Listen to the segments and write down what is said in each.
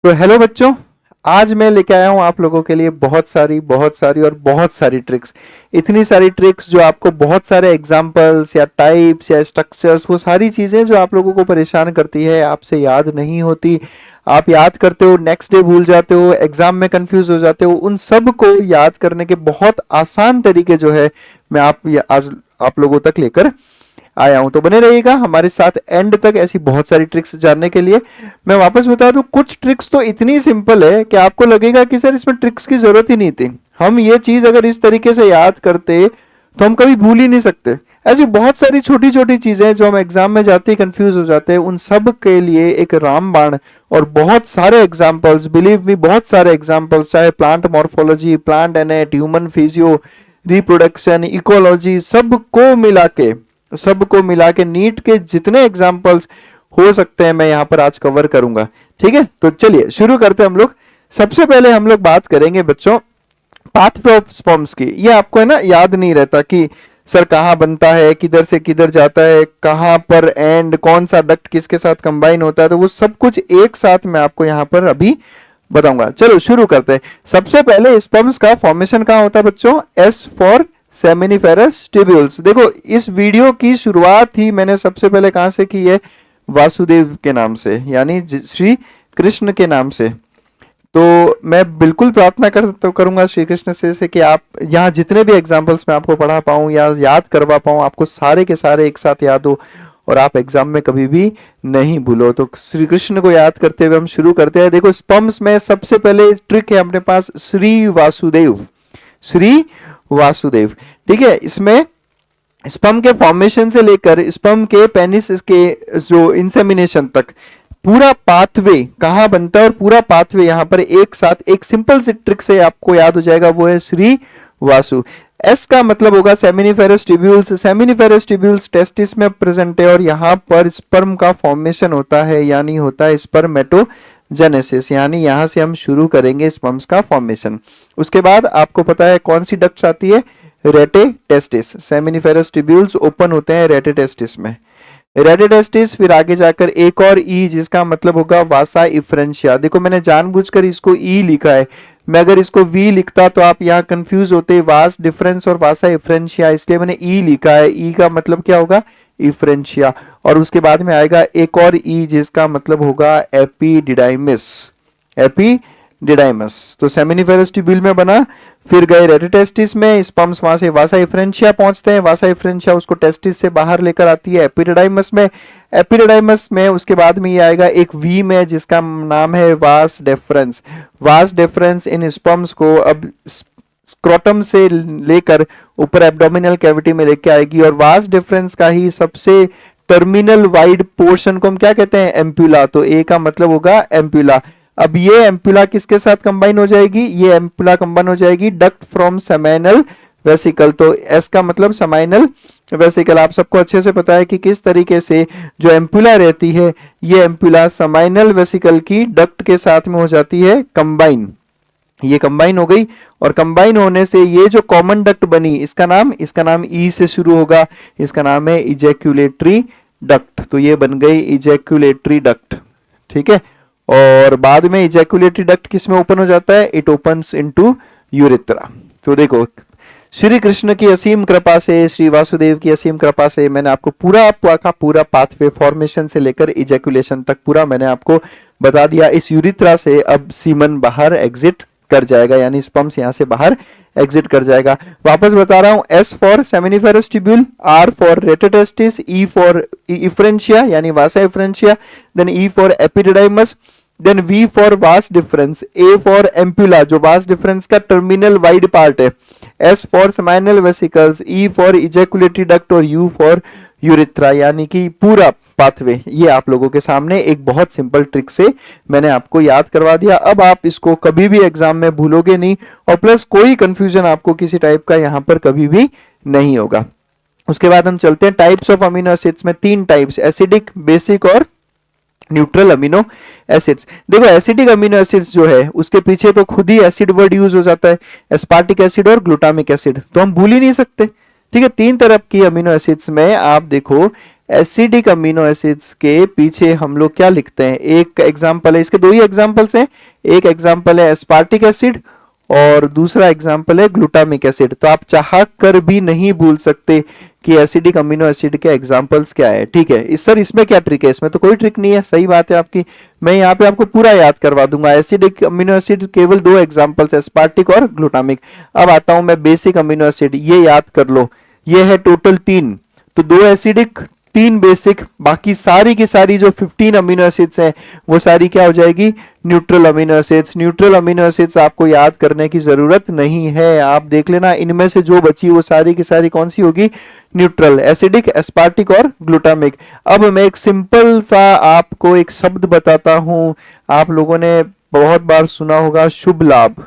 तो हेलो बच्चों, आज मैं लेके आया हूँ आप लोगों के लिए बहुत सारी और बहुत सारी ट्रिक्स। इतनी सारी ट्रिक्स जो आपको बहुत सारे एग्जाम्पल्स या टाइप्स या स्ट्रक्चर्स, वो सारी चीज़ें जो आप लोगों को परेशान करती है, आपसे याद नहीं होती, आप याद करते हो नेक्स्ट डे भूल जाते हो, एग्जाम में कंफ्यूज हो जाते हो, उन सब को याद करने के बहुत आसान तरीके जो है मैं आज आप लोगों तक लेकर आया हूं। तो बने रहिएगा हमारे साथ एंड तक ऐसी बहुत सारी ट्रिक्स जानने के लिए। मैं वापस बता दूं, कुछ ट्रिक्स तो इतनी सिंपल है कि आपको लगेगा कि सर इसमें ट्रिक्स की जरूरत ही नहीं थी, हम ये चीज अगर इस तरीके से याद करते तो हम कभी भूल ही नहीं सकते। ऐसी बहुत सारी छोटी छोटी चीजें जो हम एग्जाम में जाते ही कंफ्यूज हो जाते हैं, उन सब के लिए एक रामबाण और बहुत सारे एग्जाम्पल्स, बिलीव मी बहुत सारे एग्जाम्पल्स, चाहे plant morphology, plant Annette, human physio, reproduction, ecology, सबको मिला के नीट के जितने एग्जाम्पल्स हो सकते हैं मैं यहाँ पर आज कवर करूंगा। ठीक है, तो चलिए शुरू करते हैं हम लोग। सबसे पहले हम लोग बात करेंगे बच्चों पाथवे ऑफ स्पर्म्स की। ये आपको है ना याद नहीं रहता कि सर कहाँ बनता है, किधर से किधर जाता है, कहाँ पर एंड कौन सा डक्ट किसके साथ कंबाइन होता है, तो वो सब कुछ एक साथ मैं आपको यहाँ पर अभी बताऊंगा। चलो शुरू करते हैं। सबसे पहले स्पर्म्स का फॉर्मेशन कहाँ होता है बच्चों? S for seminiferous tubules. देखो, इस वीडियो की शुरुआत ही मैंने सबसे पहले कहां से की है? वासुदेव के नाम से, यानी श्री कृष्ण के नाम से। तो मैं बिल्कुल प्रार्थना करूंगा श्री कृष्ण से कि आप यहाँ जितने भी एग्जाम्पल्स मैं आपको पढ़ा पाऊं या याद करवा पाऊं, आपको सारे के सारे एक साथ याद हो और आप एग्जाम में कभी भी नहीं भूलो। तो श्री कृष्ण को याद करते हुए हम शुरू करते हैं। देखो, स्पर्म्स में सबसे पहले ट्रिक है अपने पास, श्री वासुदेव। ठीक है, इसमें स्पर्म के फॉर्मेशन से लेकर स्पर्म के पेनिस के जो इंसेमिनेशन तक पूरा पाथवे कहां बनता है और पूरा पाथवे यहां पर एक साथ एक सिंपल सी ट्रिक से आपको याद हो जाएगा, वो है श्री वासु। एस का मतलब होगा seminiferous tubules. Seminiferous tubules testis में प्रेजेंट है और यहां पर स्पर्म का फॉर्मेशन होता है, यानी होता है स्पर्मेटोजेनेसिस, यानी यहां से हम शुरू करेंगे स्पर्म्स का फॉर्मेशन। उसके बाद आपको पता है कौन सी डक्ट्स आती है? रेटेटेस्टिस। सेमिनिफेरस ट्यूब्यूल्स ओपन होते हैं रेटेटेस्टिस में। रेटेटेस्टिस, फिर आगे जाकर एक और ई जिसका मतलब होगा वासा इफ्रेंशिया। देखो, मैंने जानबूझकर इसको ई लिखा है, मैं अगर इसको वी लिखता तो आप यहाँ कंफ्यूज होते, वास डिफरेंस और वासा इफ्रेंशिया, इसलिए मैंने ई लिखा है। ई का मतलब क्या होगा? इफ्रेंशिया। और उसके बाद में आएगा एक और ई जिसका मतलब होगा एपिडिडाइमस। तो सेमिनिफेरस ट्यूब्यूल में बना, फिर गए रेटेटेस्टिस में, स्पर्म्स वहां से वासा इफ्रेंशिया पहुंचते हैं, वासा इफ्रेंशिया उसको टेस्टिस से बाहर लेकर आती है एपिडिडाइमस में। एपिडिडाइमस में उसके बाद में ये आएगा एक वी में जिसका नाम है वास डेफरेंस। वास डेफरेंस इन स्पर्म्स को अब स्क्रोटम से लेकर ऊपर एब्डोमिनल कैविटी में लेके आएगी, और वास डिफरेंस का ही सबसे टर्मिनल वाइड पोर्शन को हम क्या कहते हैं? एम्प्यूला। तो ए का मतलब होगा एम्प्यूला। अब ये एम्प्यूला किसके साथ कंबाइन हो जाएगी? ये एम्प्यूला कंबाइन हो जाएगी डक्ट फ्रॉम सेमाइनल वेसिकल। तो एस का मतलब सेमाइनल वेसिकल। आप सबको अच्छे से पता है कि किस तरीके से जो एम्प्यूला रहती है, ये एम्प्यूला सेमाइनल वेसिकल की डक्ट के साथ में हो जाती है कंबाइन। ये कंबाइन हो गई, और कंबाइन होने से ये जो कॉमन डक्ट बनी, इसका नाम ई से शुरू होगा, इसका नाम है इजैक्यूलेटरी डक्ट। तो ये बन गई इजैक्यूलेटरी डक्ट। ठीक है, और बाद में इजैक्यूलेटरी डक्ट किस में ओपन हो जाता है? It opens into urethra. तो देखो, श्री कृष्ण की असीम कृपा से, श्री वासुदेव की असीम कृपा से मैंने आपको पूरा पाथवे फॉर्मेशन से लेकर इजैक्यूलेशन तक पूरा मैंने आपको बता दिया। इस यूरेथ्रा से अब सीमन बाहर एग्जिट कर जाएगा, यानी स्पर्म्स यहां से बाहर एग्जिट कर जाएगा। वापस बता रहा हूं, S for seminiferous tubule, R for rete testis, E for efferentia यानी vasa efferentia, then E for epididymis, then V for vas deferens, A for ampulla जो वास डिफरेंस का टर्मिनल वाइड पार्ट है, S for seminal vesicles, E for ejaculatory duct और U for urethra, यानी कि पूरा pathway. ये आप लोगों के सामने एक बहुत सिंपल ट्रिक से मैंने आपको याद करवा दिया। अब आप इसको कभी भी एग्जाम में भूलोगे नहीं, और प्लस कोई कंफ्यूजन आपको किसी टाइप का यहाँ पर कभी भी नहीं होगा। उसके बाद हम चलते हैं टाइप्स ऑफ अमीनो एसिड्स में। 3 टाइप्स, एसिडिक, बेसिक और न्यूट्रल अमीनो एसिड्स। देखो, एसिडिक अमीनो एसिड्स जो है उसके पीछे तो खुद ही एसिड वर्ड यूज हो जाता है, एस्पार्टिक एसिड और ग्लूटामिक एसिड, तो हम भूल ही नहीं सकते। ठीक है, 3 तरह की अमीनो एसिड्स में आप देखो, एसिडिक अमीनो एसिड्स के पीछे हम लोग क्या लिखते हैं? एक एग्जाम्पल है, इसके दो ही एग्जाम्पल्स हैं, एक एग्जाम्पल है एस्पार्टिक एसिड और दूसरा एग्जाम्पल है ग्लूटामिक एसिड। तो आप चाह कर भी नहीं भूल सकते कि एसिडिक अमीनो एसिड के एग्जाम्पल्स क्या है। ठीक है, इस सर इसमें क्या ट्रिक है? इसमें तो कोई ट्रिक नहीं है, सही बात है आपकी। मैं यहाँ पे आपको पूरा याद करवा दूंगा। एसिडिक अमीनो एसिड केवल दो एग्जाम्पल्स, एस्पार्टिक और ग्लूटामिक। अब आता हूं मैं बेसिक अमीनो एसिड, ये याद कर लो, ये है टोटल 3। तो 2 एसिडिक 3 बेसिक, बाकी सारी की सारी जो 15 अमीनो एसिड्स हैं वो सारी क्या हो जाएगी? Neutral amino acids. Neutral amino acids आपको याद करने की जरूरत नहीं है, आप देख लेना इनमें से जो बची वो सारी की सारी कौन सी होगी? न्यूट्रल, एसिडिक, एस्पार्टिक और ग्लूटामिक। अब मैं एक सिंपल सा आपको एक शब्द बताता हूं, आप लोगों ने बहुत बार सुना होगा, शुभ लाभ।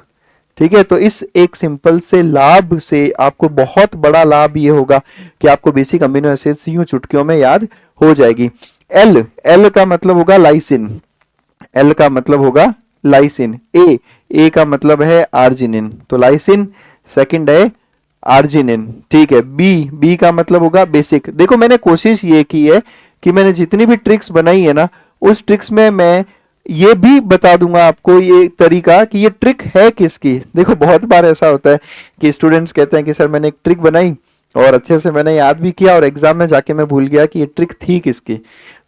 ठीक है, तो इस एक सिंपल से लाभ से आपको बहुत बड़ा लाभ ये होगा कि आपको बेसिक अमीनो एसिड्स यूं चुटकियों में याद हो जाएगी। एल, एल का मतलब होगा लाइसिन, एल का मतलब होगा लाइसिन। ए का मतलब है आर्जिनिन, तो लाइसिन सेकंड है आर्जिनिन। ठीक है, बी का मतलब होगा बेसिक। देखो मैंने कोशिश ये की है कि मैंने जितनी भी ट्रिक्स बनाई है ना, उस ट्रिक्स में मैं ये भी बता दूंगा आपको ये तरीका कि ये ट्रिक है किसकी। देखो बहुत बार ऐसा होता है कि स्टूडेंट्स कहते हैं कि सर मैंने एक ट्रिक बनाई और अच्छे से मैंने याद भी किया और एग्जाम में जाके मैं भूल गया कि ये ट्रिक थी किसकी।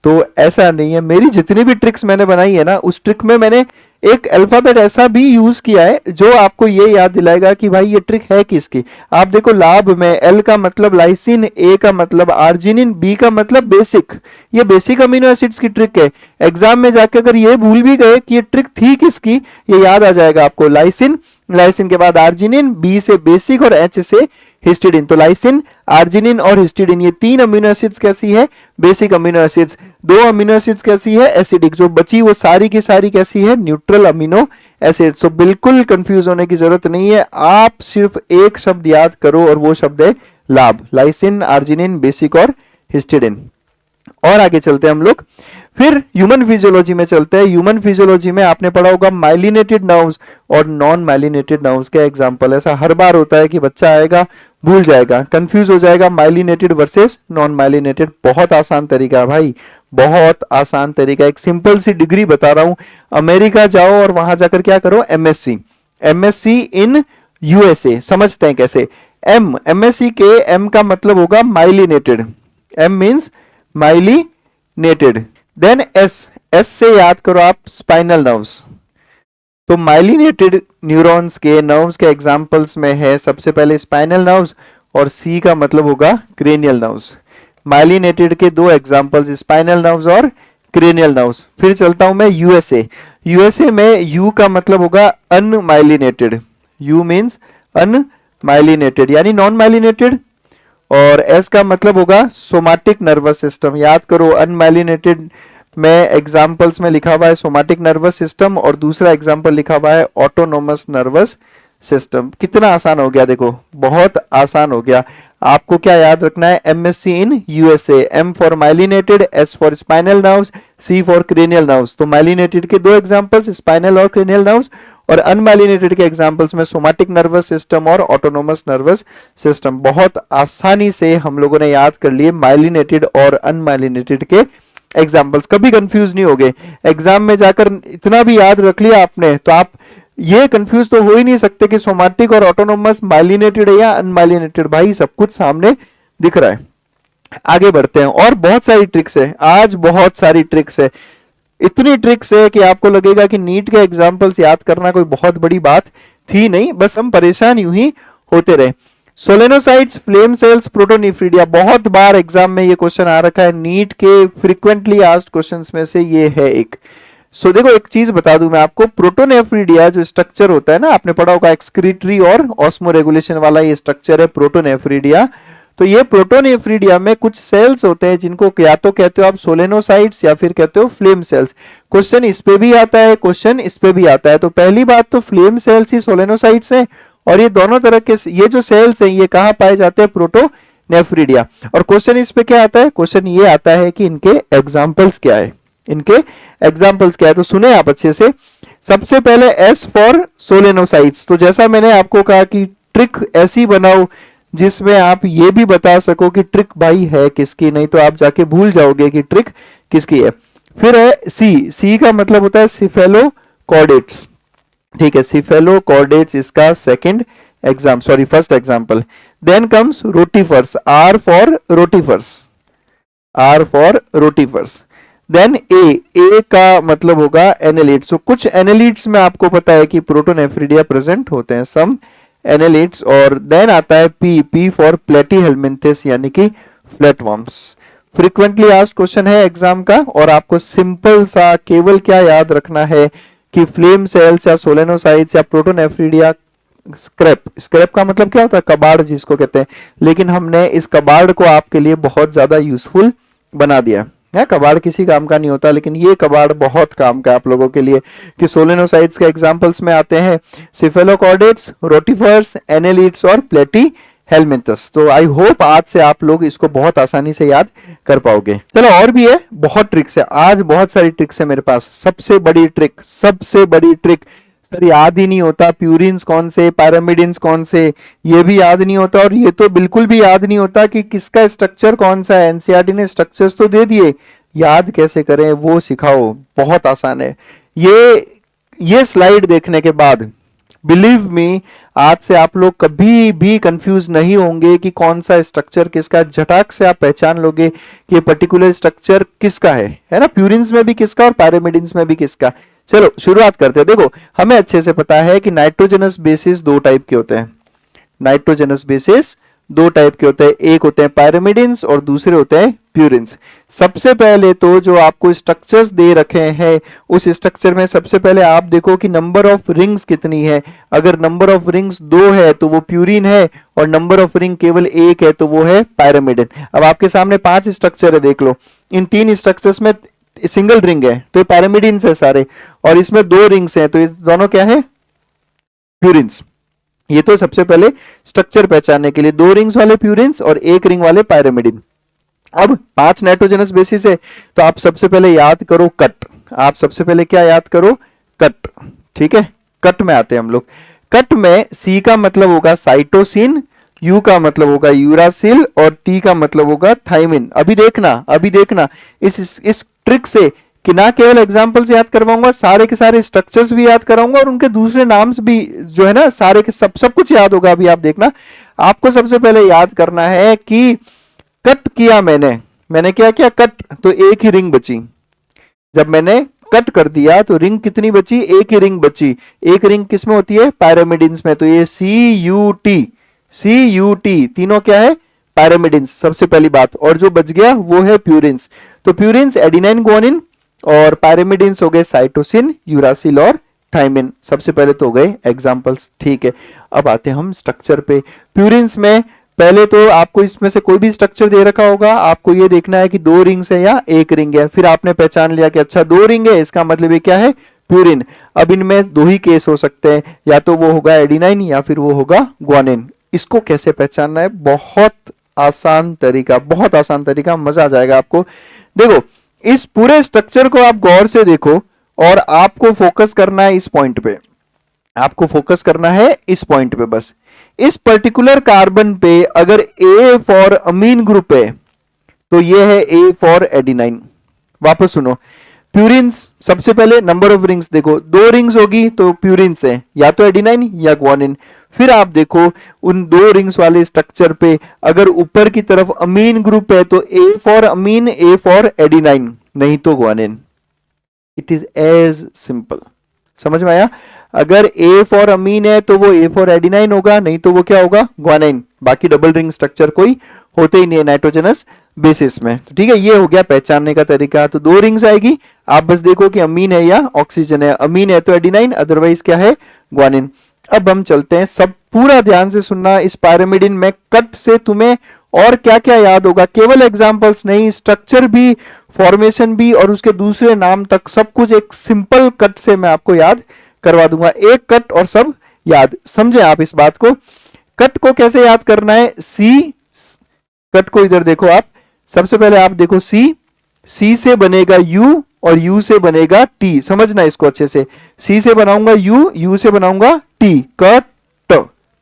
तो ऐसा नहीं है, मेरी जितनी भी ट्रिक्स मैंने बनाई है ना, उस ट्रिक में मैंने एक अल्फाबेट ऐसा भी यूज किया है जो आपको ये याद दिलाएगा कि भाई ये ट्रिक है किसकी। आप देखो लाभ में एल का मतलब लाइसिन, ए का मतलब आर्जिनिन, बी का मतलब बेसिक, ये बेसिक अमीनो एसिड्स की ट्रिक है। एग्जाम में जाके अगर ये भूल भी गए कि ये ट्रिक थी किसकी, ये याद आ जाएगा आपको। लाइसिन, लाइसिन के बाद आर्जिनिन, बी से बेसिक और एच से हिस्टिडिन। तो लाइसिन, आर्जिनिन और हिस्टिडिन ये 3 अमीनो एसिड्स कैसी है? Basic amino acids. 2 amino acids कैसी है? एसिडिक। जो बची वो सारी की सारी कैसी है? Neutral amino acid. सो बिल्कुल कंफ्यूज होने की जरूरत नहीं है, आप सिर्फ एक शब्द याद करो और वो शब्द है लाभ, लाइसिन, आर्जिनिन, बेसिक और हिस्टिडिन। और आगे चलते हैं हम लोग, फिर ह्यूमन फिजियोलॉजी में चलते हैं। ह्यूमन फिजियोलॉजी में आपने पढ़ा होगा माइलिनेटेड नर्व्स और नॉन माइलिनेटेड नर्व्स के एग्जांपल। ऐसा हर बार होता है कि बच्चा आएगा भूल जाएगा, कंफ्यूज हो जाएगा, माइलिनेटेड वर्सेस नॉन माइलिनेटेड। बहुत आसान तरीका है भाई, बहुत आसान तरीका। एक सिंपल सी डिग्री बता रहा हूं, अमेरिका जाओ और वहां जाकर क्या करो? MSc, MSc in USA. समझते हैं कैसे? एमएससी के एम का मतलब होगा myelinated, M means myelinated. Then S, S से याद करो आप स्पाइनल नर्व्स। तो माइलिनेटेड न्यूरॉन्स के नर्व्स के एग्जांपल्स में है सबसे पहले स्पाइनल नर्व्स और सी का मतलब होगा क्रेनियल नर्व्स। माइलिनेटेड के 2 एग्जांपल्स स्पाइनल नर्व्स और क्रेनियल नर्व्स। फिर चलता हूं मैं यूएसए। यूएसए में यू का मतलब होगा अनमाइलिनेटेड, यू मीन्स अनमाइलिनेटेड यानी नॉन माइलिनेटेड। और एस का मतलब होगा सोमाटिक नर्वस सिस्टम। याद करो अनमाइलिनेटेड में एग्जांपल्स में लिखा हुआ है सोमाटिक नर्वस सिस्टम और दूसरा एग्जांपल लिखा हुआ है ऑटोनोमस नर्वस सिस्टम। कितना आसान हो गया, देखो बहुत आसान हो गया। आपको क्या याद रखना है? MSc in USA, M for myelinated, S for spinal nerves, C for cranial nerves. तो माइलिनेटेड के 2 एग्जांपल्स स्पाइनल और क्रेनियल नर्व्स और अनमाइलिनेटेड के एग्जांपल्स में सोमाटिक नर्वस सिस्टम और ऑटोनोमस नर्वस सिस्टम। बहुत आसानी से हम लोगों ने याद कर लिए माइलिनेटेड और अनमाइलिनेटेड के एग्जाम्पल्स, कभी कंफ्यूज नहीं हो गए। एग्जाम में जाकर इतना भी याद रख लिया आपने तो आप ये कंफ्यूज तो हो ही नहीं सकते कि सोमाटिक और ऑटोनोमस माइलिनेटेड है या अनमाइलिनेटेड। भाई सब कुछ सामने दिख रहा है। आगे बढ़ते हैं, और बहुत सारी ट्रिक्स है आज, बहुत सारी ट्रिक्स है। इतनी ट्रिक्स है कि आपको लगेगा कि नीट के एग्जाम्पल्स याद करना कोई बहुत बड़ी बात थी नहीं, बस हम परेशान यूं ही होते रहे। Solenocytes, flame cells, protonephridia. बहुत बार एग्जाम में ये क्वेश्चन आ रखा है, नीट के फ्रीक्वेंटली आस्क्ड क्वेश्चंस में से ये है एक। देखो एक चीज बता दूं मैं आपको, प्रोटोनेफ्रीडिया जो स्ट्रक्चर होता है ना, आपने पढ़ा होगा एक्सक्रीटरी और ऑस्मो रेगुलेशन वाला ये स्ट्रक्चर है प्रोटोनेफ्रीडिया। तो ये प्रोटोनेफ्रीडिया में कुछ सेल्स होते हैं जिनको या तो कहते हो आप सोलेनोसाइट्स या फिर कहते हो फ्लेम सेल्स। क्वेश्चन इस पे भी आता है, क्वेश्चन इस पे भी आता है। तो पहली बात तो फ्लेम सेल्स ही सोलेनोसाइट्स हैं और ये दोनों तरह के ये जो सेल्स हैं ये कहां पाए जाते हैं? प्रोटोनेफ्रीडिया। और क्वेश्चन इस पे क्या आता है? क्वेश्चन ये आता है कि इनके एग्जांपल्स क्या है, इनके एग्जांपल्स क्या है। तो सुने आप अच्छे से। सबसे पहले एस फॉर सोलेनोसाइट्स। तो जैसा मैंने आपको कहा कि ट्रिक ऐसी बनाओ जिसमें आप ये भी बता सको कि ट्रिक भाई है किसकी, नहीं तो आप जाके भूल जाओगे कि ट्रिक किसकी है। फिर है सी का मतलब होता है सिफेलोकॉर्डेट्स, ठीक है, सिफेलोकॉर्डेट्स इसका first example. Then comes rotifers, R for rotifers, R for rotifers. Then A का मतलब होगा एनालिट्स। तो कुछ एनालिट्स में आपको पता है कि प्रोटोनेफ्रिडिया प्रेजेंट होते हैं, सम एनालिट्स। और देन आता है पी फॉर प्लेटीहेलमिन्थेस यानी कि फ्लैटवर्म्स। फ्रीक्वेंटली आस्क्ड क्वेश्चन है एग्जाम का, और आपको सिंपल सा केवल क्या याद रखना है कि फ्लेम सेल्स या सोलेनोसाइट्स या प्रोटोनेफ्रिडिया स्क्रैप का मतलब क्या होता है, कबाड़ जिसको कहते हैं, लेकिन हमने इस कबाड़ को आपके लिए बहुत ज्यादा यूजफुल बना दिया है। कबाड़ किसी काम का नहीं होता, लेकिन ये कबाड़ बहुत काम का आप लोगों के लिए, कि सोलेनोसाइट्स के एग्जांपल्स में आते हैं सिफेलोकॉर्डेट्स, रोटीफर्स, एनेलिट्स और प्लेटी हेलमिंथस। तो आई होप आज से आप लोग इसको बहुत आसानी से याद कर पाओगे। चलो और भी है, बहुत ट्रिक्स है आज, बहुत सारी ट्रिक्स है मेरे पास। सबसे बड़ी ट्रिक सर याद ही नहीं होता, प्यूरिन्स कौन से, पैरामिडिन्स कौन से, ये भी याद नहीं होता, और ये तो बिल्कुल भी याद नहीं होता कि किसका स्ट्रक्चर कौन सा है। एनसीईआरटी ने स्ट्रक्चर्स तो दे दिए, याद कैसे करें वो सिखाओ, बहुत आसान है। ये स्लाइड देखने के बाद बिलीव मी, आज से आप लोग कभी भी कंफ्यूज नहीं होंगे कि कौन सा स्ट्रक्चर किसका। झटाक से आप पहचान लोगे कि ये पर्टिकुलर स्ट्रक्चर किसका है ना, प्यूरिन्स में भी किसका और पैरामिडिन्स में भी किसका। चलो शुरुआत करते हैं। देखो हमें अच्छे से पता है कि नाइट्रोजनस बेसिस दो टाइप के होते हैं, नाइट्रोजनस बेसिस दो टाइप के होते हैं, एक होते हैं पैरामिडिन्स और दूसरे होते हैं प्यूरिन्स। सबसे पहले तो जो आपको स्ट्रक्चर्स दे रखे हैं, उस स्ट्रक्चर में सबसे पहले आप देखो कि नंबर ऑफ रिंग्स कितनी है। अगर नंबर ऑफ रिंग्स 2 है तो वो प्यूरिन है, और नंबर ऑफ रिंग केवल 1 है तो वो है पैरामिडिन। अब आपके सामने 5 स्ट्रक्चर है, देख लो, इन 3 स्ट्रक्चर्स में सिंगल रिंग है तो ये पैरामिडिन्स है सारे, और इसमें 2 रिंग्स हैं तो ये दोनों क्या है, प्यूरिन्स। ये तो सबसे पहले स्ट्रक्चर पहचानने के लिए 2 रिंग्स वाले प्यूरिन्स और 1 रिंग वाले पैरामिडिन। अब 5 नाइट्रोजनस बेसिस है तो आप सबसे पहले याद करो कट। आप सबसे पहले क्या याद करो, कट, ठीक है। कट में आते हैं हम लोग। कट में सी का मतलब होगा साइटोसिन, यू का मतलब होगा यूरासिल और टी का मतलब होगा थाइमिन। अभी देखना इस ट्रिक से कि ना केवल एग्जांपल्स याद करवाऊंगा, सारे के सारे स्ट्रक्चर्स भी याद कराऊंगा और उनके दूसरे नाम्स भी जो है ना, सारे के सब कुछ याद होगा। अभी आप देखना, आपको सबसे पहले याद करना है कि कट किया मैंने क्या किया, कट, तो एक ही रिंग बची। जब मैंने कट कर दिया तो रिंग कितनी बची, एक ही रिंग बची। एक रिंग किसमें होती है, पैरामिडिन्स में, तो ये सी यू टी तीनों क्या है, पैरामिडिन्स, सबसे पहली बात। और जो बच गया वो है प्यूरिन्स। तो प्यूरिन्स एडिनाइन ग्वानिन, और पैरामिडिन्स हो गए साइटोसिन, यूरासिल और थाइमिन। सबसे पहले तो हो गए एग्जांपल्स, ठीक है। अब आते हैं हम स्ट्रक्चर पे। प्यूरिन्स में पहले तो आपको इसमें से कोई भी स्ट्रक्चर दे रखा होगा, आपको ये देखना है कि 2 रिंग्स है या 1 रिंग है। फिर आपने पहचान लिया कि अच्छा 2 रिंग है, इसका मतलब ये क्या है, प्यूरिन। अब इनमें 2 ही केस हो सकते हैं, या तो वो होगा एडिनाइन या फिर वो होगा ग्वानिन। इसको कैसे पहचानना है, बहुत आसान तरीका, मजा आ जाएगा आपको। देखो इस पूरे स्ट्रक्चर को आप गौर से देखो और आपको फोकस करना है इस पॉइंट पे, आपको फोकस करना है इस पॉइंट पे बस। इस पर्टिकुलर कार्बन पे अगर ए फॉर अमीन ग्रुप है तो ये है ए फॉर एडिनाइन। वापस सुनो, प्यूरिन्स सबसे पहले नंबर ऑफ रिंग्स देखो, 2 रिंग्स होगी तो प्यूरिन्स है, या तो एडिनाइन या ग्वानिन। फिर आप देखो उन 2 रिंग्स वाले स्ट्रक्चर पे अगर ऊपर की तरफ अमीन ग्रुप है तो A for amine, A for adenine, नहीं तो guanine. It is as simple, समझ में आया। अगर ए फॉर अमीन है तो वो ए फॉर एडिनाइन होगा, नहीं तो वो क्या होगा, ग्वानिन। बाकी डबल रिंग स्ट्रक्चर कोई होते ही नहीं है नाइट्रोजनस बेसिस में, ठीक है। ये हो गया पहचानने का तरीका। तो 2 रिंग्स आएगी, आप बस देखो कि अमीन है या ऑक्सीजन है। अमीन है तो एडिनाइन, अदरवाइज क्या है, ग्वानिन। अब हम चलते हैं, सब पूरा ध्यान से सुनना। इस पैरामिडिन में कट से तुम्हें और क्या क्या याद होगा, केवल एग्जांपल्स नहीं, स्ट्रक्चर भी, फॉर्मेशन भी और उसके दूसरे नाम तक सब कुछ एक सिंपल कट से मैं आपको याद करवा दूंगा। एक कट और सब याद, समझे आप इस बात को। कट को कैसे याद करना है, सी, कट को इधर देखो आप, सबसे पहले आप देखो सी से बनेगा यू और यू से बनेगा टी, समझना इसको अच्छे से। सी से बनाऊंगा यू, यू से बनाऊंगा टी, कट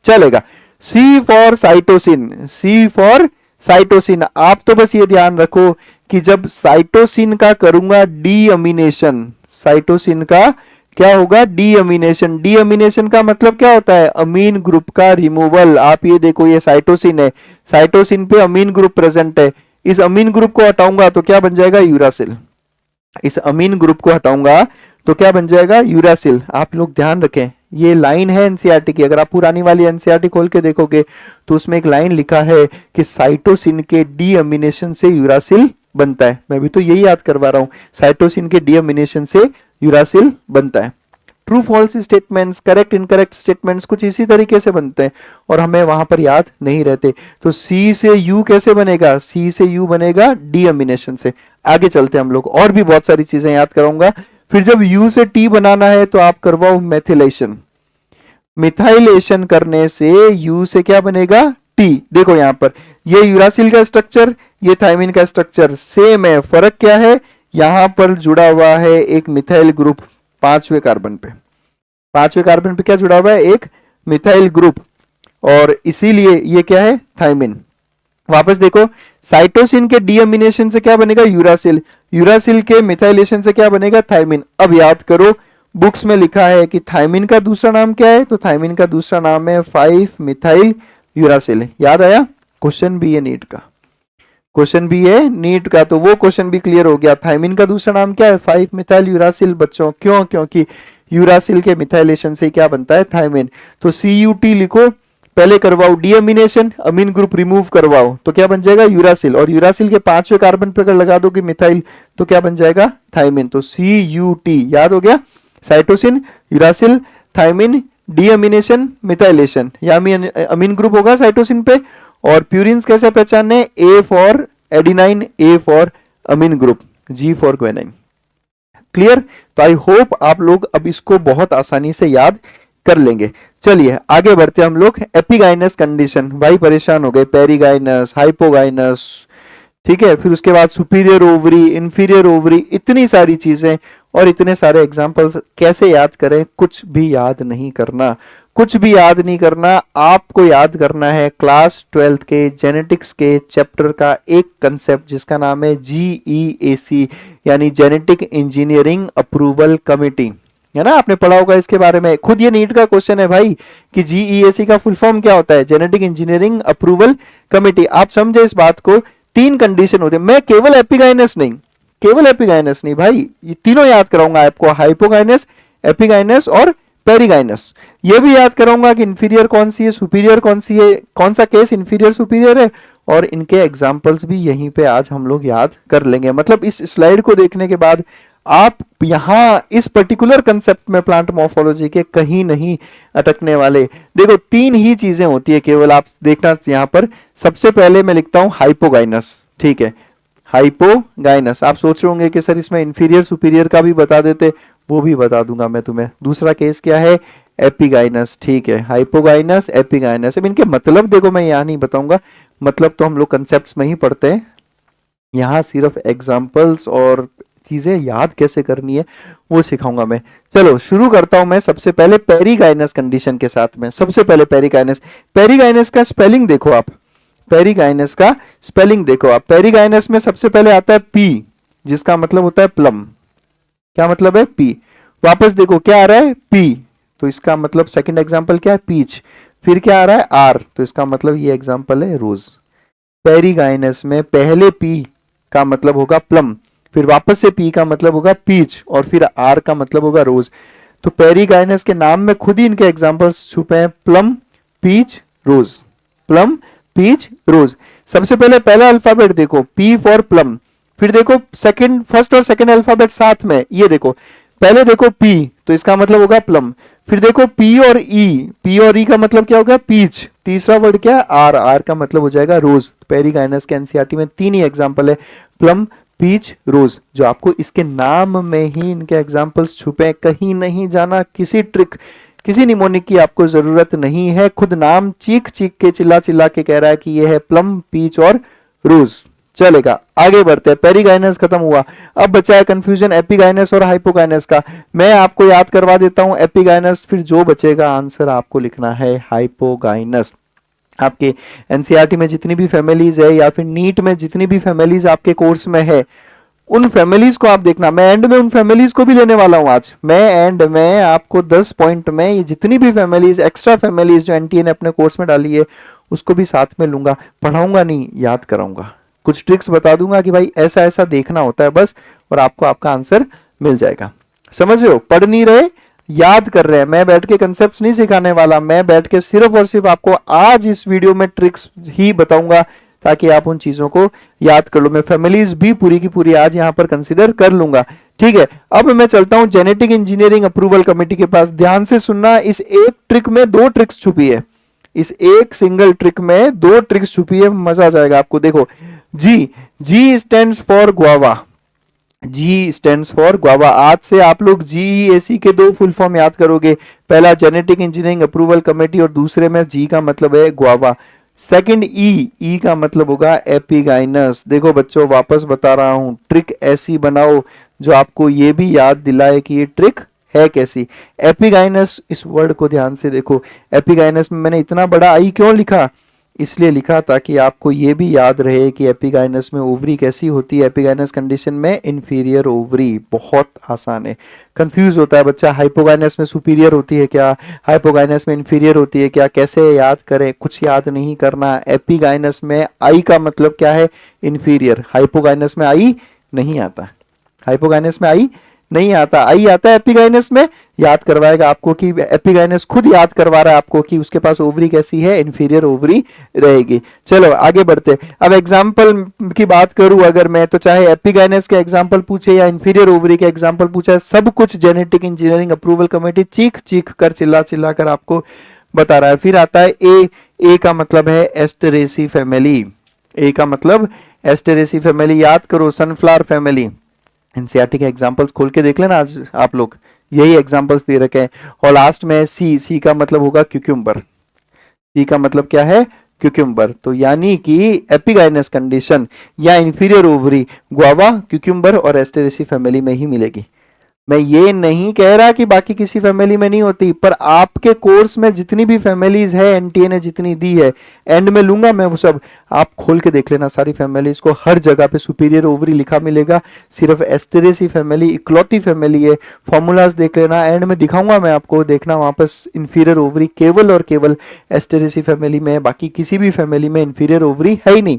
चलेगा। C for cytosine, C for cytosine. आप तो बस ये ध्यान रखो कि जब साइटोसिन का करूंगा डीअमीनेशन, साइटोसिन का क्या होगा, डीअमीनेशन। डीअमीनेशन का मतलब क्या होता है, अमीन ग्रुप का रिमूवल। आप ये देखो, ये साइटोसिन है, साइटोसिन पे अमीन ग्रुप प्रेजेंट है, इस अमीन ग्रुप को हटाऊंगा तो क्या बन जाएगा, यूरासिल। इस अमीन ग्रुप को हटाऊंगा तो क्या बन जाएगा, यूरासिल। आप लोग ध्यान रखें, ये लाइन है एनसीईआरटी की। अगर आप पुरानी वाली एनसीईआरटी खोल के देखोगे तो उसमें एक लाइन लिखा है कि साइटोसिन के डीअमीनेशन से यूरासिल बनता है। मैं भी तो यही याद करवा रहा हूं, साइटोसिन के डीअमीनेशन से यूरासिल बनता है। True false statements, correct incorrect statements कुछ इसी तरीके से बनते हैं और हमें वहां पर याद नहीं रहते। तो सी से यू कैसे बनेगा, सी से यू बनेगा डीअमीनेशन से। आगे चलते हैं हम लोग, और भी बहुत सारी चीजें याद कराऊंगा। फिर जब यू से टी बनाना है तो आप करवाओ मेथिलेशन। मिथाइलेशन करने से यू से क्या बनेगा, टी। देखो यहां पर ये यूरासिल का स्ट्रक्चर, ये थायमिन का स्ट्रक्चर सेम है। फर्क क्या है, यहां पर जुड़ा हुआ है एक मिथाइल ग्रुप 5वें कार्बन पे। 5वें कार्बन पे क्या जुड़ा हुआ है, एक मिथाइल ग्रुप, और इसीलिए ये क्या है, थायमिन। वापस देखो, साइटोसिन के डीअमीनेशन से क्या बनेगा, यूरासिल। यूरासिल के मिथाइलेशन से क्या बनेगा, थायमिन। अब याद करो, बुक्स में लिखा है कि थायमिन का दूसरा नाम क्या है, तो थायमिन का दूसरा नाम है 5 मिथाइल यूरासिल। याद आया, क्वेश्चन भी है नीट का, क्वेश्चन भी है नीट का, तो वो क्वेश्चन भी क्लियर हो गया। थायमिन का दूसरा नाम क्या है, 5 मिथाइल यूरासिल बच्चों। क्यों, क्योंकि यूरासिल के मिथाइलेशन से क्या बनता है, थायमिन। तो CuT लिखो, पहले करवाओ डीअमीनेशन, अमीन ग्रुप रिमूव करवाओ तो क्या बन जाएगा, यूरासिल। और यूरासिल के 5वें कार्बन पर अगर लगा दो कि मिथाइल तो क्या बन जाएगा, थायमिन। तो CuT याद हो गया, साइटोसिन, यूरासिल, थायमिन, डीअमीनेशन, मिथाइलेशन। या अमीन ग्रुप होगा साइटोसिन पे। और प्यूरिन्स कैसे पहचानने, A for adenine, A for amine group, G for guanine. Clear. तो आई होप आप लोग अब इसको बहुत आसानी से याद कर लेंगे। चलिए आगे बढ़ते हम लोग। एपिगाइनस कंडीशन, भाई परेशान हो गए, पेरिगाइनस, हाइपोगाइनस, ठीक है। फिर उसके बाद सुपीरियर ओवरी, इंफीरियर ओवरी, इतनी सारी चीजें और इतने सारे एग्जाम्पल्स कैसे याद करें, कुछ भी याद नहीं करना, कुछ भी याद नहीं करना। आपको याद करना है क्लास 12th के जेनेटिक्स के चैप्टर का एक कंसेप्ट जिसका नाम है GEAC, यानी जेनेटिक इंजीनियरिंग अप्रूवल कमेटी, है ना। आपने पढ़ा होगा इसके बारे में, खुद ये नीट का क्वेश्चन है भाई कि GEAC का फुल फॉर्म क्या होता है, जेनेटिक इंजीनियरिंग अप्रूवल कमेटी। आप समझे इस बात को, 3 कंडीशन होते हैं। मैं केवल एपिगाइनस नहीं, केवल एपिगाइनस नहीं भाई, ये तीनों याद कराऊंगा आपको, हाइपोगाइनस, एपिगाइनस और पेरिगाइनस। ये भी याद कराऊंगा कि इंफीरियर कौन सी है, सुपीरियर कौन सी है, कौन सा केस इंफीरियर सुपीरियर है, और इनके एग्जाम्पल्स भी यहीं पे आज हम लोग याद कर लेंगे। मतलब इस स्लाइड को देखने के बाद आप यहां इस पर्टिकुलर कंसेप्ट में प्लांट मॉर्फोलॉजी के कहीं नहीं अटकने वाले। देखो 3 ही चीजें होती है केवल, आप देखना यहां पर। सबसे पहले मैं लिखता हूं हाइपोगाइनस, ठीक है, हाइपोगाइनस। आप सोच रहे होंगे कि सर इसमें इंफीरियर सुपीरियर का भी बता देते, वो भी बता दूंगा मैं तुम्हें। दूसरा केस क्या है, एपिगाइनस, ठीक है, हाइपोगाइनस, एपिगाइनस। अब इनके मतलब देखो, मैं यहां नहीं बताऊंगा, मतलब तो हम लोग कंसेप्ट्स में ही पढ़ते हैं, यहां सिर्फ एग्जाम्पल्स और चीजें याद कैसे करनी है वो सिखाऊंगा मैं। चलो शुरू करता हूं मैं सबसे पहले पेरिगाइनस कंडीशन के साथ में। सबसे पहले पेरिगाइनस, पेरिगाइनस का स्पेलिंग देखो आप, पेरिगाइनस का स्पेलिंग देखो आप। पेरिगाइनस में सबसे पहले आता है पी, जिसका मतलब होता है प्लम। क्या मतलब है, पी। वापस देखो क्या आ रहा है, पी, तो इसका मतलब सेकंड एग्जांपल क्या है, पीच। फिर क्या आ रहा है, आर, तो इसका मतलब ये एग्जांपल है रोज। पेरिगाइनस में पहले पी का मतलब होगा प्लम, फिर वापस से पी का मतलब होगा पीच, और फिर आर का मतलब होगा रोज। तो पेरिगाइनस के नाम में खुद ही इनके एग्जांपल्स छुपे हैं, प्लम, पीच, रोज, प्लम, पीच, रोज। सबसे पहले पहला अल्फाबेट देखो, पी फॉर प्लम। फिर देखो सेकंड, फर्स्ट और सेकंड अल्फाबेट साथ में, ये देखो पहले देखो पी, तो इसका मतलब होगा प्लम। फिर देखो पी और ई, पी और ई का मतलब क्या होगा, पीच। तीसरा वर्ड क्या है, आर, आर का मतलब हो जाएगा रोज। पेरिगाइनस के एनसीईआरटी में 3 ही एग्जांपल है, प्लम, पीच, रोज, जो आपको इसके नाम में ही इनके एग्जांपल्स छुपे। कहीं नहीं जाना, किसी ट्रिक, किसी निमोनिक की आपको जरूरत नहीं है। खुद नाम चीख चीख के, चिल्ला चिल्ला के कह रहा है कि ये है प्लम, पीच और रोज। चलेगा, आगे बढ़ते हैं। पेरिगाइनस खत्म हुआ, अब बचा है कंफ्यूजन एपिगाइनस और हाइपोगाइनस का। मैं आपको याद करवा देता हूं एपिगाइनस, फिर जो बचेगा आंसर आपको लिखना है हाइपोगाइनस। आपके एनसीईआरटी में जितनी भी फैमिलीज है या फिर नीट में जितनी भी फैमिलीज आपके कोर्स में है, उन फैमिलीज को आप देखना। मैं एंड में उन फैमिलीज को भी लेने वाला हूं आज। मैं एंड में आपको 10 पॉइंट में ये जितनी भी फैमिलीज, एक्स्ट्रा फैमिलीज जो एनटीए ने अपने कोर्स में डाली है, उसको भी साथ में लूंगा। पढ़ाऊंगा नहीं, याद कराऊंगा, कुछ ट्रिक्स बता दूंगा कि भाई ऐसा ऐसा देखना होता है बस, और आपको आपका आंसर मिल जाएगा। समझ रहे हो? पढ़ नहीं रहे, याद कर रहे हैं। मैं बैठ के कंसेप्ट नहीं सिखाने वाला, मैं बैठ के सिर्फ और सिर्फ आपको आज इस वीडियो में ट्रिक्स ही बताऊंगा ताकि आप उन चीजों को याद कर लो। मैं फैमिलीज भी पूरी की पूरी आज यहां पर कंसीडर कर लूंगा। ठीक है, अब मैं चलता हूं जेनेटिक इंजीनियरिंग अप्रूवल कमेटी के पास। ध्यान से सुनना, इस एक ट्रिक में 2 ट्रिक्स छुपी है। इस एक सिंगल ट्रिक में 2 ट्रिक्स छुपी है, मजा आ जाएगा आपको। देखो, जी stands for guava. Ji stands for guava. आज से आप लोग जीईएसी के 2 फुल फॉर्म याद करोगे। पहला जेनेटिक इंजीनियरिंग अप्रूवल कमेटी, और दूसरे में जी का मतलब है गुआवा। सेकंड ई का मतलब होगा एपिगाइनस। देखो बच्चों, वापस बता रहा हूं, ट्रिक ऐसी बनाओ जो आपको ये भी याद दिलाए कि ये ट्रिक है कैसी। एपिगाइनस, इस वर्ड को ध्यान से देखो। एपिगाइनस में मैंने इतना बड़ा आई क्यों लिखा? इसलिए लिखा ताकि आपको ये भी याद रहे कि एपिगाइनस में ओवरी कैसी होती है। एपिगाइनस कंडीशन में इंफीरियर ओवरी। बहुत आसान है। कंफ्यूज होता है बच्चा, हाइपोगाइनस में सुपीरियर होती है क्या, हाइपोगाइनस में इंफीरियर होती है क्या, कैसे याद करें? कुछ याद नहीं करना। एपिगाइनस में आई का मतलब क्या है? इंफीरियर। हाइपोगाइनस में आई नहीं आता, हाइपोगाइनस में आई नहीं आता, आई आता है एपिगाइनस में। याद करवाएगा आपको कि एपिगाइनस खुद याद करवा रहा है आपको कि उसके पास ओवरी कैसी है, इंफीरियर ओवरी रहेगी। चलो आगे बढ़ते। अब एग्जांपल की बात करूं अगर मैं, तो चाहे एपिगाइनस के एग्जांपल पूछे या इंफीरियर ओवरी के एग्जांपल पूछे, सब कुछ जेनेटिक इंजीनियरिंग अप्रूवल कमेटी चीख चीख कर, चिल्ला चिल्ला कर आपको बता रहा है। फिर आता है ए का मतलब है एस्टेरेसी फैमिली। ए का मतलब एस्टेरेसी फैमिली। याद करो, सनफ्लावर फैमिली। एनसीईआरटी के एग्जांपल्स खोल के देख लेना आज आप लोग, यही एग्जांपल्स दे रखे हैं। और लास्ट में सी का मतलब होगा क्यूक्यूम्बर। सी का मतलब क्या है? क्यूक्यूम्बर। तो यानी कि एपिगाइनस कंडीशन या इंफीरियर ओवरी गुआवा, क्यूक्यूम्बर और एस्टेरेसी फैमिली में ही मिलेगी। मैं ये नहीं कह रहा कि बाकी किसी फैमिली में नहीं होती, पर आपके कोर्स में जितनी भी फैमिलीज है, एनटीए ने जितनी दी है, एंड में लूंगा मैं वो सब। आप खोल के देख लेना सारी फैमिलीज को, हर जगह पे सुपीरियर ओवरी लिखा मिलेगा। सिर्फ एस्टेरेसी फैमिली इकलौती फैमिली है। फॉर्मूलाज देख लेना, एंड में दिखाऊंगा मैं आपको, देखना वहां पर इंफीरियर ओवरी केवल और केवल एस्टेरेसी फैमिली में है, बाकी किसी भी फैमिली में इंफीरियर ओवरी है ही नहीं।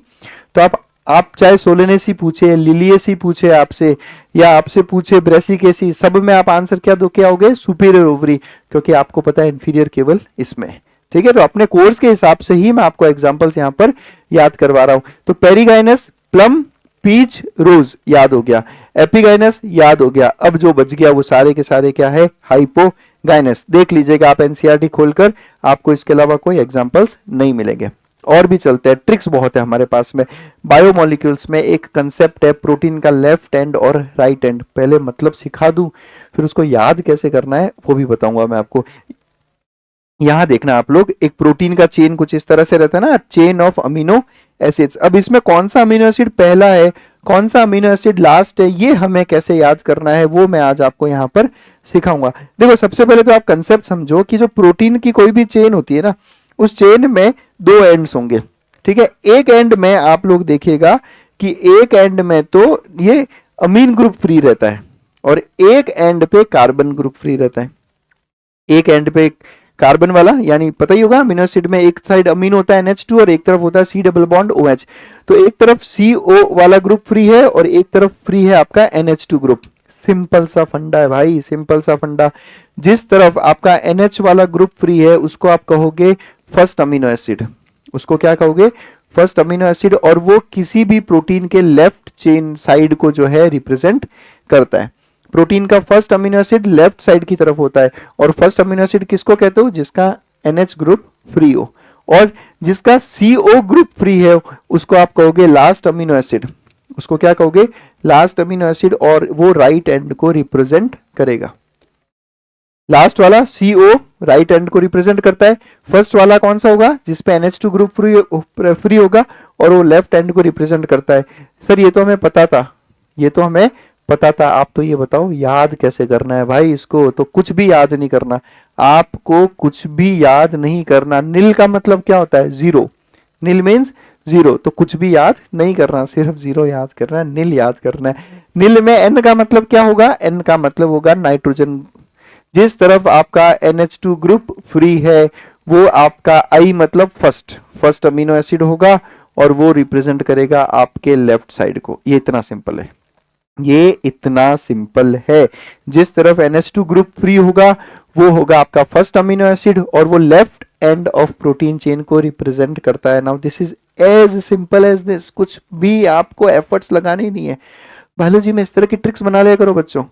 तो आप चाहे सोलेनेसी पूछे, लिलियसी पूछे आपसे, या आपसे पूछे ब्रेसिकेसी, सब में आप आंसर क्या दो के आओगे? सुपीरियर ओवरी, क्योंकि आपको पता है इंफीरियर केवल इसमें। ठीक है, तो अपने कोर्स के हिसाब से ही मैं आपको एग्जांपल्स यहां पर याद करवा रहा हूं। तो पेरीगाइनस, प्लम, पीच, रोज याद हो गया, एपिगाइनस याद हो गया। अब जो बच गया वो सारे के सारे क्या है? हाइपोगाइनस। देख लीजिएगा आप एनसीईआरटी खोलकर, आपको इसके अलावा कोई एग्जांपल्स नहीं मिलेंगे। और भी चलते हैं, ट्रिक्स बहुत है हमारे पास में। बायोमोलिक्यूल्स में एक कंसेप्ट है प्रोटीन का लेफ्ट एंड और राइट एंड। पहले मतलब सिखा दूं, फिर उसको याद कैसे करना है वो भी बताऊंगा मैं आपको। यहां देखना आप लोग, एक प्रोटीन का चेन कुछ इस तरह से रहता है ना, चेन ऑफ अमीनो एसिड्स। अब इसमें कौन सा अमीनो एसिड पहला है, कौन सा अमीनो एसिड लास्ट है, ये हमें कैसे याद करना है वो मैं आज आपको यहां पर सिखाऊंगा। देखो, सबसे पहले तो आप कंसेप्ट समझो कि जो प्रोटीन की कोई भी चेन होती है ना, उस चेन में 2 एंड्स होंगे। ठीक है, एक एंड में आप लोग देखिएगा कि एक एंड में तो ये अमीन ग्रुप फ्री रहता है, और एक एंड पे कार्बन ग्रुप फ्री रहता है। एक एंड पे कार्बन वाला, यानी पता ही होगा अमीनो एसिड में एक साइड अमीन होता है NH2 और एक तरफ होता है C डबल बॉन्ड OH। तो एक तरफ CO वाला ग्रुप फ्री है और एक तरफ फ्री है आपका NH2 ग्रुप। सिंपल सा फंडा है भाई, सिंपल सा फंडा। जिस तरफ आपका NH वाला ग्रुप फ्री है उसको आप कहोगे फर्स्ट अमीनो एसिड, उसको क्या कहोगे? First amino acid. और वो किसी भी प्रोटीन के लेफ्ट चेन साइड को जो है रिप्रेजेंट करता है। प्रोटीन का first amino acid left side की तरफ होता है, और फर्स्ट अमीनो एसिड किसको कहते हो? जिसका NH ग्रुप फ्री हो, और जिसका CO ग्रुप फ्री है उसको आप कहोगे लास्ट अमीनो एसिड। उसको क्या कहोगे? लास्ट अमीनो एसिड, और वो राइट एंड को रिप्रेजेंट करेगा। लास्ट वाला CO राइट एंड को रिप्रेजेंट करता है। फर्स्ट वाला कौन सा होगा? जिसपे NH2 ग्रुप फ्री होगा, और वो लेफ्ट एंड को रिप्रेजेंट करता है। सर ये तो हमें पता था, ये तो हमें पता था। आप तो ये बताओ याद कैसे करना है भाई इसको? तो कुछ भी याद नहीं करना, आपको कुछ भी याद नहीं करना। नील का मतलब क्या होता है? जीरो। नील मीन्स जीरो, तो कुछ भी याद नहीं करना, सिर्फ जीरो याद करना है, नील याद करना है। नील में एन का मतलब क्या होगा? एन का मतलब होगा नाइट्रोजन। जिस तरफ आपका NH2 ग्रुप फ्री है वो आपका आई मतलब फर्स्ट अमीनो एसिड होगा और वो रिप्रेजेंट करेगा आपके लेफ्ट साइड को। ये इतना सिंपल है, ये इतना सिंपल है। जिस तरफ NH2 ग्रुप फ्री होगा वो होगा आपका फर्स्ट अमीनो एसिड और वो left end of protein chain को रिप्रेजेंट करता है। Now this is as simple as this, कुछ भी आपको एफर्ट्स लगाने नहीं है। बायोलॉजी में इस तरह की ट्रिक्स बना लिया करो बच्चों,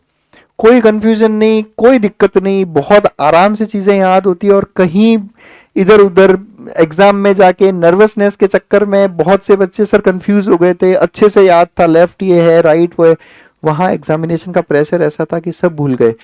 कोई कंफ्यूजन नहीं, कोई दिक्कत नहीं, बहुत आराम से चीजें याद होती है। और कहीं इधर उधर एग्जाम में जाके नर्वसनेस के चक्कर में बहुत से बच्चे सर कंफ्यूज हो गए थे, अच्छे से याद था लेफ्ट ये है राइट वो है, वहां एग्जामिनेशन का प्रेशर ऐसा था कि सब भूल गए।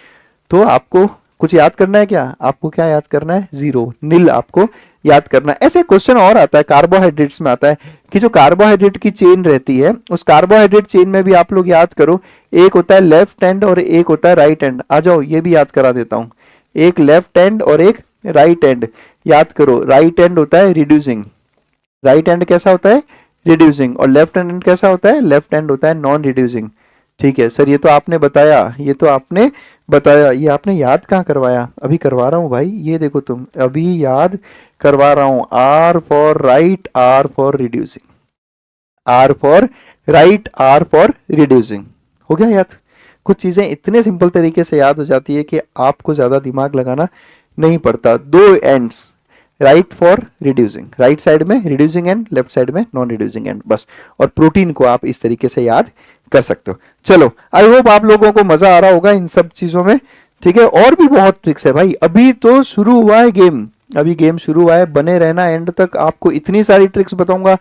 तो आपको कुछ याद करना है क्या? आपको क्या याद करना है? जीरो, नील आपको याद करना है। ऐसे क्वेश्चन और आता है कार्बोहाइड्रेट्स में, आता है कि जो कार्बोहाइड्रेट की चेन रहती है उस कार्बोहाइड्रेट चेन में भी आप लोग याद करो, एक होता है लेफ्ट एंड और एक होता है राइट एंड। आ जाओ ये भी याद करा देता हूं, एक लेफ्ट एंड और एक राइट एंड। याद करो, राइट एंड होता है रिड्यूसिंग, राइट एंड कैसा होता है? रिड्यूसिंग। और लेफ्ट एंड कैसा होता है? लेफ्ट एंड होता है नॉन रिड्यूसिंग। ठीक है सर, ये तो आपने बताया, ये तो आपने बताया, ये आपने याद कहाँ करवाया? अभी करवा रहा हूं भाई, ये देखो तुम, अभी याद करवा रहा हूं। R for right, R for reducing, R for right, R for reducing. हो गया याद? कुछ चीजें इतने सिंपल तरीके से याद हो जाती है कि आपको ज्यादा दिमाग लगाना नहीं पड़ता। दो ends, right for reducing, right side में रिड्यूसिंग एंड, लेफ्ट साइड में नॉन रिड्यूसिंग एंड, बस। और प्रोटीन को आप इस तरीके से याद कर सकते हो। चलो, आई होप आप लोगों को मजा आ रहा होगा इन सब चीजों में। ठीक है, और भी बहुत ट्रिक्स है भाई, अभी तो शुरू हुआ है गेम, अभी गेम शुरू हुआ है, बने रहना एंड तक। आपको इतनी सारी ट्रिक्स बताऊंगा,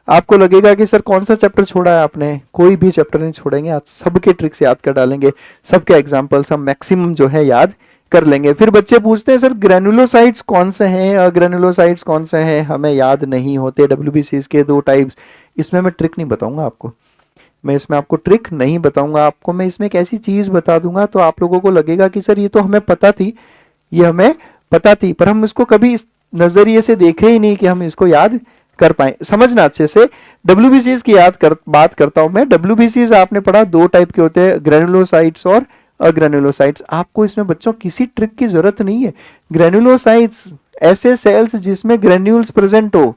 आपको लगेगा कि सर कौन सा चैप्टर छोड़ा है आपने। कोई भी चैप्टर नहीं छोड़ेंगे, आज सबके ट्रिक्स याद कर डालेंगे, सबके एग्जाम्पल्स हम मैक्सिमम जो है याद कर लेंगे। फिर बच्चे पूछते हैं सर ग्रेनुलोसाइट्स कौन से हैं, ग्रेनुलोसाइट्स कौन से हैं, हमें याद नहीं होते। WBCs के दो टाइप्स, इसमें मैं ट्रिक नहीं बताऊंगा आपको, मैं इसमें आपको ट्रिक नहीं बताऊंगा आपको, मैं इसमें एक ऐसी चीज बता दूंगा तो आप लोगों को लगेगा कि सर ये तो हमें पता थी, ये हमें पता थी, पर हम इसको कभी इस नजरिए से देखे ही नहीं कि हम इसको याद कर पाए। समझना अच्छे से, WBCs की बात करता हूं मैं। WBCs आपने पढ़ा दो टाइप के होते हैं, ग्रेनुलोसाइट्स और अग्रेनुलोसाइट्स। आपको इसमें बच्चों किसी ट्रिक की जरूरत नहीं है। ग्रेनुलोसाइट्स ऐसे सेल्स जिसमें ग्रेन्यूल्स प्रेजेंट हो,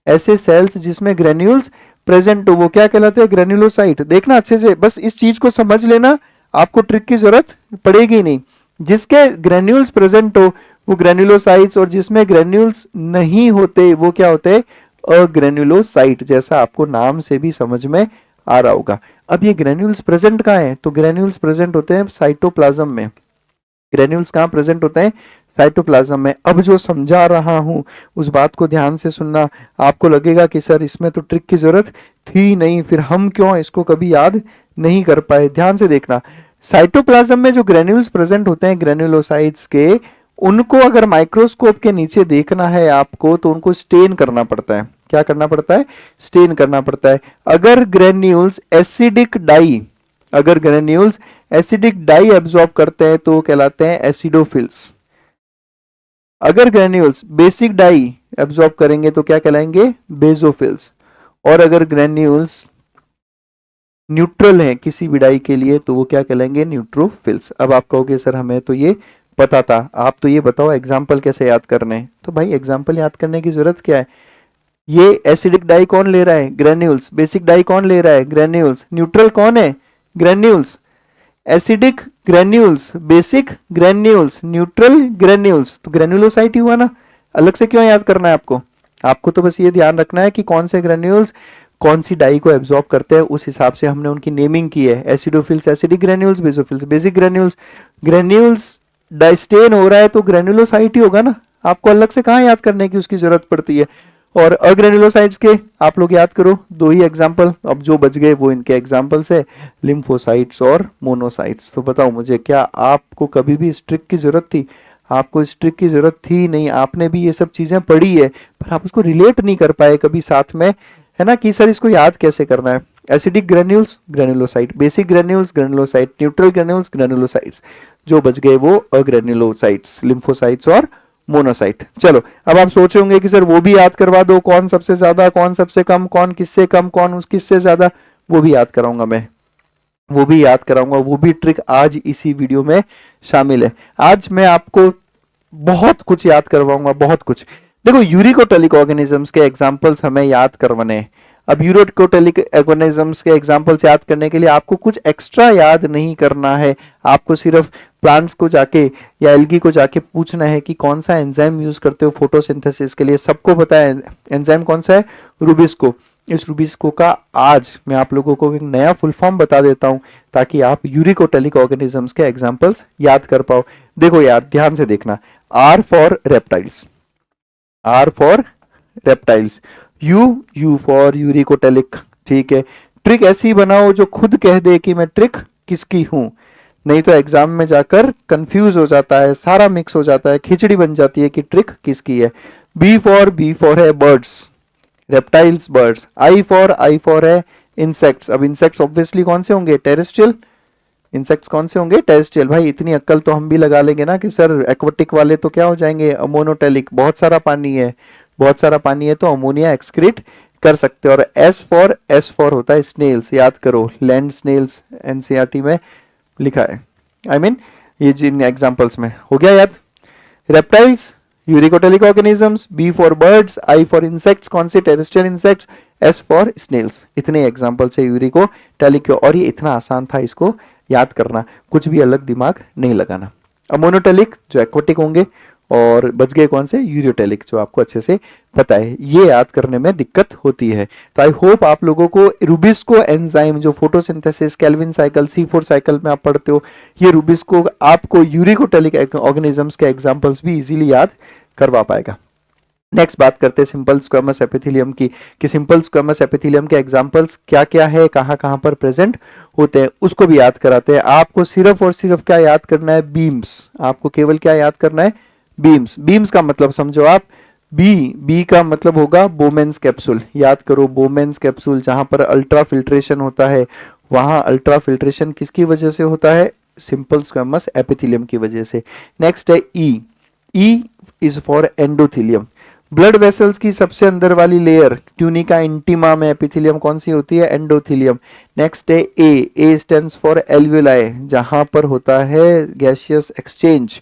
ऐसे सेल्स जिसमें ग्रेन्यूल्स प्रेजेंट हो, वो क्या कहलाते हैं? ग्रेनुलोसाइट। देखना अच्छे से, बस इस चीज को समझ लेना, आपको ट्रिक की जरूरत पड़ेगी नहीं। जिसके ग्रेन्यूल्स प्रेजेंट हो वो ग्रेनुलोसाइट्स, और जिसमें ग्रेन्यूल्स नहीं होते वो क्या होते हैं? अग्रेनुलोसाइट। जैसा आपको नाम से भी समझ में आ रहा होगा। अब ये ग्रेन्यूल्स प्रेजेंट कहाँ है? तो ग्रेन्यूल्स प्रेजेंट होते हैं साइटोप्लाज्म में। ग्रेन्यूल्स कहाँ प्रेजेंट होते हैं? साइटोप्लाज्म में। अब जो समझा रहा हूं उस बात को ध्यान से सुनना। आपको लगेगा कि सर इसमें तो ट्रिक की जरूरत थी नहीं, फिर हम क्यों इसको कभी याद नहीं कर पाए। ध्यान से देखना, साइटोप्लाज्म में जो ग्रेन्यूल्स प्रेजेंट होते हैं ग्रेनुलोसाइट्स के, उनको अगर माइक्रोस्कोप के नीचे देखना है आपको तो उनको स्टेन करना पड़ता है। क्या करना पड़ता है? स्टेन करना पड़ता है। अगर ग्रेन्यूल्स एसिडिक डाई, अगर ग्रेन्यूल्स एसिडिक डाई एब्जॉर्ब करते हैं तो कहलाते हैं एसिडोफिल्स। अगर ग्रेन्यूल्स बेसिक डाई एब्जॉर्ब करेंगे तो क्या कहलाएंगे? बेसोफिल्स। और अगर ग्रेन्यूल्स न्यूट्रल हैं किसी भी डाई के लिए तो वो क्या कहलाएंगे? न्यूट्रोफिल्स। अब आप कहोगे सर हमें तो ये पता था, आप तो ये बताओ एग्जाम्पल कैसे याद करने हैं। तो भाई एग्जाम्पल याद करने की जरूरत क्या है? ये एसिडिक डाई कौन ले रहा है? ग्रेन्यूल्स। बेसिक डाई कौन ले रहा है? ग्रेन्यूल्स। न्यूट्रल कौन है? Granules. Acidic granules, basic granules, neutral granules, तो ग्रेनुलोसाइट ही हुआ ना। अलग से क्यों याद करना है आपको? आपको तो बस ये ध्यान रखना है कि कौन से ग्रेन्यूल्स कौन सी डाई को एब्जॉर्ब करते हैं, उस हिसाब से हमने उनकी नेमिंग की है। Acidophils acidic granules, basophils basic granules. Granules डाइस्टेन हो रहा है तो ग्रेनुलोसाइट ही होगा ना, आपको अलग से कहाँ याद करने की उसकी जरूरत पड़ती है। और अग्रेनुलोसाइट्स के आप लोग याद करो, दो ही एग्जाम्पल अब जो बच गए वो इनके एग्जाम्पल्स है, लिम्फोसाइट्स और मोनोसाइट्स। तो बताओ मुझे, क्या आपको कभी भी इस ट्रिक की जरूरत थी? आपको इस ट्रिक की जरूरत थी नहीं, आपने भी ये सब चीजें पढ़ी है पर आप उसको रिलेट नहीं कर पाए कभी साथ में, है ना, कि सर इसको याद कैसे करना है। Acidic granules granulocyte, basic granules granulocyte, neutral granules granulocytes, जो बच गए वो अग्रेनुलोसाइट्स, लिम्फोसाइट्स और मोनोसाइट। चलो अब आप सोच रहे होंगे कि सर वो भी याद करवा दो, कौन सबसे ज्यादा, कौन सबसे कम, कौन किससे कम, कौन उस किससे ज्यादा, वो भी याद कराऊंगा मैं, वो भी याद कराऊंगा, वो भी ट्रिक आज इसी वीडियो में शामिल है। आज मैं आपको बहुत कुछ याद करवाऊंगा, बहुत कुछ। देखो यूरिकोटैलिक ऑर्गेनिजम्स के एग्जांपल्स हमें याद करवाने हैं। अब यूरिकोटैलिक ऑर्गेनिजम्स के एग्जांपल्स याद करने के लिए आपको कुछ एक्स्ट्रा याद नहीं करना है, आपको सिर्फ प्लांट्स को जाके या एल्गी को जाके पूछना है कि कौन सा एंजाइम यूज करते हो फोटोसिंथेसिस के लिए। सबको पता है एंजाइम कौन सा है, रूबिस्को। इस रूबिस्को का आज मैं आप लोगों को एक नया फुल फॉर्म बता देता हूं ताकि आप यूरिकोटैलिक ऑर्गेनिजम्स के एग्जांपल्स याद कर पाओ। देखो यार ध्यान से देखना, R for reptiles, R for reptiles, U for uricotelic, ठीक है। ट्रिक ऐसी बनाओ जो खुद कह दे कि मैं ट्रिक किसकी हूं, नहीं तो एग्जाम में जाकर कंफ्यूज हो जाता है, सारा मिक्स हो जाता है, खिचड़ी बन जाती है कि ट्रिक किसकी है। बी फॉर है birds, reptiles birds. I for है इंसेक्ट्स। अब इंसेक्ट्स ऑब्वियसली कौन से होंगे, टेरेस्ट्रियल। इंसेक्ट्स कौन से होंगे, टेरेस्ट्रियल। भाई इतनी अक्कल तो हम भी लगा लेंगे ना कि सर एक्वाटिक वाले तो क्या हो जाएंगे, अमोनोटेलिक, बहुत सारा पानी है, बहुत सारा पानी है तो अमोनिया एक्सक्रीट कर सकते हैं। और एस फॉर होता है स्नेल्स, याद करो, लैंड स्नेल्स एनसीईआरटी में लिखा है। आई मीन ये जिन एग्जांपल्स में हो गया याद। Reptiles, uricotelic organisms, B for birds, I for insects, कौन से, terrestrial insects, S for snails. इतने एग्जांपल्स है यूरिकोटैलिक के, और ये इतना आसान था इसको याद करना, कुछ भी अलग दिमाग नहीं लगाना। अमोनोटेलिक जो एक्वाटिक होंगे, और बच गए कौन से, यूरियोटेलिक जो आपको अच्छे से पता है। ये याद करने में दिक्कत होती है। तो आई होप आप लोगों को रूबिस्को एंजाइम जो photosynthesis, Calvin cycle, C4 cycle में आप पढ़ते हो, ये रूबिस्को आपको यूरिकोटैलिक ऑर्गेनिजम्स के एग्जांपल्स भी इजीली याद करवा पाएगा। नेक्स्ट बात करते हैं सिंपल स्क्वेमस एपिथेलियम की, कि सिंपल स्क्वेमस एपिथेलियम के एग्जांपल्स क्या क्या है, कहां कहां पर प्रेजेंट होते हैं, उसको भी याद कराते हैं। आपको सिर्फ और सिर्फ क्या याद करना है, बीम्स। आपको केवल क्या याद करना है, बीम्स। बीम्स का मतलब समझो आप, बी का मतलब होगा बोमेन्स कैप्सूल। याद करो बोमेन्स कैप्सूल, जहां पर अल्ट्रा फिल्ट्रेशन होता है, वहां अल्ट्रा फिल्ट्रेशन किसकी वजह से होता है, सिंपल स्क्वेमस एपिथेलियम की वजह से। नेक्स्ट है E is for endothelium. Blood vessels की सबसे अंदर वाली लेयर ट्यूनिका इंटीमा में एपिथेलियम कौन सी होती है, एंडोथेलियम। नेक्स्ट है ए स्टैंड्स फॉर एल्वियोलाई, जहां पर होता है गैसियस एक्सचेंज।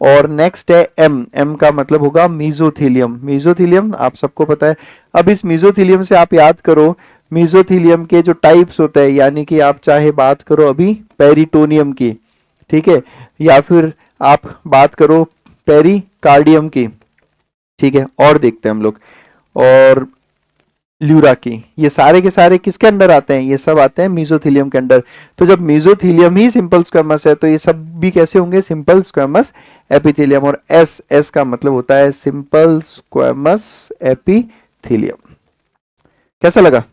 और नेक्स्ट है एम का मतलब होगा मीजोथेलियम। मीजोथेलियम आप सबको पता है। अब इस मीजोथेलियम से आप याद करो, मीजोथेलियम के जो टाइप्स होते हैं, यानी कि आप चाहे बात करो अभी पेरिटोनियम की, ठीक है, या फिर आप बात करो पेरिकार्डियम की, ठीक है, और देखते हैं हम लोग, और ल्यूरा की, ये सारे के सारे किसके अंडर आते हैं, ये सब आते हैं मीजोथेलियम के अंडर। तो जब मीजोथेलियम ही सिंपल स्क्वेमस है तो ये सब भी कैसे होंगे, सिंपल स्क्वेमस एपिथेलियम। और एस का मतलब होता है सिंपल स्क्वेमस एपिथेलियम। कैसा लगा।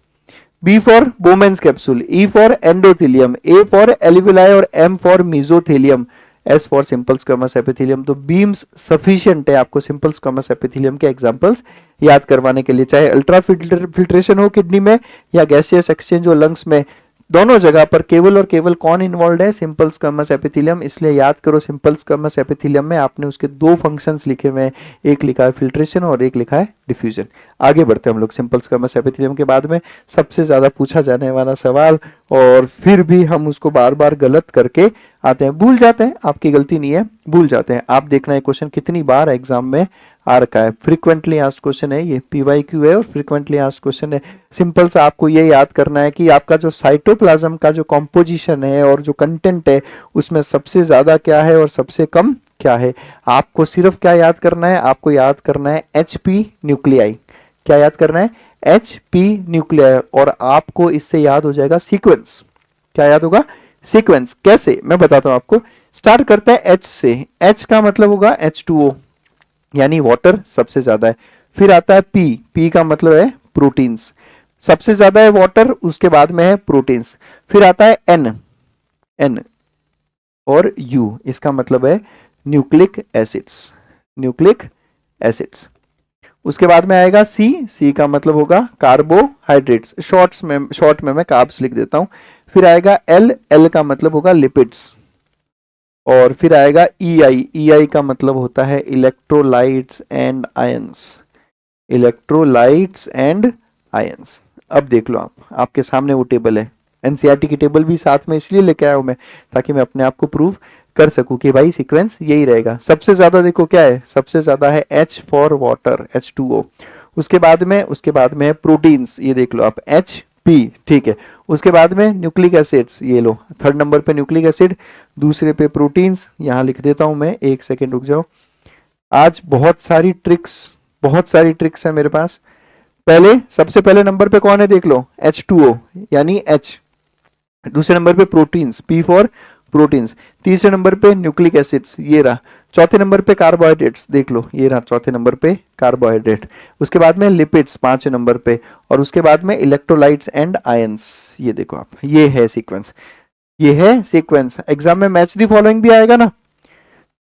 B for Bowman's capsule, E for endothelium, A for alveoli और M for mesothelium, S for simple squamous epithelium. तो बीम्स सफिशिएंट है आपको सिंपल स्क्वेमस एपिथेलियम के एग्जांपल्स याद करवाने के लिए, चाहे अल्ट्रा फिल्ट्रेशन हो किडनी में या गैसियस एक्सचेंज हो लंग्स में, दोनों जगह पर केवल और केवल कौन इन्वॉल्व है, सिंपल स्क्वेमस एपिथेलियम। इसलिए याद करो सिंपल स्क्वेमस एपिथेलियम में आपने उसके दो फंक्शंस लिखे हुए हैं, एक लिखा है फिल्ट्रेशन और एक लिखा है डिफ्यूजन। आगे बढ़ते हैं हम लोग सिंपल स्क्वेमस एपिथेलियम के बाद में सबसे ज्यादा पूछा जाने वाला सवाल, और फिर भी हम उसको बार बार गलत करके आते हैं, भूल जाते हैं, आपकी गलती नहीं है, भूल जाते हैं। आप देखना है क्वेश्चन कितनी बार एग्जाम में आ रखा है, फ्रीक्वेंटली आस्क्ड क्वेश्चन है ये, PYQ है और फ्रीक्वेंटली आस्क्ड क्वेश्चन है। सिंपल सा आपको ये याद करना है कि आपका जो साइटोप्लाज्म का जो कॉम्पोजिशन है और जो कंटेंट है उसमें सबसे ज्यादा क्या है और सबसे कम क्या है। आपको सिर्फ क्या याद करना है, आपको याद करना है HP न्यूक्लियाई। क्या याद करना है, HP न्यूक्लियाई। और आपको इससे याद हो जाएगा सीक्वेंस। क्या याद होगा, सीक्वेंस। कैसे, मैं बताता हूं आपको। स्टार्ट करता है H से, H का मतलब होगा H2O यानी वाटर सबसे ज्यादा है। फिर आता है P का मतलब है प्रोटीन्स, सबसे ज्यादा है वाटर, उसके बाद में है प्रोटीन्स। फिर आता है N और U, इसका मतलब है न्यूक्लिक एसिड्स, न्यूक्लिक एसिड्स। उसके बाद में आएगा सी, सी का मतलब होगा कार्बोहाइड्रेट्स, शॉर्ट में मैं कार्ब्स लिख देता हूं। फिर आएगा एल, एल का मतलब होगा लिपिड्स। और फिर आएगा ई आई, ई आई का मतलब होता है electrolytes and ions, electrolytes and ions. अब देख लो आप, आपके सामने वो टेबल है, एनसीईआरटी की टेबल भी साथ में इसलिए लेके आया हूं मैं ताकि मैं अपने आप को प्रूव कर सकूं कि भाई सीक्वेंस यही रहेगा। सबसे ज्यादा देखो क्या है, सबसे ज्यादा है H फॉर वाटर, H2O। उसके बाद में है प्रोटीन्स, ये देख लो आप HP, ठीक है। उसके बाद में न्यूक्लिक एसिड्स, ये लो थर्ड नंबर पे न्यूक्लिक एसिड, दूसरे पे प्रोटीन्स, यहां लिख देता हूं मैं, एक सेकेंड रुक जाओ। आज बहुत सारी ट्रिक्स है मेरे पास। सबसे पहले नंबर पे कौन है देख लो, H2O यानी H। दूसरे नंबर पे प्रोटीन्स, P फॉर प्रोटीन्स। तीसरे नंबर पे न्यूक्लिक एसिड्स, ये रहा। चौथे नंबर पे कार्बोहाइड्रेट्स, देख लो ये रहा चौथे नंबर पे कार्बोहाइड्रेट। उसके बाद में लिपिड्स पांचवें नंबर पे, और उसके बाद में इलेक्ट्रोलाइट्स एंड आयंस। ये देखो आप, ये है सीक्वेंस, ये है सीक्वेंस। एग्जाम में मैच दी फॉलोइंग भी आएगा ना,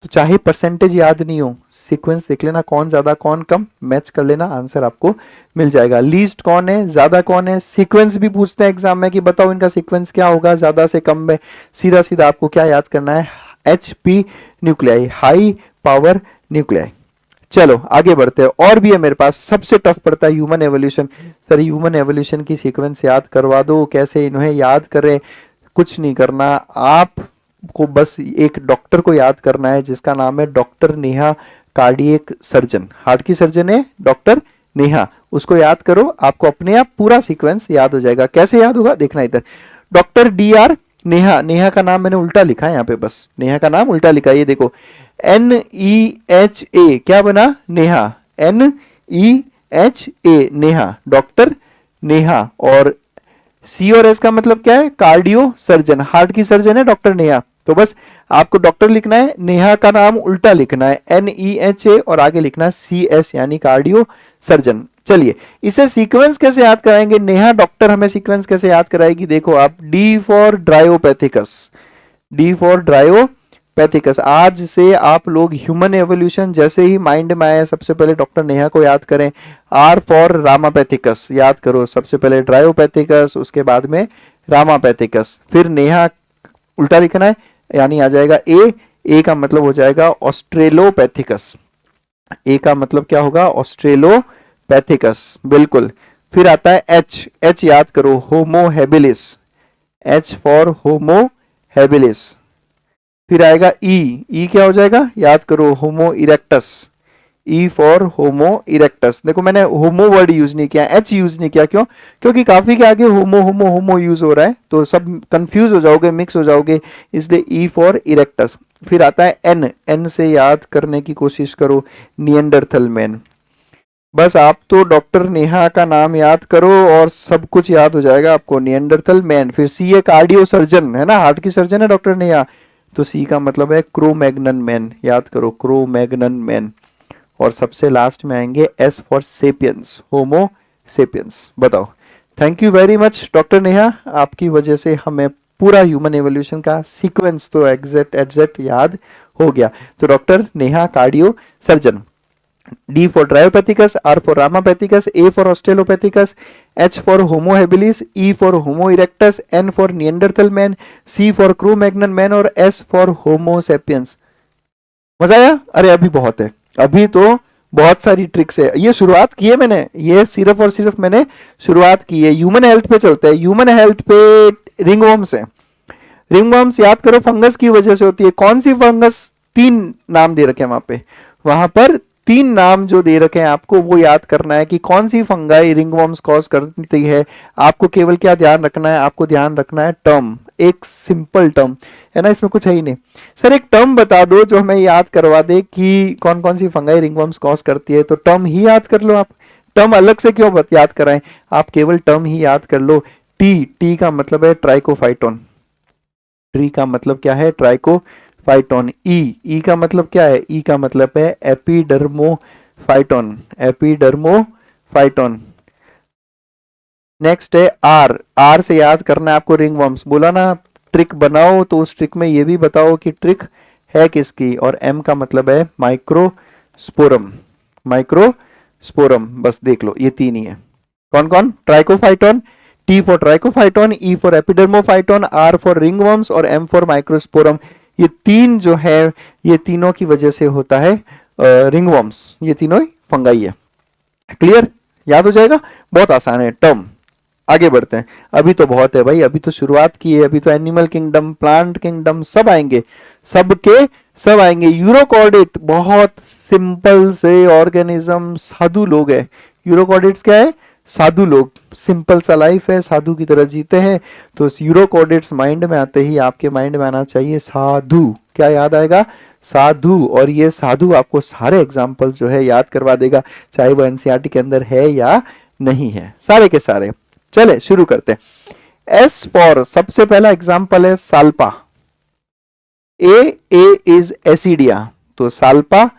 तो चाहे परसेंटेज याद नहीं हो, सीक्वेंस देख लेना, कौन ज्यादा कौन कम, मैच कर लेना, आंसर आपको मिल जाएगा। लीस्ट कौन है, ज्यादा कौन है, सीक्वेंस भी पूछते हैं एग्जाम में कि बताओ इनका सीक्वेंस क्या होगा ज्यादा से कम में। सीधा सीधा आपको क्या याद करना है, HP nuclei, high power nuclei. चलो आगे बढ़ते हैं, और भी है मेरे पास। सबसे टफ पड़ता है human evolution. Sir human evolution की सीक्वेंस याद करवा दो, कैसे इन्हें याद करें। कुछ नहीं करना, आप को बस एक डॉक्टर को याद करना है जिसका नाम है doctor Neha, cardiac surgeon, heart की सर्जन है डॉक्टर नेहा। उसको याद करो, आपको अपने आप पूरा सीक्वेंस याद हो जाएगा। कैसे याद होगा देखना इधर, डॉक्टर DR नेहा, नेहा का नाम मैंने उल्टा लिखा है यहाँ पे, बस नेहा का नाम उल्टा लिखा है, ये देखो NEHA क्या बना, नेहा, NEHA नेहा, डॉक्टर नेहा। और C और S का मतलब क्या है, कार्डियो सर्जन, हार्ट की सर्जन है डॉक्टर नेहा। तो बस आपको डॉक्टर लिखना है, नेहा का नाम उल्टा लिखना है NEHA, और आगे लिखना है CS यानी कार्डियो सर्जन। चलिए इसे सीक्वेंस कैसे याद कराएंगे, नेहा डॉक्टर हमें सीक्वेंस कैसे याद कराएगी, देखो आप, D फॉर ड्रायोपैथिकस, D फॉर ड्रायोपैथिकस। आज से आप लोग ह्यूमन एवोल्यूशन जैसे ही माइंड में आया, सबसे पहले डॉक्टर नेहा को याद करें। R फॉर रामापैथिकस, याद करो, सबसे पहले ड्रायोपैथिकस, उसके बाद में रामापैथिकस, फिर नेहा उल्टा लिखना है यानी आ जाएगा A का मतलब हो जाएगा ऑस्ट्रेलोपैथिकस, A का मतलब क्या होगा, ऑस्ट्रेलोपैथिकस, बिल्कुल। फिर आता है H याद करो, Homo habilis, H for Homo habilis. फिर आएगा E क्या हो जाएगा, याद करो, Homo erectus, E for Homo erectus. देखो मैंने होमो वर्ड यूज नहीं किया, H यूज नहीं किया, क्यों, क्योंकि काफी के आगे होमो होमो होमो यूज हो रहा है तो सब कंफ्यूज हो जाओगे, मिक्स हो जाओगे, इसलिए E फॉर इरेक्टस। फिर आता है N से याद करने की कोशिश करो, निएंडरथल मैन। बस आप तो डॉक्टर नेहा का नाम याद करो और सब कुछ याद हो जाएगा आपको, निएंडरथल मैन। फिर C है कार्डियो सर्जन, है ना, हार्ट की सर्जन है डॉक्टर नेहा, तो C का मतलब है क्रोमैग्नन मैन, याद करो, क्रोमैग्नन मैन। और सबसे लास्ट में आएंगे S for sapiens, Homo sapiens. बताओ, thank you very much doctor Neha, आपकी वजह से हमें पूरा ह्यूमन एवोल्यूशन का सीक्वेंस तो एग्जैक्ट याद हो गया। तो doctor Neha cardio surgeon. D for Dryopithecus, R for Ramapithecus, A for Australopithecus, H for Homo habilis, E for Homo erectus, N for Neanderthal man, C for Cro-Magnon man और S for Homo sapiens। मजा आया? अरे अभी बहुत है, अभी तो बहुत सारी ट्रिक्स है, ये शुरुआत की है मैंने, ये सिर्फ और सिर्फ मैंने शुरुआत की है। ह्यूमन हेल्थ पे चलते हैं, ह्यूमन हेल्थ पे रिंगवर्म्स है। रिंगवर्म्स याद करो फंगस की वजह से होती है, कौन सी फंगस, 3 नाम दे रखे हैं वहां पर 3 नाम जो दे रखे हैं आपको वो याद करना है कि कौन सी फंगाई रिंगवर्म्स कॉज करती है। आपको केवल क्या ध्यान रखना है, आपको ध्यान रखना है टर्म, एक सिंपल टर्म है ना, इसमें कुछ है ही नहीं। सर एक टर्म बता दो जो हमें याद करवा दे कि कौन कौन सी फंगाई रिंगवर्म्स कॉज करती है, तो टर्म ही याद कर लो आप, टर्म अलग से क्यों याद कराएं, आप केवल टर्म ही याद कर लो। टी का मतलब है ट्राइकोफाइटोन, ट्री का मतलब क्या है, ट्राइकोफाइटोन। ई का मतलब क्या है, ई का मतलब है एपिडर्मोफाइटोन, एपिडर्मोफाइटोन। नेक्स्ट है आर से याद करना है आपको रिंगवर्म्स, बोला ना ट्रिक बनाओ, तो उस ट्रिक में ये भी बताओ कि ट्रिक है किसकी। और एम का मतलब है माइक्रोस्पोरम, माइक्रोस्पोरम। स्पोरम, बस देख लो ये 3 ही है। कौन कौन? Trichophyton, T for trichophyton, E for epidermophyton, R for ringworms और एम फॉर माइक्रोस्पोरम। ये 3 जो है, ये तीनों की वजह से होता है रिंगवर्म्स। ये तीनों ही फंगाई है। क्लियर? याद हो जाएगा, बहुत आसान है टर्म। आगे बढ़ते हैं। अभी तो बहुत है भाई, अभी तो शुरुआत की है, अभी तो एनिमल किंगडम, प्लांट किंगडम सब आएंगे, सबके सब आएंगे। यूरोकॉर्डेट बहुत सिंपल से ऑर्गेनिज्म, साधु लोग है। यूरोकॉर्डेट्स क्या है? साधु लोग, सिंपल सा लाइफ है, साधु की तरह जीते हैं। तो यूरोकॉर्डेट्स माइंड में आते ही आपके माइंड में आना चाहिए साधु। क्या याद आएगा? साधु। और ये साधु आपको सारे एग्जाम्पल जो है याद करवा देगा, चाहे वो एनसीईआरटी के अंदर है या नहीं है, सारे के सारे। चले शुरू करते हैं। एस फॉर सबसे पहला एग्जाम्पल है साल्पा। ए इज एसिडिया, तो साल्पा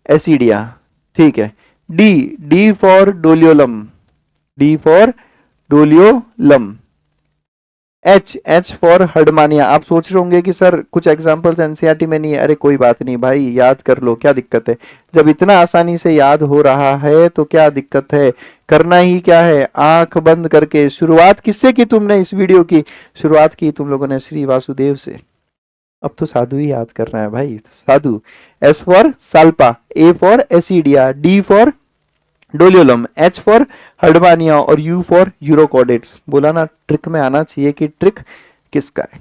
एसिडिया, ठीक है। D for Doliolum, D for doliolum. H for Herdmania. आप सोच रहे होंगे कि सर कुछ एग्जांपल्स एनसीईआरटी में नहीं है। अरे कोई बात नहीं भाई, याद कर लो, क्या दिक्कत है? जब इतना आसानी से याद हो रहा है तो क्या दिक्कत है? करना ही क्या है, आंख बंद करके। शुरुआत किससे की तुमने इस वीडियो की? शुरुआत की तुम लोगों ने श्री वासुदेव से। अब तो साधु ही याद करना है भाई, साधु। S for salpa, A for ascidia, D for doliolum, H for herdmania और यू फॉर यूरोकॉर्डेट्स। बोला ना, ट्रिक में आना चाहिए कि ट्रिक किसका है?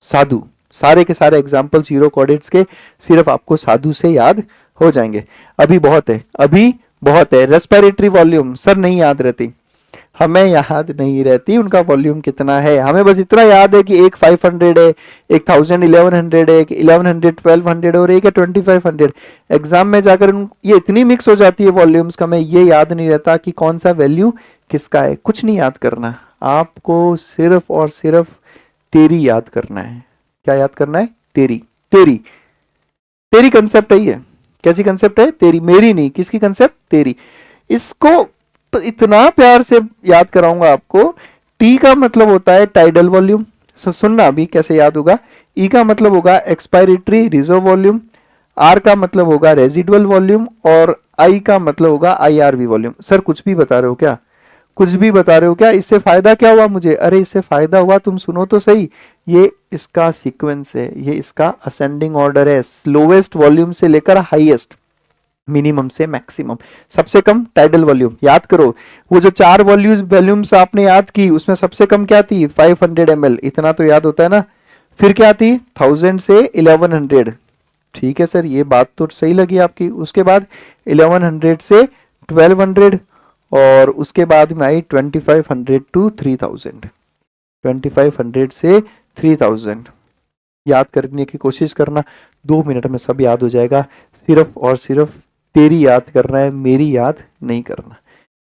साधु। सारे के सारे एग्जांपल्स यूरोकॉर्डेट्स के सिर्फ आपको साधु से याद हो जाएंगे। अभी बहुत है, अभी बहुत है। रेस्पिरेटरी वॉल्यूम सर नहीं याद रहती, हमें याद नहीं रहती उनका वॉल्यूम कितना है। हमें बस इतना याद है कि एक 500 है, एक 1000 1100 है, एक 1100 1200 और एक है 2500। एग्जाम में जाकर ये इतनी मिक्स हो जाती है वॉल्यूम्स का, हमें ये याद नहीं रहता कि कौन सा वैल्यू किसका है। कुछ नहीं याद करना, आपको सिर्फ और सिर्फ तेरी याद करना है। क्या याद करना है? तेरी। तेरी, तेरी कंसेप्ट है ये। कैसी कंसेप्ट है? तेरी, मेरी नहीं। किसकी कंसेप्ट? तेरी। इसको तो इतना प्यार से याद कराऊंगा आपको। टी का मतलब होता है टाइडल वॉल्यूम, सुनना अभी कैसे याद होगा। ई का मतलब होगा एक्सपायरेटरी रिजर्व वॉल्यूम, आर का मतलब होगा रेजिडुअल वॉल्यूम और आई का मतलब होगा आईआरवी वॉल्यूम। सर कुछ भी बता रहे हो क्या? कुछ भी बता रहे हो क्या? इससे फायदा क्या हुआ मुझे? अरे इससे फायदा हुआ, तुम सुनो तो सही। ये इसका सीक्वेंस है, ये इसका असेंडिंग ऑर्डर है, स्लोवेस्ट वॉल्यूम से लेकर हाईएस्ट, मिनिमम से मैक्सिमम। सबसे कम टाइडल वॉल्यूम। याद करो, वो जो 4 वॉल्यूम्स आपने याद की, उसमें सबसे कम क्या थी? 500 ml। इतना तो याद होता है ना। फिर क्या थी? 1000 से 1100। ठीक है सर, ये बात तो सही लगी आपकी। उसके बाद 1100 से 1200 और उसके बाद में आई 2500 टू 3000। 2500 से 3000 याद करने की कोशिश करना, 2 मिनट में सब याद हो जाएगा। सिर्फ और सिर्फ तेरी याद करना है, मेरी याद नहीं करना।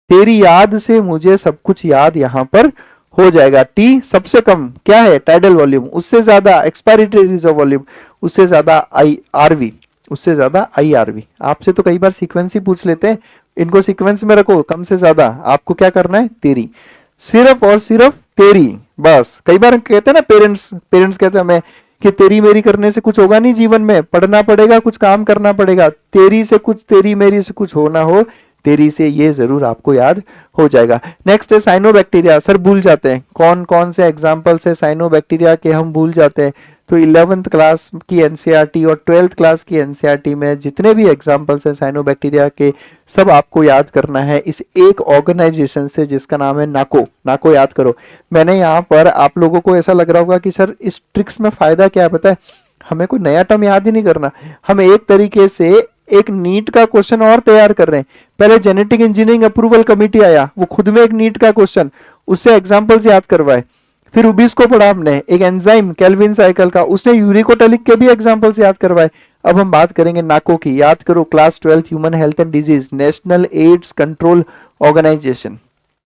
तेरी याद से मुझे सब कुछ याद यहां पर हो जाएगा। टी सबसे कम क्या है? Tidal volume. उससे ज्यादा एक्सपायरेटरी रिजर्व वॉल्यूम, उससे ज्यादा आईआरवी, उससे ज्यादा आईआरवी। आपसे तो कई बार सीक्वेंस ही पूछ लेते हैं, इनको सीक्वेंस में रखो, कम से ज्यादा। आपको क्या करना है? तेरी, सिर्फ और सिर्फ तेरी। बस कई बार कहते हैं ना, पेरेंट्स कहते हैं हमें कि तेरी मेरी करने से कुछ होगा नहीं जीवन में, पढ़ना पड़ेगा, कुछ काम करना पड़ेगा। तेरी से कुछ, तेरी मेरी से कुछ हो ना हो, तेरी से ये जरूर आपको याद हो जाएगा। नेक्स्ट है साइनोबैक्टीरिया। सर भूल जाते हैं, कौन कौन से एग्जाम्पल्स है साइनोबैक्टीरिया के हम भूल जाते हैं। तो 11th क्लास की एनसीईआरटी और 12th क्लास की एनसीईआरटी में जितने भी एग्जाम्पल्स हैं साइनोबैक्टीरिया के, सब आपको याद करना है इस एक ऑर्गेनाइजेशन से जिसका नाम है नाको। नाको याद करो। मैंने यहाँ पर आप लोगों को ऐसा लग रहा होगा कि सर इस ट्रिक्स में फायदा क्या है, पता है? हमें कोई नया टर्म याद ही नहीं करना, हम एक तरीके से एक नीट का क्वेश्चन और तैयार कर रहे हैं। पहले जेनेटिक इंजीनियरिंग अप्रूवल कमेटी आया, वो खुद में एक नीट का क्वेश्चन, उससे एग्जांपल्स याद करवाए। फिर उबिस को पढ़ा हमने, एक एंजाइम केल्विन साइकिल का, उसने यूरिकोटलिक के भी एग्जांपल्स याद करवाए। अब हम बात करेंगे नाको की। याद करो, class 12 human health and disease, national AIDS control organisation,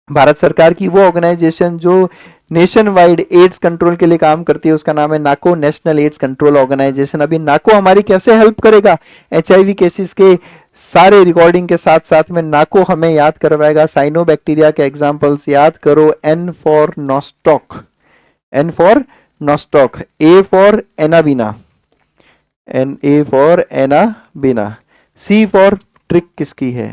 Bharat सरकार की वो ऑर्गेनाइजेशन जो नेशन वाइड एड्स कंट्रोल के लिए काम करती है, उसका नाम है नाको, नेशनल एड्स कंट्रोल ऑर्गेनाइजेशन। अभी नाको हमारी कैसे हेल्प करेगा? एचआईवी केसेस के सारे रिकॉर्डिंग के साथ साथ में नाको हमें याद करवाएगा। साइनोबैक्टीरिया के एग्जांपल्स याद करो। N for Nostoc, N for Nostoc, A for Anabaena, N A for Anabaena, C for trick किसकी है?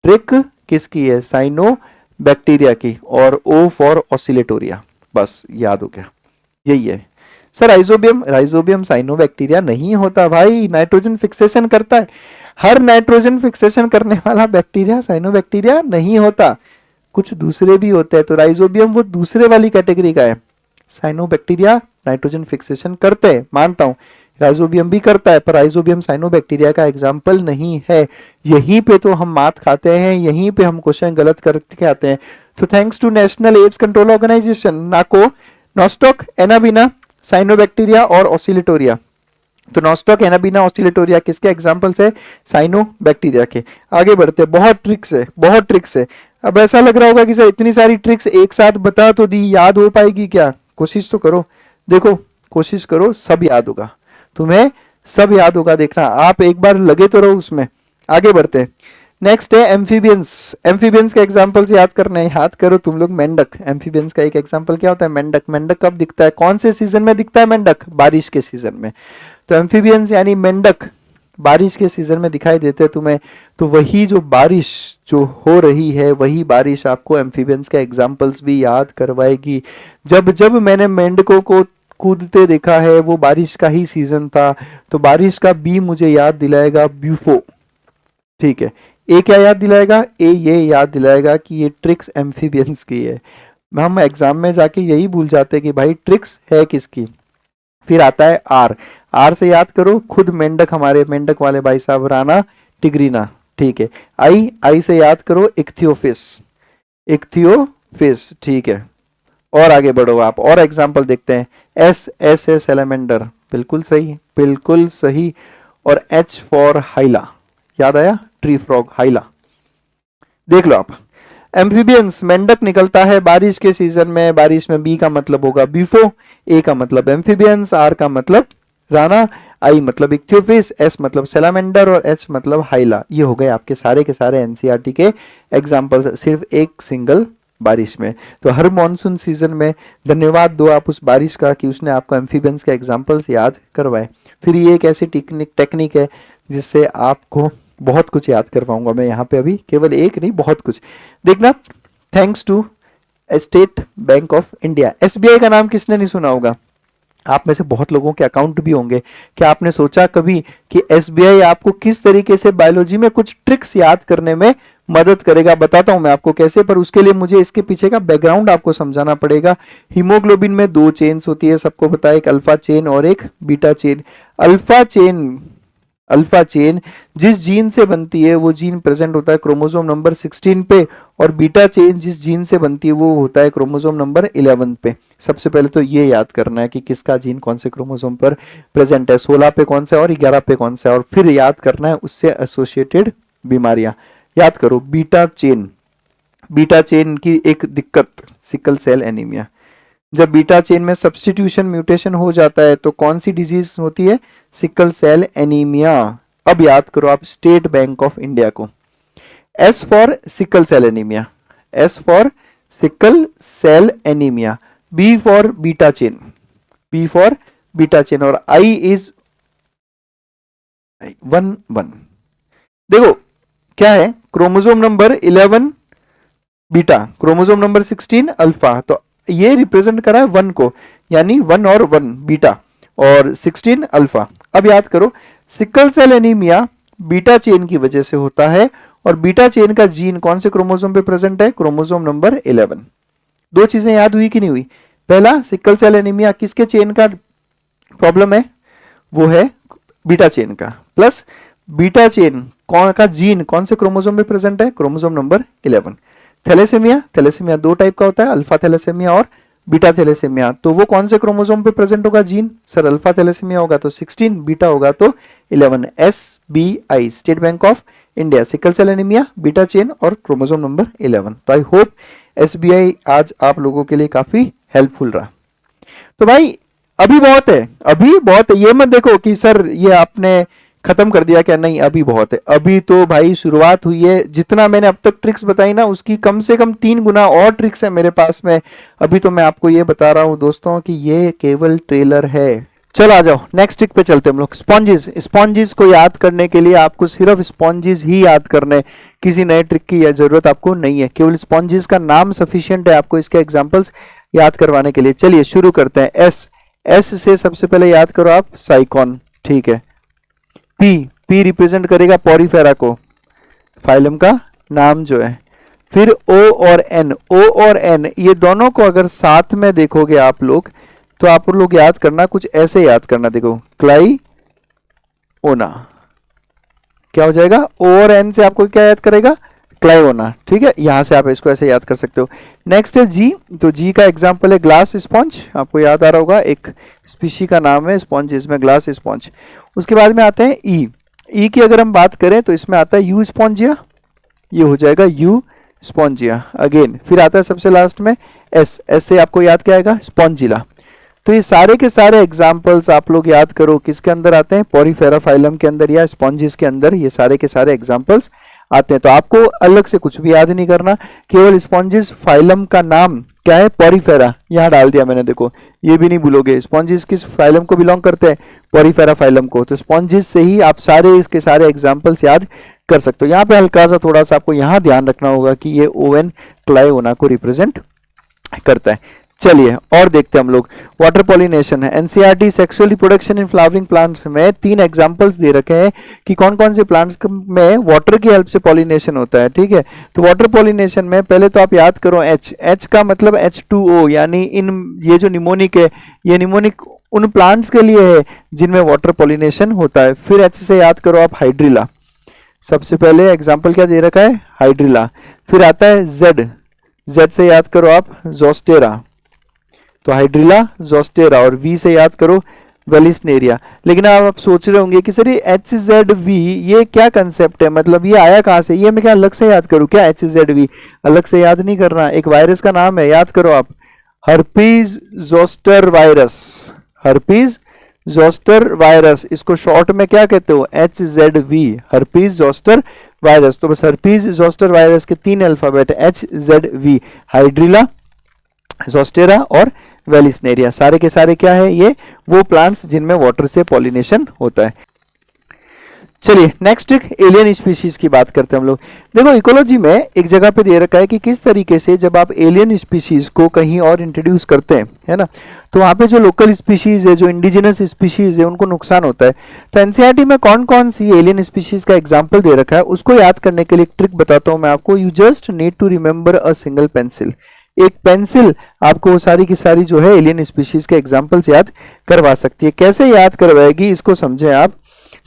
ट्रिक किसकी है? साइनो बैक्टीरिया की। और ओ फॉर ऑसिलेटोरिया, बस याद हो गया, यही है। सर राइजोबियम, राइजोबियम साइनोबैक्टीरिया नहीं होता भाई, नाइट्रोजन फिक्सेशन करता है। हर नाइट्रोजन फिक्सेशन करने वाला बैक्टीरिया साइनोबैक्टीरिया नहीं होता, कुछ दूसरे भी होते हैं। तो राइजोबियम वो दूसरे वाली कैटेगरी का है। साइनोबैक्टीरिया नाइट्रोजन फिक्सेशन करते हैं, मानता हूं, राइजोबियम भी करता है, पर राइजोबियम साइनोबैक्टीरिया का एग्जाम्पल नहीं है। यहीं पे तो हम मात खाते हैं, यहीं पे हम क्वेश्चन गलत करके आते हैं। तो thanks to national AIDS control organisation, NACO, Nostoc, Anabaena, cyanobacteria और ऑसिलेटोरिया। तो नॉस्टॉक, एनाबिना, ऑसिलेटोरिया किसके एग्जांपल्स है? साइनोबैक्टीरिया के। आगे बढ़ते, बहुत ट्रिक्स है, बहुत ट्रिक्स है। अब ऐसा लग रहा होगा कि सर इतनी सारी ट्रिक्स एक साथ बता तो दी, याद हो पाएगी क्या? कोशिश तो करो, देखो कोशिश करो, सब याद होगा तुम्हें, सब याद होगा, देखना आप एक बार लगे तो रहो उसमें। आगे बढ़ते हैं, नेक्स्ट है एम्फीबियंस। एम्फीबियंस के एग्जांपल्स याद करने हैं, याद करो तुम लोग। मेंढक, एम्फीबियंस का एक एग्जांपल क्या होता है? मेंढक। मेंढक कब दिखता है, कौन से सीजन में दिखता है मेंढक? बारिश के सीजन में। तो एम्फीबियंस यानी मेंढक बारिश के सीजन में दिखाई देते हैं तुम्हें। तो वही जो बारिश जो हो रही है, वही बारिश आपको एम्फीबियंस के एग्जांपल्स भी याद करवाएगी। जब जब मैंने मेंढकों को कूदते देखा है, वो बारिश का ही सीजन था। तो बारिश का बी मुझे याद दिलाएगा ब्यूफो, ठीक है। ए क्या याद दिलाएगा? ए ये याद दिलाएगा कि ये ट्रिक्स एम्फीबियंस की है। हम एग्जाम में जाके यही भूल जाते हैं कि भाई ट्रिक्स है किसकी। फिर आता है आर। आर से याद करो खुद मेंढक, हमारे मेंढक वाले भाई साहब, राणा टिग्रीना, ठीक है। आई, आई से याद करो इक्थियोफिस, इक्थियोफिस, ठीक है। और आगे बढ़ो आप, और एग्जाम्पल देखते हैं। एस, एस है सैलेमेंडर, बिल्कुल सही, बिल्कुल सही। और एच फॉर हाइला, याद आया? Tree frog, हाइला। देख लो आप, एम्फीबियंस, मेंढक निकलता है बारिश के सीजन में, बारिश में बी का मतलब होगा बीफो, ए का मतलब एम्फीबियंस, आर का मतलब राणा, आई मतलब इक्थियोफिस, एस मतलब सैलामेंडर और एच मतलब हाइला। ये हो गए आपके सारे के सारे एनसीईआरटी के एग्जांपल्स, सिर्फ एक सिंगल बारिश में। तो हर मॉनसून सीजन में धन्यवाद दो आप उस बारिश का कि उसने आपको एम्फीबियंस के एग्जांपल्स याद करवाए। फिर ये एक ऐसी टेक्निक है जिससे आपको बहुत कुछ याद करवाऊंगा मैं यहाँ पे, अभी केवल एक नहीं बहुत कुछ। देखना, thanks to State Bank of India. SBI का नाम किसने नहीं सुना होगा? आप में से बहुत लोगों के अकाउंट भी होंगे। क्या आपने सोचा कभी कि एसबीआई आपको किस तरीके से बायोलॉजी में कुछ ट्रिक्स याद करने में मदद करेगा? बताता हूं मैं आपको कैसे, पर उसके लिए मुझे इसके पीछे का बैकग्राउंड आपको समझाना पड़ेगा। हीमोग्लोबिन में दो चेन्स होती है, सबको पता है, एक अल्फा चेन और एक बीटा चेन। अल्फा चेन जिस जीन से बनती है वो जीन प्रेजेंट होता है क्रोमोसोम नंबर 16 पे, और बीटा चेन जिस जीन से बनती है वो होता है क्रोमोसोम नंबर 11 पे। सबसे पहले तो ये याद करना है कि किसका जीन कौन से क्रोमोसोम पर प्रेजेंट है, 16 पे कौन सा और 11 पे कौन सा है, और फिर याद करना है उससे एसोसिएटेड बीमारियां। याद करो, बीटा चेन की एक दिक्कत, सिकल सेल एनीमिया। जब बीटा चेन में सब्स्टिट्यूशन म्यूटेशन हो जाता है तो कौन सी डिजीज होती है? Sickle cell anaemia. अब याद करो आप स्टेट बैंक ऑफ इंडिया को। S for sickle cell anaemia, S for sickle cell anaemia, B for beta chain, B for beta chain, और आई इज 1 देखो क्या है, chromosome number 11 beta, chromosome number 16 alpha. तो ये रिप्रेजेंट करा है 1 को, यानी 1 और 1 बीटा और 16 अल्फा। अब याद करो, sickle cell anaemia beta chain की वजह से होता है, और बीटा चेन का जीन कौन से क्रोमोसोम पे प्रेजेंट है? Chromosome number 11। दो चीजें याद हुई कि नहीं हुई? पहला, सिकल सेल एनीमिया किसके चेन का प्रॉब्लम है? वो है बीटा चेन का, प्लस बीटा चेन कौन का जीन कौन से क्रोमोसोम पे प्रेजेंट है? Chromosome number 11। थैलेसेमिया, थैलेसेमिया दो टाइप का होता है, अल्फा थैलेसेमिया और बीटा थैलेसेमिया। तो वो कौन से क्रोमोसोम पे प्रेजेंट होगा जीन? सर अल्फा थैलेसेमिया होगा तो 16, बीटा होगा तो 11। SBI, State Bank of India, sickle cell anaemia, beta chain और क्रोमोसोम नंबर 11। तो आई होप एसबीआई आज आप लोगों के लिए काफी हेल्पफुल रहा। तो भाई अभी बहुत है, अभी बहुत है, ये मत देखो कि सर ये आपने खत्म कर दिया क्या, नहीं अभी बहुत है। अभी तो भाई शुरुआत हुई है। जितना मैंने अब तक ट्रिक्स बताई ना, उसकी कम से कम 3 गुना और ट्रिक्स है मेरे पास में। अभी तो मैं आपको ये बता रहा हूं दोस्तों कि ये केवल ट्रेलर है। चलो आ जाओ नेक्स्ट ट्रिक पे चलते हैं हम लोग। स्पॉन्जेस, स्पॉन्जेस को याद करने के लिए आपको सिर्फ स्पॉन्जेस ही याद करने, किसी नए ट्रिक की जरूरत आपको नहीं है, केवल स्पॉन्जेस का नाम सफिशिएंट है आपको इसके एग्जांपल्स याद करवाने के लिए। चलिए शुरू करते हैं। एस, एस से सबसे पहले याद करो आप साइकॉन, ठीक है। पी, पी रिप्रेजेंट करेगा पॉरीफेरा को, फाइलम का नाम जो है। फिर ओ और एन, ओ और एन ये दोनों को अगर साथ में देखोगे आप लोग तो आप लोग याद करना कुछ ऐसे याद करना, देखो क्लाई ओना, क्या हो जाएगा, ओ और एन से आपको क्या याद करेगा, क्लाइओना, ठीक है। यहां से आप इसको ऐसे याद कर सकते हो। नेक्स्ट है जी, तो जी का एग्जांपल है ग्लास स्पॉन्ज, आपको याद आ रहा होगा, एक स्पीशी का नाम है स्पॉन्ज, इसमें ग्लास स्पॉन्ज। उसके बाद में आते हैं ई, ई की अगर हम बात करें तो इसमें आता है यू स्पॉन्जिया, ये हो जाएगा यू स्पॉन्जिया अगेन। फिर आता है सबसे लास्ट में एस, एस से आपको याद क्या आएगा, स्पॉन्जिला। तो ये सारे के सारे एग्जाम्पल्स आप लोग याद करो किसके अंदर आते हैं, पॉरीफेरा फाइलम के अंदर या स्पॉन्जेस के अंदर ये सारे के सारे एग्जाम्पल्स आते हैं। तो आपको अलग से कुछ भी याद नहीं करना, केवल स्पॉन्जेस फाइलम का नाम क्या है, पॉरीफेरा, यहाँ डाल दिया मैंने, देखो ये भी नहीं भूलोगे। स्पॉन्जेस किस फाइलम को बिलोंग करते हैं, पॉरीफेरा फाइलम को। तो स्पॉन्जेस से ही आप सारे इसके सारे एग्जाम्पल्स याद कर सकते हो। यहाँ पे हल्का सा थोड़ा सा आपको यहाँ ध्यान रखना होगा कि ये ओवेन क्लाइओना को रिप्रेजेंट करता है। चलिए और देखते हैं हम लोग। वाटर पॉलिनेशन है, NCERT sexual reproduction in flowering plants में 3 एग्जांपल्स दे रखे हैं कि कौन कौन से प्लांट्स में वाटर की हेल्प से पॉलिनेशन होता है, ठीक है। तो वाटर पॉलिनेशन में पहले तो आप याद करो एच, एच का मतलब H2O, यानी इन ये जो निमोनिक है, ये निमोनिक उन प्लांट्स के लिए है जिनमें वाटर पॉलिनेशन होता है। फिर एच से याद करो आप हाइड्रिला, सबसे पहले एग्जाम्पल क्या दे रखा है, हाइड्रिला। फिर आता है जेड, जेड से याद करो आप जोस्टेरा, तो हाइड्रिला जोस्टेरा। और वी से याद करो वेलिस्नेरिया। लेकिन आप सोच रहे होंगे कि सर ये HZV ये क्या कंसेप्ट है, मतलब ये आया कहां से, ये मैं क्या अलग से याद करूं क्या, HZV अलग से याद नहीं करना, एक वायरस का नाम है, याद करो आप, herpes zoster virus, herpes zoster virus, इसको शॉर्ट में क्या कहते हो, HZV, हर्पीज जोस्टर वायरस। तो बस हर्पीज जोस्टर वायरस के 3 अल्फाबेट HZV, हाइड्रिला, जोस्टेरा और वेलिस्नेरिया। सारे के सारे क्या है, ये वो प्लांट्स जिनमें वाटर से पॉलिनेशन होता है। चलिए नेक्स्ट एलियन स्पीशीज की बात करते हैं हम लोग। देखो इकोलॉजी में एक जगह पे दे रखा है कि किस तरीके से जब आप एलियन स्पीशीज को कहीं और इंट्रोड्यूस करते हैं, है ना, तो वहां पे जो लोकल स्पीशीज है, जो इंडिजिनस स्पीशीज है, उनको नुकसान होता है। तो एनसीईआरटी में कौन कौन सी एलियन स्पीशीज का एग्जाम्पल दे रखा है उसको याद करने के लिए एक ट्रिक बताता हूं मैं आपको। You just need to remember a single pencil, एक पेंसिल आपको सारी की सारी जो है एलियन स्पीशीज के एग्जाम्पल्स याद करवा सकती है। कैसे याद करवाएगी इसको समझें आप।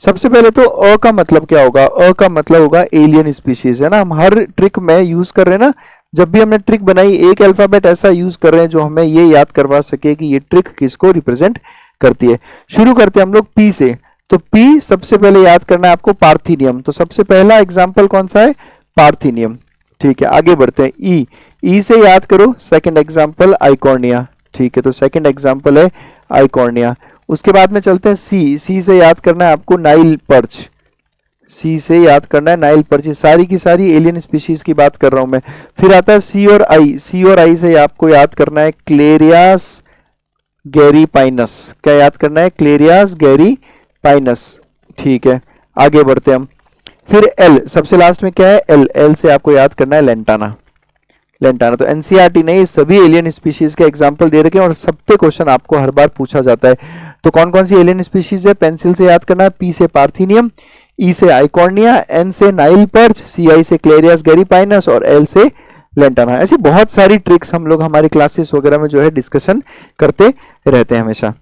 सबसे पहले तो अ का मतलब क्या होगा, अ का मतलब होगा एलियन स्पीशीज, है ना। हम हर ट्रिक में यूज कर रहे हैं ना, जब भी हमने ट्रिक बनाई एक अल्फाबेट ऐसा यूज कर रहे हैं जो हमें ये याद करवा सके कि ये ट्रिक किसको रिप्रेजेंट करती है। शुरू करते हैं हम लोग पी से। तो पी सबसे पहले याद करना है आपको पार्थिनियम, तो सबसे पहला एग्जाम्पल कौन सा है, पार्थिनियम, ठीक है। आगे बढ़ते हैं ई, ई से याद करो सेकंड एग्जांपल आइकॉर्निया, ठीक है, तो सेकंड एग्जांपल है आइकॉर्निया। उसके बाद में चलते हैं सी, सी से याद करना है आपको नाइल पर्च, सी से याद करना है नाइल पर्च। सारी की सारी एलियन स्पीशीज की बात कर रहा हूं मैं। फिर आता है सी और आई, सी और आई से आपको याद करना है क्लेरियास गैरीपाइनस, क्या याद करना है, क्लेरियास गैरीपाइनस, ठीक है। आगे बढ़ते हैं हम। फिर एल, सबसे लास्ट में क्या है, एल, एल से आपको याद करना है लेंटाना, लेंटाना। तो एनसीईआरटी ने ये सभी एलियन स्पीशीज के एग्जांपल दे रखे हैं और सब पे क्वेश्चन आपको हर बार पूछा जाता है। तो कौन कौन सी एलियन स्पीशीज है, पेंसिल से याद करना है, पी से पार्थिनियम, ई से आइकॉर्निया, एन से नाइल पर्च, सी आई से क्लेरियास गैरीपाइनस और एल से लेंटाना। ऐसी बहुत सारी ट्रिक्स हम लोग हमारी क्लासेस वगैरह में जो है डिस्कशन करते रहते हैं हमेशा।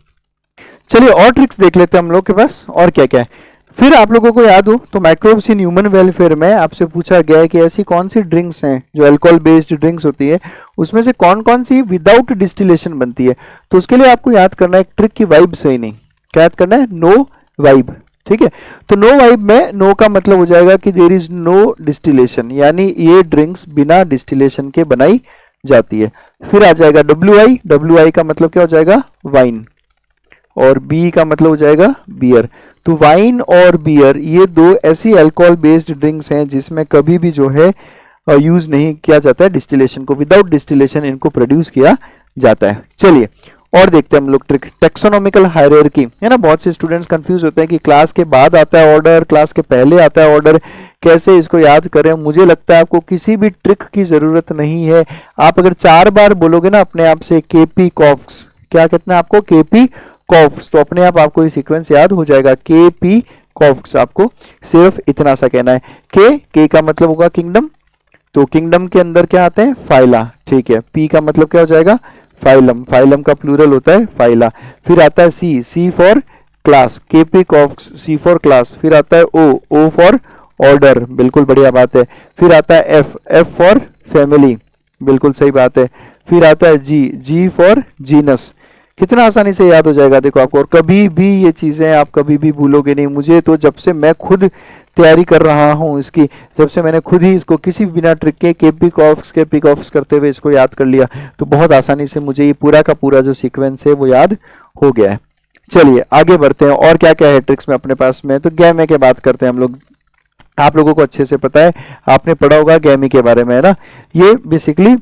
चलिए और ट्रिक्स देख लेते हैं हम लोग के पास और क्या क्या है। फिर आप लोगों को याद हो तो माइक्रोब्स इन ह्यूमन वेलफेयर में आपसे पूछा गया है कि ऐसी कौन सी ड्रिंक्स हैं जो अल्कोहल बेस्ड ड्रिंक्स होती है, उसमें से कौन कौन सी विदाउट डिस्टिलेशन बनती है। तो उसके लिए आपको याद करना है एक ट्रिक की वाइब सही नहीं, क्या याद करना है, नो वाइब, ठीक है। तो नो वाइब में नो का मतलब हो जाएगा कि देयर इज नो डिस्टिलेशन, यानी ये ड्रिंक्स बिना डिस्टिलेशन के बनाई जाती है। फिर आ जाएगा WI, WI का मतलब क्या हो जाएगा, वाइन, और बी का मतलब हो जाएगा बियर। तो वाइन और बियर ये दो ऐसी अल्कोहल बेस्ड ड्रिंक्स हैं जिसमें कभी भी जो है यूज नहीं किया जाता है डिस्टिलेशन को, विदाउट डिस्टिलेशन इनको प्रोड्यूस किया जाता है। चलिए और देखते हैं हम लोग ट्रिक, टेक्सोनॉमिकल हायरार्की, है ना। बहुत से स्टूडेंट्स कंफ्यूज होते हैं कि क्लास के बाद आता है ऑर्डर, क्लास के पहले आता है ऑर्डर, कैसे इसको याद करें। मुझे लगता है आपको किसी भी ट्रिक की जरूरत नहीं है। आप अगर 4 बार बोलोगे ना अपने आप से केपी कॉफ्स, क्या कहते हैं आपको, केपी कॉफ्स, तो अपने आप आपको ये सीक्वेंस याद हो जाएगा, केपी कॉफ्स। आपको सिर्फ इतना सा कहना है। के का मतलब होगा किंगडम, तो किंगडम के अंदर क्या आते हैं, फाइला, ठीक है। पी का मतलब क्या हो जाएगा, फाइलम, फाइलम का प्लूरल होता है फाइला। फिर आता है C, C for class, KP COFS, C for class. फिर आता है ओ, ओ फॉर ऑर्डर, बिल्कुल बढ़िया बात है। फिर आता है एफ, एफ फॉर फैमिली, बिल्कुल सही बात है। फिर आता है जी, जी फॉर जीनस। कितना आसानी से याद हो जाएगा देखो आपको, और कभी भी ये चीजें आप कभी भी भूलोगे नहीं। मुझे तो जब से मैं खुद तैयारी कर रहा हूँ इसकी, जब से मैंने खुद ही इसको किसी बिना ट्रिक के केपी कॉफ्स करते हुए इसको याद कर लिया, तो बहुत आसानी से मुझे ये पूरा का पूरा जो सीक्वेंस है वो याद हो गया है। चलिए आगे बढ़ते हैं, और क्या क्या है ट्रिक्स में अपने पास में। तो गैमे के बात करते हैं हम लोग। आप लोगों को अच्छे से पता है, आपने पढ़ा होगा गैमी के बारे में, है ना। ये बेसिकली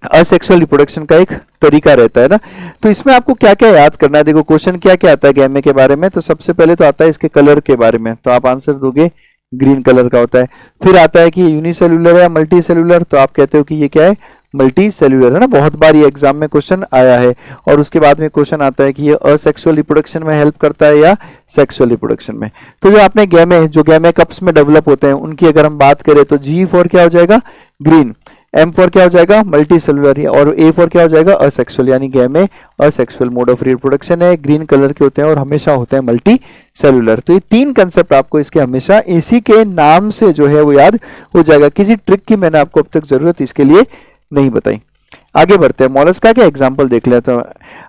असेक्सुअल रिप्रोडक्शन का एक तरीका रहता है ना। तो इसमें आपको क्या क्या याद करना है, देखो क्वेश्चन क्या क्या आता है गैमे के बारे में। तो सबसे पहले तो आता है इसके कलर के बारे में, तो आप आंसर दोगे ग्रीन कलर का होता है। फिर आता है कि यूनिसेल्युलर है या मल्टी सेल्युलर, तो आप कहते हो कि ये क्या है, मल्टी सेल्युलर, है ना। बहुत बार ये एग्जाम में क्वेश्चन आया है। और उसके बाद में क्वेश्चन आता है कि ये असेक्सुअल रिप्रोडक्शन में हेल्प करता है या सेक्सुअल रिप्रोडक्शन में। तो जो आपने गैमे, जो गैमे कप्स में डेवलप होते हैं, उनकी अगर हम बात करें तो जी फॉर क्या हो जाएगा, ग्रीन। एम फॉर क्या हो जाएगा, मल्टी सेलुलर, और ए फॉर क्या हो जाएगा, असेक्सुअल, यानी गैमे असेक्सुअल मोड ऑफ रिप्रोडक्शन है, ग्रीन कलर के होते हैं और हमेशा होते हैं मल्टी सेलुलर। तो ये 3 कंसेप्ट आपको इसके हमेशा इसी के नाम से जो है वो याद हो जाएगा। किसी ट्रिक की मैंने आपको अब तक जरूरत इसके लिए नहीं बताई। आगे बढ़ते हैं, मोलस्का के एग्जाम्पल देख लेते हैं।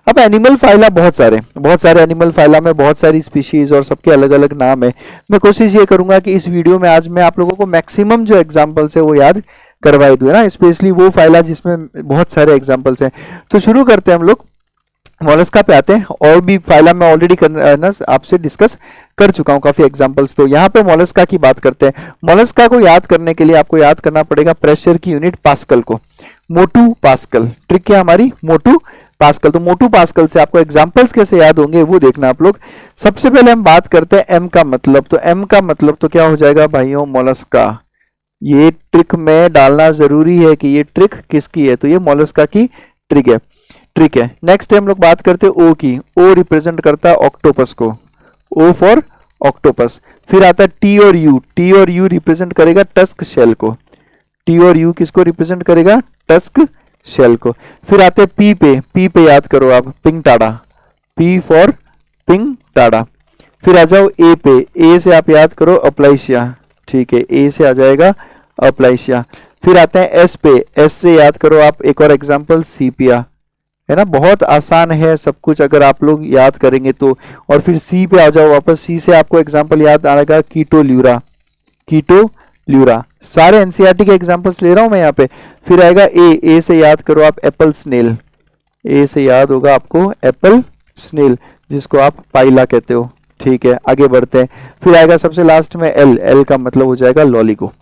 अब एनिमल फाइला बहुत सारे एनिमल फाइला में बहुत सारी स्पीशीज और सबके अलग अलग नाम है। मैं कोशिश ये करूंगा कि इस वीडियो में आज मैं आप लोगों को मैक्सिमम जो एग्जाम्पल्स है वो याद करवाई दूं, है ना, स्पेशली वो फाइला जिसमें बहुत सारे एग्जाम्पल्स हैं। तो शुरू करते हैं हम लोग, मोलस्का पे आते हैं। और भी फाइला मैं ऑलरेडी आपसे डिस्कस कर चुका हूं काफी एग्जांपल्स। तो यहाँ पे मोलस्का की बात करते हैं। मोलस्का को याद करने के लिए आपको याद करना पड़ेगा प्रेशर की यूनिट पास्कल को, मोटू पास्कल। ट्रिक क्या हमारी, मोटू पास्कल। तो मोटू पास्कल से आपको एग्जांपल्स कैसे याद होंगे वो देखना आप लोग। सबसे पहले हम बात करते हैं एम का मतलब। तो एम का मतलब तो क्या हो जाएगा भाइयों, मोलस्का। ये ट्रिक में डालना जरूरी है कि ये ट्रिक किसकी है, तो ये मोलस्का की ट्रिक है। नेक्स्ट हम लोग बात करते हैं ओ की। ओ रिप्रेजेंट करता है ऑक्टोपस को, ओ फॉर ऑक्टोपस। फिर आता है टी और यू। टी और यू रिप्रेजेंट करेगा टस्क शेल को। टी और यू किसको रिप्रेजेंट करेगा, टस्क शेल को। फिर आते हैं पी पे। पी पे याद करो आप, पिंगटाड़ा, पी फॉर पिंगटाड़ा। फिर आ जाओ ए पे। ए से आप याद करो अप्लाइशिया, ठीक है, ए से आ जाएगा अप्लाइशिया। फिर आते हैं एस पे। एस से याद करो आप एक और एग्जांपल, सीपिया, है ना। बहुत आसान है सब कुछ अगर आप लोग याद करेंगे तो। और फिर सी पे आ जाओ वापस। सी से आपको एग्जांपल याद आएगा कीटोल्यूरा, कीटोल्यूरा। सारे एनसीईआरटी के एग्जांपल्स ले रहा हूं मैं यहाँ पे। फिर आएगा ए। ए से याद करो आप एप्पल स्नेल। ए से याद होगा आपको एप्पल स्नेल, जिसको आप पाइला कहते हो, ठीक है। आगे बढ़ते हैं। फिर आएगा सबसे लास्ट में एल। एल का मतलब हो जाएगा लॉलिगो।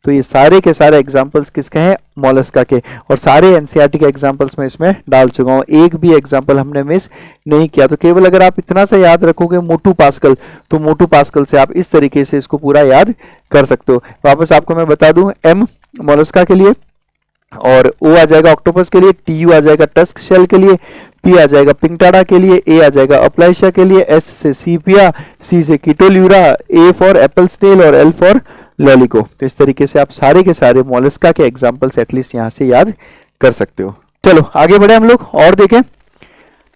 तो ये सारे के सारे एग्जांपल्स किसके हैं, मोलस्का के। और सारे एनसीईआरटी के एग्जांपल्स में इसमें डाल चुका हूं, एक भी एग्जांपल हमने मिस नहीं किया। तो केवल अगर आप इतना सा याद रखोगे मोटू पास्कल, तो मोटू पास्कल से आप इस तरीके से इसको पूरा याद कर सकते हो। वापस आपको मैं बता दूं, एम मोलस्का के लिए, और ओ आ जाएगा ऑक्टोपस के लिए, टी यू आ जाएगा टस्क शेल के लिए, पी आ जाएगा पिंगटाड़ा के लिए, ए आ जाएगा अप्लाइशिया के लिए, एस से सीपिया, सी से कीटोल्यूरा, ए फॉर एप्पल स्नेल और एल फॉर लॉलिको। तो इस तरीके से आप सारे के सारे मोलस्का के एग्जांपल्स एटलीस्ट यहां से याद कर सकते हो। चलो आगे बढ़े हम लोग और देखें।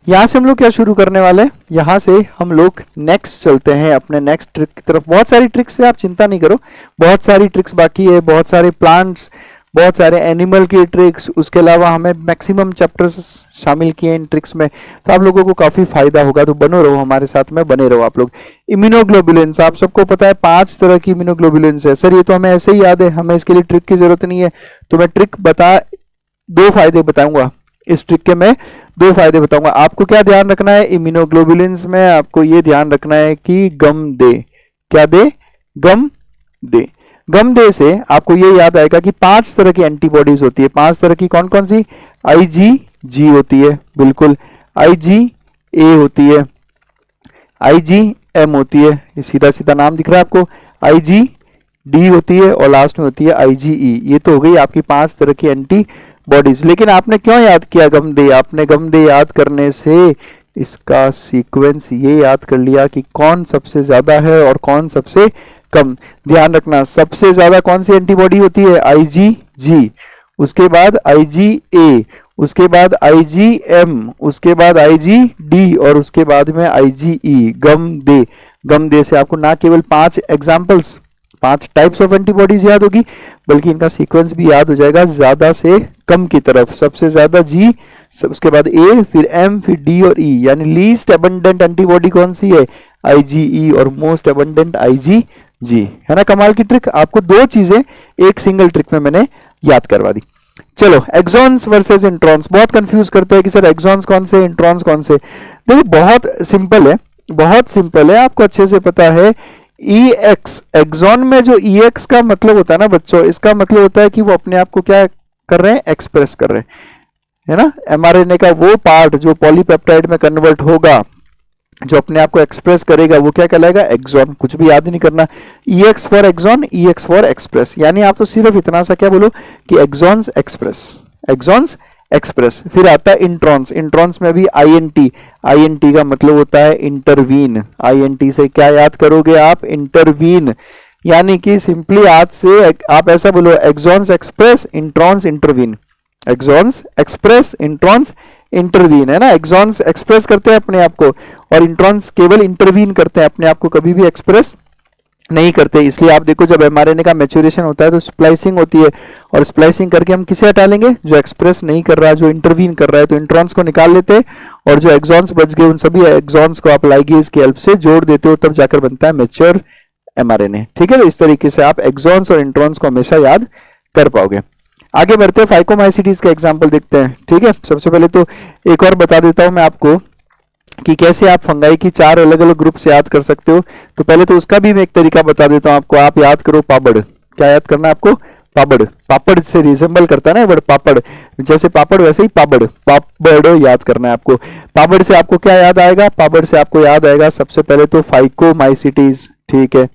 यहां से हम लोग क्या शुरू करने वाले हैं, यहां से हम लोग नेक्स्ट चलते हैं अपने नेक्स्ट ट्रिक की तरफ। बहुत सारी ट्रिक्स है, आप चिंता नहीं करो, बहुत सारी ट्रिक्स बाकी है, बहुत सारे प्लांट्स, बहुत सारे एनिमल की ट्रिक्स, उसके अलावा हमें मैक्सिमम चैप्टर्स शामिल किए इन ट्रिक्स में। तो आप लोगों को काफी फायदा होगा, तो बनो रहो हमारे साथ में, बने रहो आप लोग। इम्यूनोग्लोबुलिन्स, आप सबको पता है 5 तरह की इम्यूनोग्लोबुलिन्स है। सर ये तो हमें ऐसे ही याद है, हमें इसके लिए ट्रिक की जरूरत नहीं है। तो मैं ट्रिक दो फायदे बताऊंगा इस ट्रिक के, मैं 2 फायदे बताऊंगा। आपको क्या ध्यान रखना है इम्यूनोग्लोबुलिन्स में, आपको ये ध्यान रखना है कि गम दे, क्या दे, गम दे। गम दे से आपको ये याद आएगा कि 5 तरह की एंटीबॉडीज होती है। 5 तरह की कौन कौन सी, IgG होती है, बिल्कुल। IgA होती है, IgM होती है, ये सीधा सीधा नाम दिख रहा है आपको, IgD होती है और लास्ट में होती है IgE। ये तो हो गई आपकी 5 तरह की एंटीबॉडीज। लेकिन आपने क्यों याद किया गमदे? आपने गमदे याद करने से इसका सीक्वेंस ये याद कर लिया कि कौन सबसे ज्यादा है और कौन सबसे कम। ध्यान रखना, सबसे ज्यादा कौन सी एंटीबॉडी होती है? IgG, उसके बाद IgA, उसके बाद IgM, उसके बाद IgD और उसके बाद में IgE। गमदे, गमदे से आपको ना केवल 5 एग्जाम्पल्स, 5 टाइप्स ऑफ एंटीबॉडीज याद होगी, बल्कि इनका सीक्वेंस भी याद हो जाएगा ज्यादा से कम की तरफ। सबसे ज्यादा G, उसके बाद A, फिर M, फिर D और E, यानी लीस्ट एबंडेंट एंटीबॉडी कौन सी है? IgE और मोस्ट एबंडेंट IgG। है ना कमाल की ट्रिक? आपको 2 चीजें एक सिंगल ट्रिक में मैंने याद करवा दी। चलो, एक्सॉन्स वर्सेस इंट्रॉन्स। बहुत कंफ्यूज करते हैं कि सर एक्सॉन्स कौन से, इंट्रॉन्स कौन से। देखो बहुत सिंपल है, बहुत सिंपल है, आपको अच्छे से पता है। EX, एक्सॉन में जो EX का मतलब होता है ना बच्चों, इसका मतलब होता है कि वो अपने आप को क्या कर रहे हैं? एक्सप्रेस कर रहे हैं, है ना। mRNA का वो पार्ट जो पॉलीपेप्टाइड में कन्वर्ट होगा, जो अपने आप को एक्सप्रेस करेगा, वो क्या कहलाएगा? एक्सॉन। कुछ भी याद नहीं करना, EX for exon, EX for express. यानी आप तो सिर्फ इतना सा क्या बोलो कि एक्सॉन्स एक्सप्रेस, एक्सॉन्स एक्सप्रेस। फिर आता है इंट्रॉन्स। इंट्रॉन्स में भी INT, INT का मतलब होता है इंटरवीन। INT से क्या याद करोगे आप? इंटरवीन। यानी कि सिंपली आज से आप ऐसा बोलो, exons express, introns intervene. Exons express, introns intervene, है ना। एक्सॉन्स एक्सप्रेस करते हैं अपने आप को और इंट्रॉन्स केवल इंटरवीन करते हैं, अपने आप को कभी भी एक्सप्रेस नहीं करते। इसलिए आप देखो जब mRNA का मैच्योरेशन होता है तो स्प्लाइसिंग होती है, और स्प्लाइसिंग करके हम किसे हटा लेंगे? जो एक्सप्रेस नहीं कर रहा, जो इंटरवीन कर रहा है। तो इंट्रॉन्स को निकाल लेते हैं और जो एक्सॉन्स बच गए उन सभी एक्सॉन्स को आप लाइगेज की हेल्प से जोड़ देते हो, तब जाकर बनता है मैच्योर mRNA। ठीक है, तो इस तरीके से आप एक्सॉन्स और इंट्रॉन्स को हमेशा याद कर पाओगे। आगे बढ़ते हैं, फाइकोमाइसिटीज का एग्जाम्पल देखते हैं। ठीक है, सबसे पहले तो एक और बता देता हूं मैं आपको कि कैसे आप फंगाई की 4 अलग अलग ग्रुप से याद कर सकते हो। तो पहले तो उसका भी मैं एक तरीका बता देता हूं आपको। आप याद करो पापड़। क्या याद करना है आपको? पापड़। पापड़ से रिजेंबल करता है ना वर्ड पापड़, जैसे पापड़ वैसे ही पापड़, पापड़ याद करना है आपको। पापड़ से आपको क्या याद आएगा? पापड़ से आपको याद आएगा सबसे पहले तो फाइकोमाइसिटीज। ठीक है,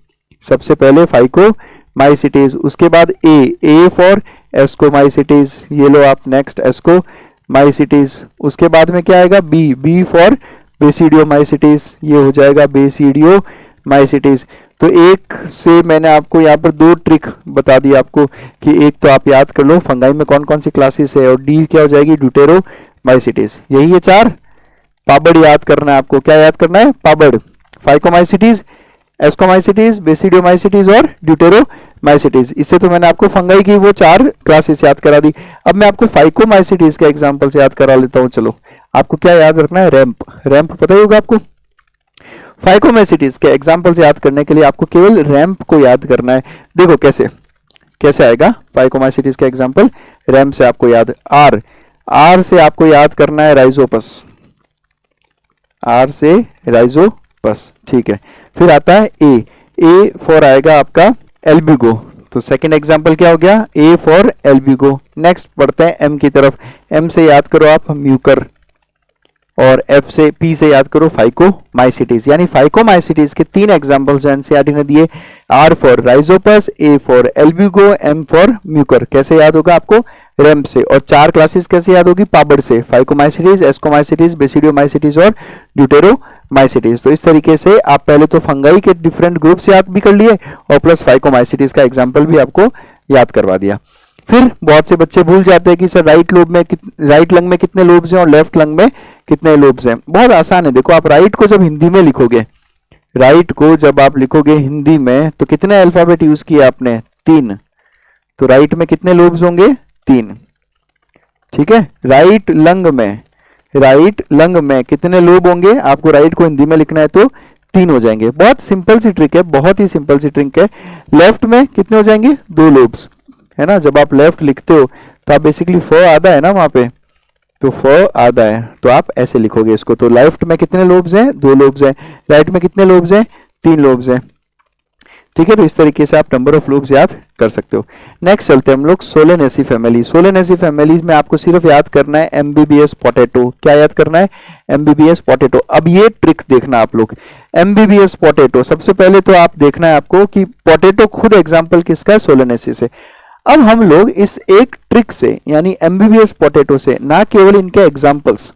सबसे पहले फाइकोमाइसिटीज, उसके बाद ए फॉर एस्कोमाइसिटीज, ये लो आप नेक्स्ट एस्कोमाइसिटीज। उसके बाद में क्या आएगा? बी फॉर बेसिडियोमाइसिटीज, ये हो जाएगा बेसिडियोमाइसिटीज। तो एक से मैंने आपको यहाँ पर 2 ट्रिक बता दी आपको कि एक तो आप याद कर लो फंगाई में कौन कौन सी क्लासेस है, और डी क्या हो जाएगी? ड्यूटेरोमाइसिटीज। यही है 4। पाबड़ याद करना है आपको। क्या याद करना है? पाबड़, फाइकोमाइसिटीज, एस्कोमाइसिटीज, बेसिडियोमाइसिटीज और ड्यूटेरोमाइसिटीज। इससे तो मैंने आपको फंगाई की वो 4 क्लासेस याद करा दी। अब मैं आपको फाइकोमाइसिटीज के एग्जांपल से याद करा लेता हूं। चलो, आपको क्या याद रखना है? रैंप। रैंप पता ही होगा आपको। फाइकोमाइसिटीज के एग्जांपल से याद करने के लिए आपको केवल रैंप को याद करना है। देखो कैसे कैसे आएगा फाइकोमाइसिटीज का एग्जांपल। रैंप से आपको याद, आर से आपको याद करना है राइजोपस, आर से राइजोपस। ठीक है, फिर आता है ए फॉर आएगा आपका एल्ब्यूगो। तो सेकंड एग्जांपल क्या हो गया? ए फॉर एल्ब्यूगो। नेक्स्ट बढ़ते हैं एम की तरफ। एम से याद करो आप म्यूकर, और एफ से पी से याद करो फाइकोमाइसिटीज। यानी फाइकोमाइसिटीज के 3 एग्जांपल्स जो एनसीईआरटी ने दिए, R for Rhizopus, A for Albugo, M for Mucor. कैसे याद होगा आपको? रैंप से। और 4 क्लासेस कैसे याद होगी? पाबड़ से, फाइकोमाइसिटीज, एस्कोमाइसिटीज, बेसिडियोमाइसिटीज और ड्यूटेरोमाइसिटीज। तो इस तरीके से आप पहले तो फंगाई के डिफरेंट ग्रुप्स याद भी कर लिए और प्लस फाइकोमाइसिटीज का एग्जाम्पल भी आपको याद करवा दिया। फिर बहुत से बच्चे भूल जाते हैं कि सर राइट लंग में कितने लोब्स हैं और लेफ्ट लंग में कितने लोब्स हैं। बहुत आसान है। देखो, आप राइट को जब हिंदी में लिखोगे, राइट को जब आप लिखोगे हिंदी में, तो कितने अल्फाबेट यूज किए आपने? 3। तो राइट में कितने लोब्स होंगे? 3। ठीक है, राइट लंग में कितने लोब होंगे? आपको राइट को हिंदी में लिखना है तो 3 हो जाएंगे। बहुत सिंपल सी ट्रिक है, बहुत ही सिंपल सी ट्रिक है। लेफ्ट में कितने हो जाएंगे? 2 लोब्स, है ना। जब आप लेफ्ट लिखते हो तो आप बेसिकली फ आधा है ना वहां पे, तो फ आधा है, तो आप ऐसे लिखोगे इसको। तो लेफ्ट में कितने लोब्स हैं? 2 लोब्स हैं। राइट में कितने लोब्स हैं? 3 लोब्स हैं। ठीक है, तो इस तरीके से आप नंबर ऑफ लूप्स याद कर सकते हो। नेक्स्ट चलते हैं हम लोग सोलेनेसी फैमिली। सोलेनेसी फैमिलीज में आपको सिर्फ याद करना है एमबीबीएस पोटैटो। क्या याद करना है? MBBS potato. अब ये ट्रिक देखना आप लोग, एमबीबीएस पोटैटो। सबसे पहले तो आप देखना है आपको कि पोटैटो खुद एग्जाम्पल किसका है? सोलेनेसी से। अब हम लोग इस एक ट्रिक से यानी एमबीबीएस पोटैटो से ना केवल इनके एग्जाम्पल्स,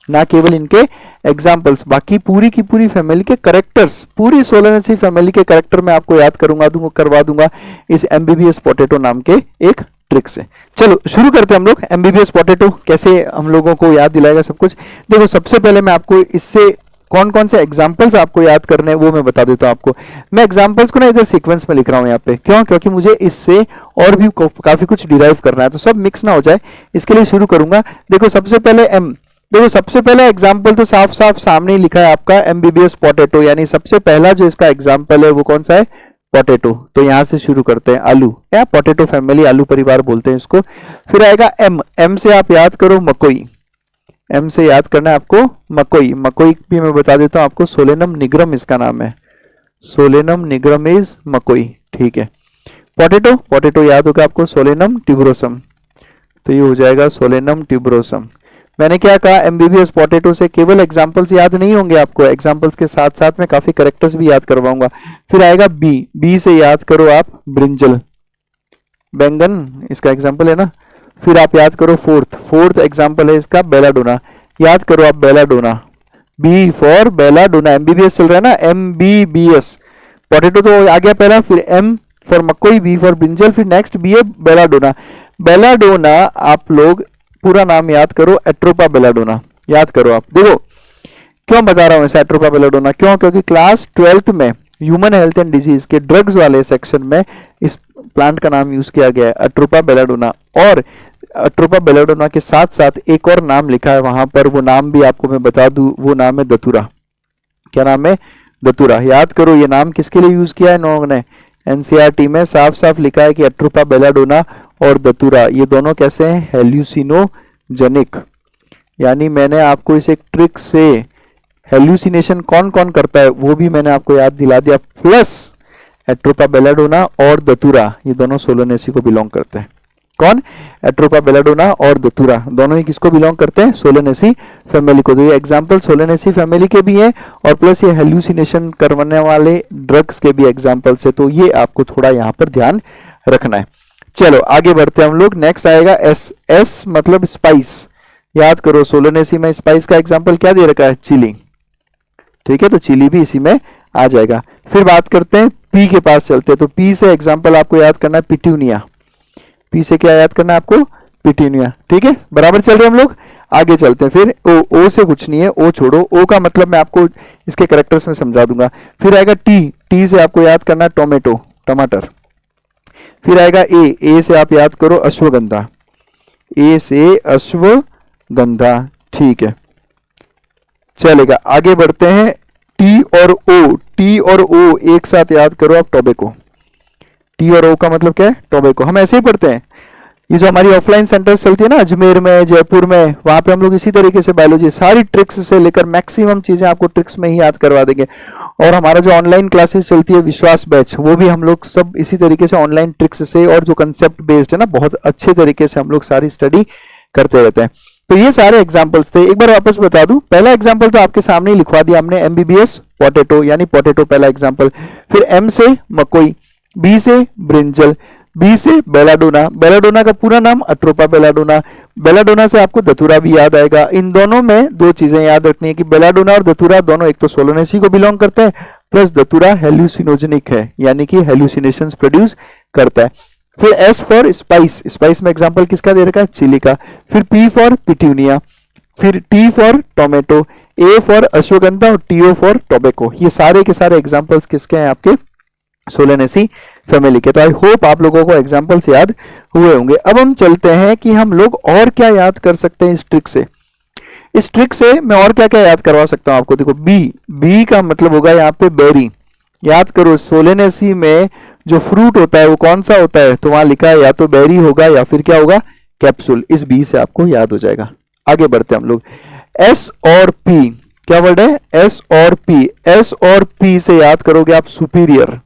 ना केवल इनके एग्जाम्पल्स, बाकी पूरी की पूरी फैमिली के करेक्टर्स, पूरी सोलेनेसी फैमिली के करेक्टर मैं आपको याद करवा दूंगा इस एमबीबीएस पोटैटो नाम के एक ट्रिक से। चलो शुरू करते हैं हम लोग। एमबीबीएस पोटैटो कैसे हम लोगों को याद दिलाएगा सब कुछ। देखो सबसे पहले मैं आपको इससे कौन कौन से एग्जाम्पल्स आपको याद करने हैं वो मैं बता देता हूं आपको। मैं एग्जाम्पल्स को ना इधर सीक्वेंस में लिख रहा हूं यहाँ पे, क्यों? क्योंकि मुझे इससे और भी काफी कुछ डिराइव करना है, तो सब मिक्स ना हो जाए इसके लिए शुरू करूंगा। देखो सबसे पहले देखो सबसे पहला एग्जाम्पल तो साफ साफ सामने ही लिखा है आपका एमबीबीएस पोटैटो, यानी सबसे पहला जो इसका एग्जाम्पल है वो कौन सा है? पोटैटो। तो यहां से शुरू करते हैं, आलू, या पोटैटो फैमिली, आलू परिवार बोलते हैं इसको। फिर आएगा एम से आप याद करो मकोई। एम से याद करना है आपको मकोई। मकोई भी मैं बता देता हूं आपको, सोलेनम निग्रम इसका नाम है। सोलेनम निग्रम इज मकोई, ठीक है। पोटैटो, पोटैटो याद होगा आपको सोलेनम ट्यूबरोसम, तो ये हो जाएगा सोलेनम ट्यूबरोसम। मैंने क्या कहा? एमबीबीएस पोटैटो से केवल एग्जांपल्स याद नहीं होंगे आपको, एग्जांपल्स के साथ साथ में काफी करेक्टर्स भी याद करवाऊंगा। फिर आएगा बी से याद करो आप ब्रिंजल, बैंगन इसका एग्जांपल है ना। फिर आप याद करो फोर्थ एग्जांपल है इसका बेलाडोना, याद करो आप belladonna. B for belladonna, MBBS चल रहा है ना, एमबीबीएस। पोटैटो तो आ गया पहला, फिर एम फॉर मकोई, बी फॉर ब्रिंजल, फिर नेक्स्ट बी है बेलाडोना। बेलाडोना आप लोग पूरा नाम याद करो, एट्रोपा बेलाडोना, याद करो आप। देखो क्यों बता रहा हूं ऐसा एट्रोपा बेलाडोना, क्यों? क्योंकि क्लास 12th में ह्यूमन हेल्थ एंड डिजीज के ड्रग्स वाले सेक्शन में इस प्लांट का नाम यूज किया गया है, एट्रोपा बेलाडोना। और एट्रोपा बेलाडोना के साथ साथ एक और नाम लिखा है वहां पर, वो नाम भी आपको मैं बता दूं, वो नाम है दतुरा। क्या नाम है? दतुरा। याद करो ये नाम किसके लिए यूज किया है इन लोगों ने? एनसीईआरटी में साफ साफ लिखा है कि एट्रोपा बेलाडोना और दतुरा ये दोनों कैसे हैं? हेल्यूसिनोजेनिक। यानी मैंने आपको इस एक ट्रिक से हेल्यूसिनेशन कौन कौन करता है वो भी मैंने आपको याद दिला दिया, प्लस एट्रोपा बेलाडोना और दतुरा ये दोनों सोलेनेसी को बिलोंग करते हैं। कौन? एट्रोपा बेलाडोना और दतुरा दोनों ही किसको बिलोंग करते हैं? सोलेनेसी फैमिली को। तो ये एग्जाम्पल सोलेनेसी फैमिली के भी हैं और प्लस ये हेल्यूसिनेशन करवाने वाले ड्रग्स के भी एग्जाम्पल्स है, तो ये आपको थोड़ा यहाँ पर ध्यान रखना है। चलो आगे बढ़ते हैं हम लोग। नेक्स्ट आएगा एस मतलब स्पाइस। याद करो सोलेनेसी में स्पाइस का एग्जाम्पल क्या दे रखा है? चिली, ठीक है, तो चिली भी इसी में आ जाएगा। फिर बात करते हैं पी के पास चलते हैं, तो पी से एग्जाम्पल आपको याद करना है पिट्यूनिया। पी से क्या याद करना है आपको? पिट्यूनिया, ठीक है, बराबर चल रहे हम लोग। आगे चलते हैं फिर ओ से कुछ नहीं है, ओ छोड़ो, ओ का मतलब मैं आपको इसके कैरेक्टर्स में समझा दूंगा। फिर आएगा टी से आपको याद करना है टोमेटो, टमाटर। फिर आएगा ए से आप याद करो अश्वगंधा, ए से अश्वगंधा, ठीक है, चलेगा। आगे बढ़ते हैं टी और ओ एक साथ याद करो आप टोबैको। टी और ओ का मतलब क्या है? टोबैको। हम ऐसे ही पढ़ते हैं, ये जो हमारी ऑफलाइन सेंटर्स चलती है ना अजमेर में, जयपुर में, वहां पे हम लोग इसी तरीके से बायोलॉजी सारी ट्रिक्स से लेकर मैक्सिमम चीजें आपको ट्रिक्स में ही याद करवा देंगे। और हमारा जो ऑनलाइन क्लासेस चलती है विश्वास बैच, वो भी हम लोग सब इसी तरीके से ऑनलाइन ट्रिक्स से और जो कंसेप्ट बेस्ड है ना बहुत अच्छे तरीके से हम लोग सारी स्टडी करते रहते हैं। तो ये सारे एग्जाम्पल्स थे, एक बार वापस बता दूं। पहला एग्जाम्पल तो आपके सामने ही लिखवा दिया हमने, एमबीबीएस पोटैटो यानी पोटैटो पहला एग्जाम्पल। फिर एम से मकोई, बी से ब्रिंजल, बी से बेलाडोना, बेलाडोना का पूरा नाम एट्रोपा बेलाडोना, बेलाडोना से आपको दतुरा भी याद आएगा। इन दोनों में दो चीजें याद रखनी है कि बेलाडोना और दतुरा दोनों एक तो सोलोनेसी को बिलोंग करते हैं, प्लस दतुरा हेल्यूसिनोजेनिक है यानी कि हेल्यूसिनेशंस प्रोड्यूस करता है। फिर एस फॉर स्पाइस, स्पाइस में एग्जांपल किसका दे रखा है? चिली का। फिर पी फॉर पिट्यूनिया, फिर T for tomato, A for ashwagandha और टीओ फॉर टोबैको। ये सारे के सारे एग्जांपल्स किसके हैं? आपके सोलेनेसी फैमिली के। तो आई होप आप लोगों को एग्जांपल्स याद हुए होंगे। अब हम चलते हैं कि हम लोग और क्या याद कर सकते हैं इस ट्रिक से। इस ट्रिक से मैं और क्या क्या याद करवा सकता हूं आपको। देखो बी का मतलब होगा यहाँ पे बेरी। याद करो सोलेनेसी में जो फ्रूट होता है वो कौन सा होता है? तो वहां लिखा है या तो बेरी होगा या फिर क्या होगा? कैप्सूल। इस बी से आपको याद हो जाएगा। आगे बढ़ते हैं हम लोग। एस और पी, क्या वर्ड है? एस और पी। एस और पी से याद करोगे आप सुपीरियर,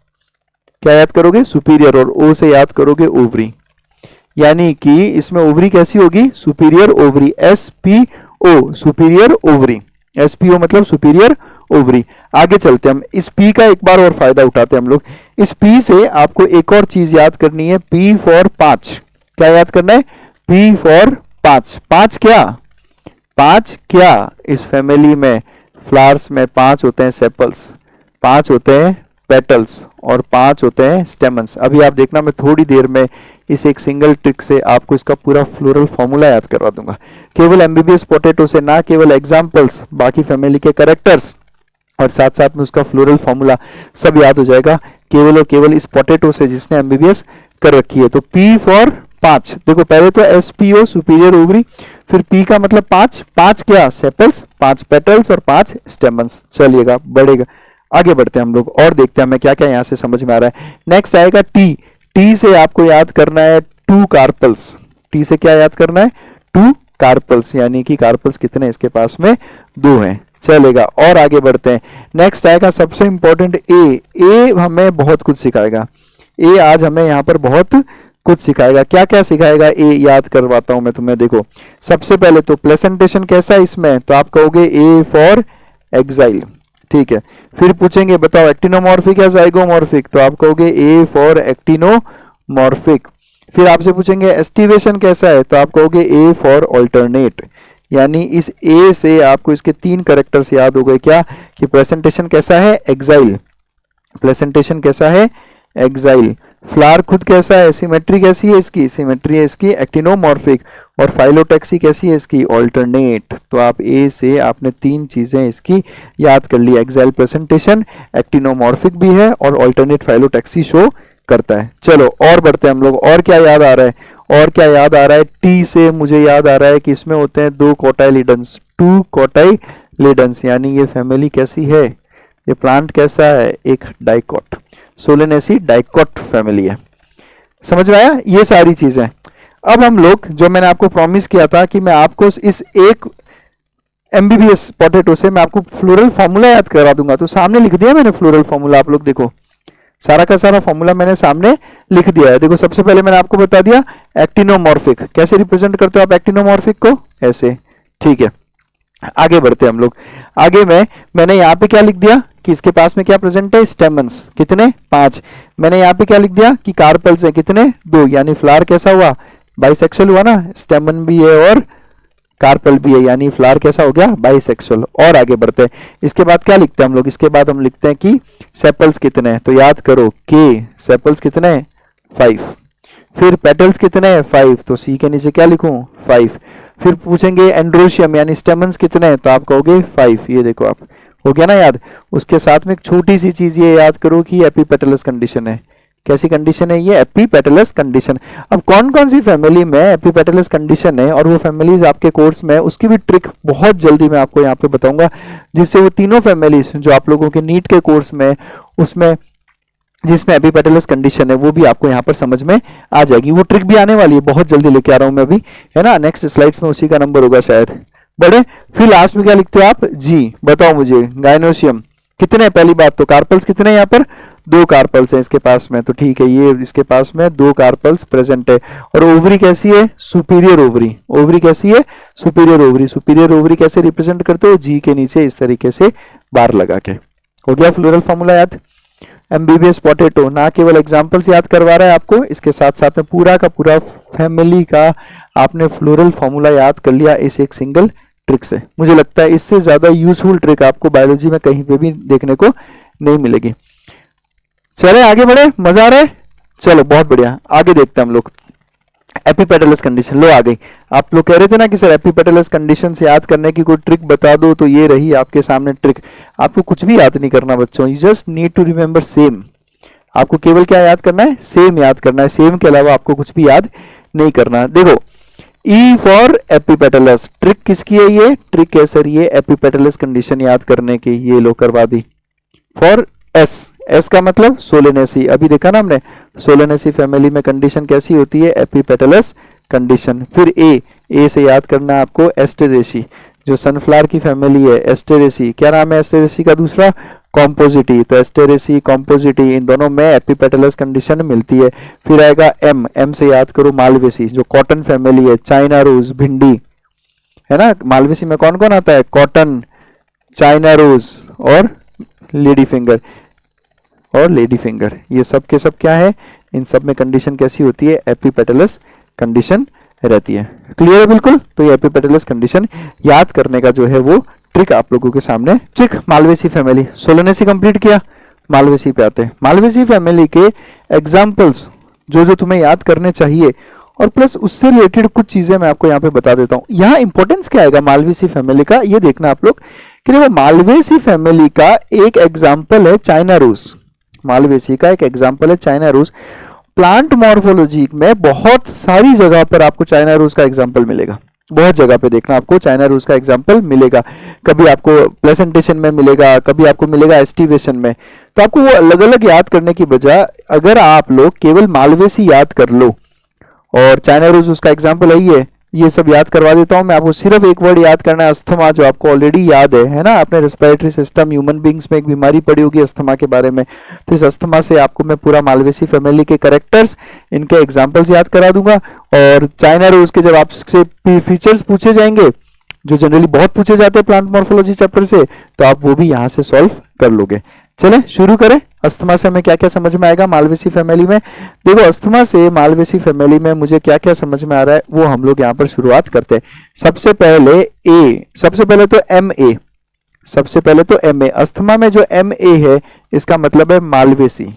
क्या याद करोगे? सुपीरियर। और ओ से याद करोगे ओवरी, यानी कि इसमें ओवरी कैसी होगी? Superior ovary, SPO superior ovary, SPO मतलब सुपीरियर ओवरी। आगे चलते हम, इस P का एक बार और फायदा उठाते हैं हम लोग। इस P से आपको एक और चीज याद करनी है, P फॉर 5। क्या याद करना है? P for 5। 5 क्या? 5 क्या? इस फैमिली में फ्लावर्स में 5 होते हैं सेपल्स, 5 होते हैं पेटल्स और 5 होते हैं स्टेमन्स। अभी आप देखना, मैं थोड़ी देर में इस एक सिंगल ट्रिक से आपको इसका पूरा फ्लोरल फॉर्मूला याद करवा दूंगा। केवल एमबीबीएस पोटैटो से ना, केवल एग्जांपल्स, बाकी फैमिली के कैरेक्टर्स और साथ साथ में उसका फ्लोरल फॉर्मूला सब याद हो जाएगा केवल और केवल इस पोटैटो से जिसने एमबीबीएस कर रखी है। तो P फॉर 5, देखो पहले तो SPO सुपीरियर ओवरी, फिर P का मतलब 5। 5 क्या? सेपल्स, 5 पेटल्स और 5 स्टेमन्स। चलिएगा, बढ़ेगा, आगे बढ़ते हैं हम लोग और देखते हैं हमें क्या क्या यहाँ से समझ में आ रहा है। नेक्स्ट आएगा T। T से आपको याद करना है 2 कार्पल्स। T से क्या याद करना है? 2 कार्पल्स, यानी कि कार्पल्स कितने इसके पास में? 2 हैं। चलेगा, और आगे बढ़ते हैं। नेक्स्ट आएगा सबसे इंपॉर्टेंट A। A हमें बहुत कुछ सिखाएगा। A आज हमें यहाँ पर बहुत कुछ सिखाएगा। क्या क्या सिखाएगा A? याद करवाता हूं मैं तुम्हें। देखो, सबसे पहले तो प्लेसेंटेशन कैसा है इसमें, तो आप कहोगे A फॉर एक्साइल, ठीक है। फिर पूछेंगे बताओ एक्टिनोमॉर्फिक या जाइगोमॉर्फिक, तो आप कहोगे A फॉर एक्टिनोमॉर्फिक। फिर आपसे पूछेंगे एस्टिवेशन कैसा है, तो आप कहोगे A फॉर ऑल्टरनेट। यानी इस A से आपको इसके 3 कैरेक्टर्स याद हो गए। क्या? कि प्रेजेंटेशन कैसा है? एक्साइल। प्रेजेंटेशन कैसा है? एक्साइल। फ्लावर खुद कैसा है? सिमेट्री कैसी है इसकी? सिमेट्री है इसकी एक्टिनोमॉर्फिक। और फाइलोटैक्सी कैसी है इसकी? ऑल्टरनेट। तो आप A से आपने 3 चीजें इसकी याद कर ली, एक्साइल, प्रेजेंटेशन, एक्टिनोमॉर्फिक भी है और ऑल्टरनेट फाइलोटैक्सी शो करता है। चलो और बढ़ते हैं हम लोग। और क्या याद आ रहा है? और क्या याद आ रहा है? T से मुझे याद आ रहा है कि इसमें होते हैं 2 कोटाइलिडन्स, 2 कोटाइलिडन्स, यानी ये फैमिली कैसी है? ये प्लांट कैसा है? एक डाइकॉट, सोलेनेसी डाइकॉट फैमिली है। समझ में आया? ये सारी चीजें। अब हम लोग, जो मैंने आपको प्रॉमिस किया था कि मैं आपको इस एक एमबीबीएस पोटैटो से मैं आपको फ्लोरल फॉर्मूला याद करा दूंगा, तो सामने लिख दिया मैंने फ्लोरल फॉर्मूला। आप लोग देखो, सारा का सारा फॉर्मूला मैंने सामने लिख दिया है। देखो, सबसे पहले मैंने आपको बता दिया एक्टिनोमॉर्फिक। कैसे रिप्रेजेंट करते हो आप एक्टिनोमॉर्फिक को? ऐसे, ठीक है। आगे बढ़ते हैं हम लोग। आगे मैंने यहाँ पे क्या लिख दिया कि इसके पास में क्या प्रेजेंट है? स्टेमन्स कितने? 5। मैंने यहाँ पे क्या लिख दिया कि कार्पल्स है कितने? 2। यानी फ्लावर कैसा हुआ? बाइसेक्सुअल हुआ ना, स्टेमन भी है और कार्पल भी है, यानी फ्लावर कैसा हो गया? बाइसेक्सुअल। और आगे बढ़ते हैं। इसके बाद क्या लिखते हैं हम लोग? इसके बाद हम लिखते हैं कि सेपल्स कितने हैं, तो याद करो K, सेपल्स कितने हैं? 5। फिर पेटल्स कितने हैं? 5, तो C के नीचे क्या लिखूं? 5। फिर पूछेंगे एंड्रोशियम यानी स्टेमन्स कितने हैं, तो आप कहोगे 5। ये देखो, आप हो गया ना याद। उसके साथ में एक छोटी सी चीज ये याद करो कि एपीपेटलस कंडीशन है। कैसी कंडीशन है ये? Epipetalous condition. अब कौन कौन सी फैमिली में एपीपेटलस कंडीशन है और वो फैमिलीज आपके कोर्स में, उसकी भी ट्रिक बहुत जल्दी मैं आपको यहाँ पे बताऊंगा, जिससे वो तीनों फैमिलीज जो आप लोगों के नीट के कोर्स में, उसमें जिसमें एपीपेटलस कंडीशन है, वो भी आपको यहाँ पर समझ में आ जाएगी। वो ट्रिक भी आने वाली है, बहुत जल्दी लेके आ रहा हूं मैं अभी, है ना। नेक्स्ट स्लाइड्स में उसी का नंबर होगा शायद। बड़े फिर लास्ट में क्या लिखते हो आप? जी। बताओ मुझे गायनोशियम कितने? पहली बात तो कार्पल्स कितने? यहाँ पर 2 कार्पल्स हैं इसके पास में, तो ठीक है, ये इसके पास में 2 कार्पल्स प्रेजेंट है। और ओवरी कैसी है? Superior ovary. ओवरी कैसी है? Superior ovary. सुपीरियर ओवरी कैसे रिप्रेजेंट करते हो? जी के नीचे इस तरीके से बार लगा के। हो गया फ्लोरल फॉर्मूला याद। एमबीबीएस पोटैटो ना केवल एग्जांपल्स याद करवा रहा है आपको, इसके साथ साथ में पूरा का पूरा फैमिली का आपने फ्लोरल फॉर्मूला याद कर लिया इस एक सिंगल ट्रिक से। मुझे लगता है इससे ज्यादा यूजफुल ट्रिक आपको बायोलॉजी में कहीं पे भी देखने को नहीं मिलेगी। चले आगे बढ़े, मजा आ रहा है? चलो बहुत बढ़िया, आगे देखते हैं हम लोग। एपीपेटलस कंडीशन लो आ गई। आप लोग कह रहे थे ना कि सर एपीपेटलस कंडीशन से याद करने की कोई ट्रिक बता दो, तो ये रही आपके सामने ट्रिक। आपको कुछ भी याद नहीं करना बच्चों, you just need to remember same. आपको केवल क्या याद करना है? सेम याद करना है। सेम के अलावा आपको कुछ भी याद नहीं करना। देखो, E फॉर एपीपेटलस, ट्रिक किसकी है ये? ट्रिक है सर ये एपीपेटलस कंडीशन याद करने की, ये लो करवा दी। फॉर एस का मतलब सोलेनेसी। अभी देखा ना हमने, सोलेनेसी फैमिली में कंडीशन कैसी होती है? Epipetalous condition. फिर ए से याद करना है आपको एस्टेरेसी। जो सनफ्लावर की फैमिली है एस्टेरेसी, क्या नाम है एस्टेरेसी का दूसरा? कॉम्पोजिटी। तो एस्टेरेसी, कॉम्पोजिटी, इन दोनों में एपिपेटलस कंडीशन मिलती है। फिर आएगा एम, एम से याद करो मालवेसी, जो कॉटन फैमिली है, चाइना रोज, भिंडी, है ना। मालवेसी में कौन कौन आता है? कॉटन, चाइना रोज और लेडी फिंगर, ये सब के सब क्या है? इन सब में कंडीशन कैसी होती है? एपिपेटलस कंडीशन रहती है। क्लियर है बिल्कुल? तो ये एपिपेटलस कंडीशन याद करने का जो है वो ट्रिक आप लोगों के सामने। ट्रिक मालवेसी फैमिली, सोलोनेसी कंप्लीट किया, मालवेसी पे आते हैं। मालवेसी फैमिली के एग्जाम्पल्स जो तुम्हें याद करने चाहिए, और प्लस उससे रिलेटेड कुछ चीजें मैं आपको यहाँ पे बता देता हूँ। यहाँ इंपॉर्टेंस क्या आएगा मालवेसी फैमिली का, ये देखना आप लोग कि देखो मालवेसी फैमिली का एक एग्जाम्पल है चाइना रोज, मालवेसी का एक एग्जाम्पल है चाइना रोज। प्लांट मॉर्फोलॉजी में बहुत सारी जगह पर आपको चाइना रोज का एग्जाम्पल मिलेगा, बहुत जगह पे देखना आपको चाइना रोज का एग्जाम्पल मिलेगा। कभी आपको प्रेजेंटेशन में मिलेगा, कभी आपको मिलेगा एस्टिवेशन में। तो आपको वो अलग अलग याद करने की बजाय अगर आप लोग केवल मालवेसी याद कर लो, और चाइना रोज उसका एग्जाम्पल है ये सब याद करवा देता हूं मैं आपको। सिर्फ एक वर्ड याद करना है, अस्थमा, जो आपको ऑलरेडी याद है ना। आपने रेस्पिरेटरी सिस्टम, ह्यूमन बींग्स में एक बीमारी पड़ी होगी अस्थमा के बारे में, तो इस अस्थमा से आपको मैं पूरा मालवेसी फैमिली के कैरेक्टर्स, इनके एग्जांपल्स याद करा दूंगा। और चाइना रोज के जब आपसे फीचर्स पूछे जाएंगे, जो जनरली बहुत पूछे जाते हैं प्लांट मॉर्फोलॉजी चैप्टर से, तो आप वो भी यहां से सॉल्व कर लोगे। चले शुरू करें। अस्थमा से हमें क्या क्या समझ में आएगा मालवेसी फैमिली में? देखो अस्थमा से मालवेसी फैमिली में मुझे क्या क्या समझ में आ रहा है वो हम लोग यहाँ पर शुरुआत करते हैं। सबसे पहले तो एम ए। अस्थमा में जो एम ए है इसका मतलब है मालवेसी,